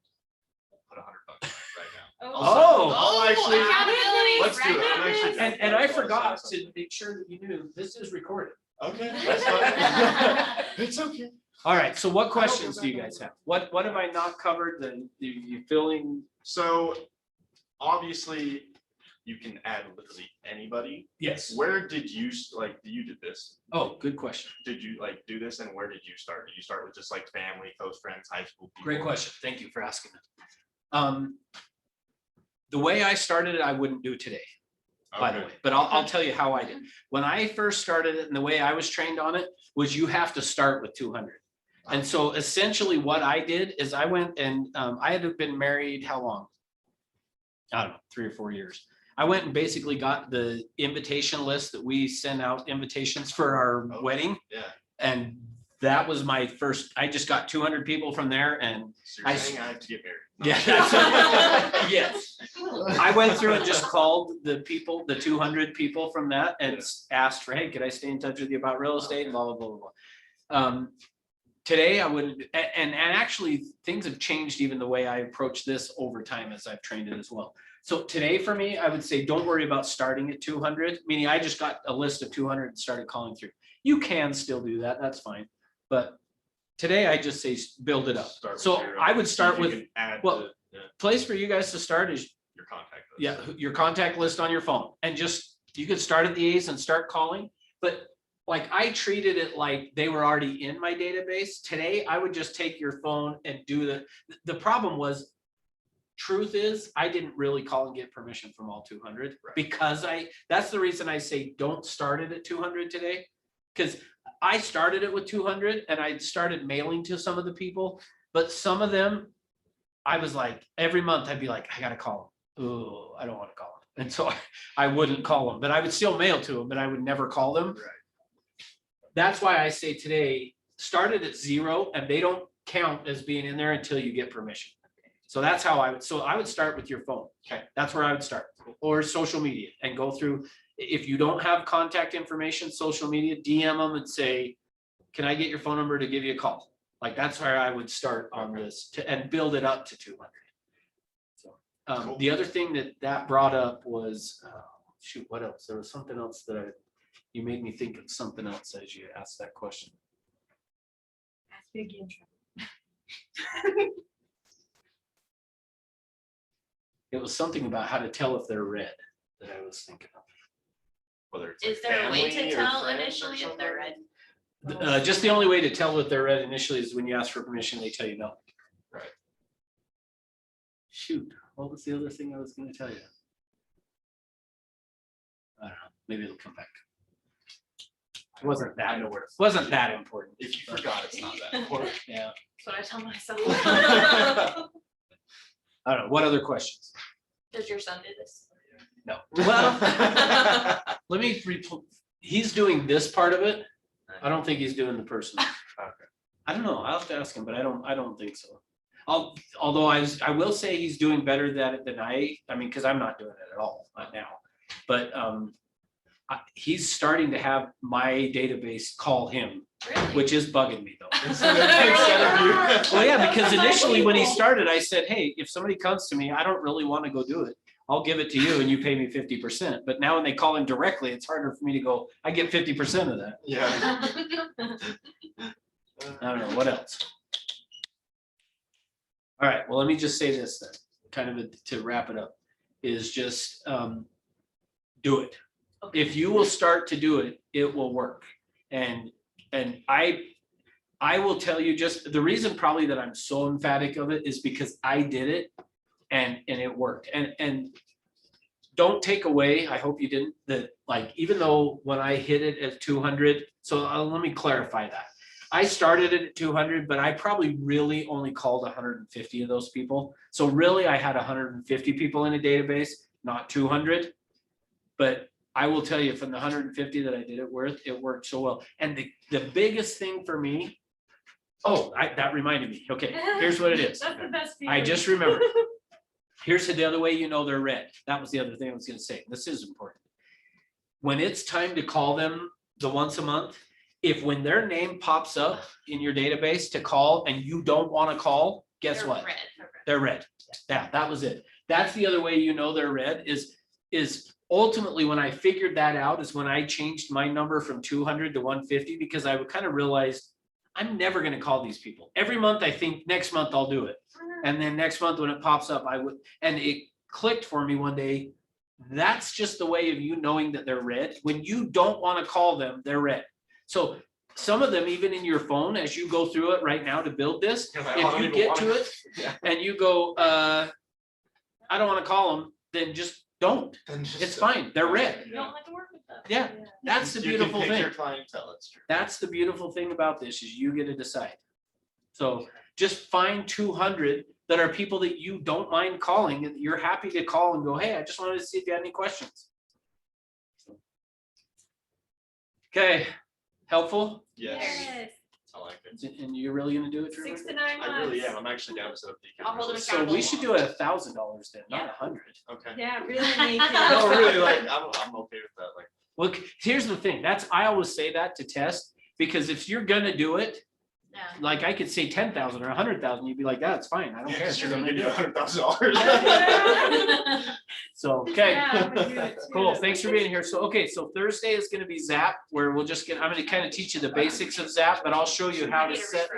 [SPEAKER 3] Put $100 right now.
[SPEAKER 5] Oh.
[SPEAKER 4] Accountability.
[SPEAKER 3] Let's do it. I'm actually
[SPEAKER 5] And I forgot to make sure that you knew this is recorded.
[SPEAKER 3] Okay, that's fine. It's okay.
[SPEAKER 5] All right, so what questions do you guys have? What have I not covered? Then you feeling?
[SPEAKER 3] So obviously you can add literally anybody.
[SPEAKER 5] Yes.
[SPEAKER 3] Where did you you did this?
[SPEAKER 5] Oh, good question.
[SPEAKER 3] Did you do this, and where did you start? Did you start with just like family, close friends, high school people?
[SPEAKER 5] Great question. Thank you for asking it. The way I started it, I wouldn't do today. by the
[SPEAKER 3] Okay.
[SPEAKER 5] way, but I'll tell you how I did. When I first started it and the way I was trained on it was you have to start with 200. And so essentially what I did is I went and I had been married, how long? I don't know, 3 or 4 years. I went and basically got the invitation list that we send out invitations for our wedding.
[SPEAKER 3] Yeah.
[SPEAKER 5] And that was my first, I just got 200 people from there and
[SPEAKER 3] So you're
[SPEAKER 5] I
[SPEAKER 3] saying I have to get married?
[SPEAKER 5] yeah, that's yes. I went through and just called the people, the 200 people from that and asked for, hey, could I stay in touch with you about real estate and blah, blah, blah, blah. Today I wouldn't, and actually things have changed even the way I approach this over time as I've trained it as well. So today for me, I would say, don't worry about starting at 200, meaning I just got a list of 200 and started calling through. You can still do that, that's fine. But today I just say, build it up.
[SPEAKER 3] Start with
[SPEAKER 5] So
[SPEAKER 3] zero.
[SPEAKER 5] I would
[SPEAKER 3] See if
[SPEAKER 5] start
[SPEAKER 3] you
[SPEAKER 5] with,
[SPEAKER 3] can add
[SPEAKER 5] well, place for you guys to start is
[SPEAKER 3] your contact list.
[SPEAKER 5] yeah, your contact list on your phone and just, you could start at the A's and start calling, but like I treated it like they were already in my database. Today, I would just take your phone and do the problem was, truth is, I didn't really call and get permission from all 200 because that's the reason I say don't start it at 200 today. Because I started it with 200 and I started mailing to some of the people, but some of them, I was like, every month I'd be like, I gotta call them. Oh, I don't want to call them. And so I wouldn't call them, but I would still mail to them, but I would never call them.
[SPEAKER 3] Right.
[SPEAKER 5] That's why I say today, start it at 0 and they don't count as being in there until you get permission. So that's how I would start with your phone.
[SPEAKER 3] Okay.
[SPEAKER 5] That's where I would start, or social media and go through. If you don't have contact information, social media, DM them and say, can I get your phone number to give you a call? Like that's where I would start on this and build it up to 200. So
[SPEAKER 3] Cool.
[SPEAKER 5] the other thing that brought up was, shoot, what else? There was something else that you made me think of something else as you asked that question.
[SPEAKER 13] That's big intro.
[SPEAKER 5] It was something about how to tell if they're red that I was thinking of.
[SPEAKER 3] Whether it's
[SPEAKER 4] Is
[SPEAKER 3] like
[SPEAKER 4] there a way
[SPEAKER 3] family
[SPEAKER 4] to
[SPEAKER 3] or
[SPEAKER 4] tell
[SPEAKER 3] friends or
[SPEAKER 4] initially if
[SPEAKER 3] something.
[SPEAKER 4] they're red?
[SPEAKER 5] Just the only way to tell that they're red initially is when you ask for permission, they tell you no.
[SPEAKER 3] Right.
[SPEAKER 5] Shoot, what was the other thing I was gonna tell you? I don't know, maybe it'll come back. It wasn't
[SPEAKER 3] I
[SPEAKER 5] that,
[SPEAKER 3] know where to.
[SPEAKER 5] wasn't that important.
[SPEAKER 3] If you forgot, it's not that important.
[SPEAKER 5] Yeah,
[SPEAKER 4] That's what I tell myself.
[SPEAKER 5] I don't know, what other questions?
[SPEAKER 4] Does your son do this?
[SPEAKER 5] No. Well, let me, he's doing this part of it. I don't think he's doing the personal.
[SPEAKER 3] Okay.
[SPEAKER 5] I don't know, I'll have to ask him, but I don't think so. Although I will say he's doing better at it than I mean, because I'm not doing it at all, not now. But he's starting to have my database call him,
[SPEAKER 4] Really?
[SPEAKER 5] which is bugging me though.
[SPEAKER 3] Instead of you.
[SPEAKER 5] Well, yeah, because initially when he started, I said, hey, if somebody comes to me, I don't really want to go do it. I'll give it to you and you pay me 50%. But now when they call him directly, it's harder for me to go, I get 50% of that.
[SPEAKER 3] Yeah.
[SPEAKER 5] I don't know, what else? All right, well, let me just say this then, kind of to wrap it up, is just do it. If you will start to do it, it will work. And I will tell you, just the reason probably that I'm so emphatic of it is because I did it and it worked. And don't take away, I hope you didn't, that like, even though when I hit it at 200, so let me clarify that. I started it at 200, but I probably really only called 150 of those people. So really I had 150 people in a database, not 200. But I will tell you, from the 150 that I did it with, it worked so well. And the biggest thing for me, that reminded me. Okay, here's what it is.
[SPEAKER 13] That's the best.
[SPEAKER 5] I just remembered. Here's the other way you know they're red. That was the other thing I was gonna say. This is important. When it's time to call them the once a month, if when their name pops up in your database to call and you don't want to call, guess
[SPEAKER 4] They're
[SPEAKER 5] what?
[SPEAKER 4] red.
[SPEAKER 5] They're red. Yeah, that was it. That's the other way you know they're red is ultimately when I figured that out is when I changed my number from 200 to 150, because I would kind of realized I'm never going to call these people. Every month I think next month I'll do it. And then next month when it pops up, I would, and it clicked for me one day. That's just the way of you knowing that they're red. When you don't want to call them, they're red. So some of them, even in your phone, as you go through it right now to build this, if you get to it and you go, I don't want to call them, then just don't.
[SPEAKER 3] Then just-
[SPEAKER 5] It's fine. They're red.
[SPEAKER 4] You don't have to work with them.
[SPEAKER 5] Yeah, that's the
[SPEAKER 3] You can
[SPEAKER 5] beautiful
[SPEAKER 3] pick
[SPEAKER 5] thing.
[SPEAKER 3] your clientele, it's true.
[SPEAKER 5] That's the beautiful thing about this is you get to decide. So just find 200 that are people that you don't mind calling and you're happy to call and go, hey, I just wanted to see if you had any questions. Okay, helpful?
[SPEAKER 3] Yes, I like it.
[SPEAKER 5] And you're really gonna do it, Drew?
[SPEAKER 7] 6 to 9 months.
[SPEAKER 3] I really am. I'm actually down to set up the account.
[SPEAKER 7] I'll hold them
[SPEAKER 5] So
[SPEAKER 7] accountable.
[SPEAKER 5] we should do it $1,000 then, not 100.
[SPEAKER 3] Okay.
[SPEAKER 7] Yeah, really make it.
[SPEAKER 3] No, really, like, I'm okay with that, like.
[SPEAKER 5] Look, here's the thing. I always say that to test, because if you're gonna do it, like I could say 10,000 or 100,000, you'd be like, that's fine. I don't care.
[SPEAKER 3] You're
[SPEAKER 5] You're
[SPEAKER 3] gonna
[SPEAKER 5] gonna
[SPEAKER 3] give you
[SPEAKER 5] do it.
[SPEAKER 3] $100,000.
[SPEAKER 5] So, okay.
[SPEAKER 7] Yeah, I'm gonna do it too.
[SPEAKER 5] Cool, thanks for being here. So, okay, so Thursday is gonna be Zap, where I'm gonna kind of teach you the basics of Zap, but I'll show you how to set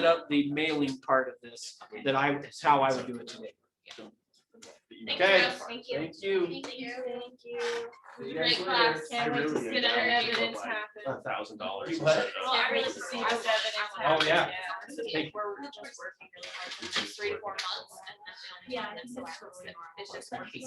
[SPEAKER 5] up the mailing part of this, that's how I would do it today. Okay,
[SPEAKER 4] Thank you.
[SPEAKER 5] thank you.
[SPEAKER 4] Thank you. Thank you.
[SPEAKER 5] See you
[SPEAKER 4] Great
[SPEAKER 5] guys
[SPEAKER 4] class.
[SPEAKER 5] later.
[SPEAKER 7] Can't wait to
[SPEAKER 3] really
[SPEAKER 7] see
[SPEAKER 3] did.
[SPEAKER 7] that evidence happen.
[SPEAKER 3] $1,000.
[SPEAKER 5] What?
[SPEAKER 4] Well, I really
[SPEAKER 7] see
[SPEAKER 4] see
[SPEAKER 7] this
[SPEAKER 4] this
[SPEAKER 7] evidence
[SPEAKER 5] Oh,
[SPEAKER 7] happen.
[SPEAKER 5] yeah.
[SPEAKER 4] Like, we're just working really hard for 3 to 4 months and then the only time that's so it's just working.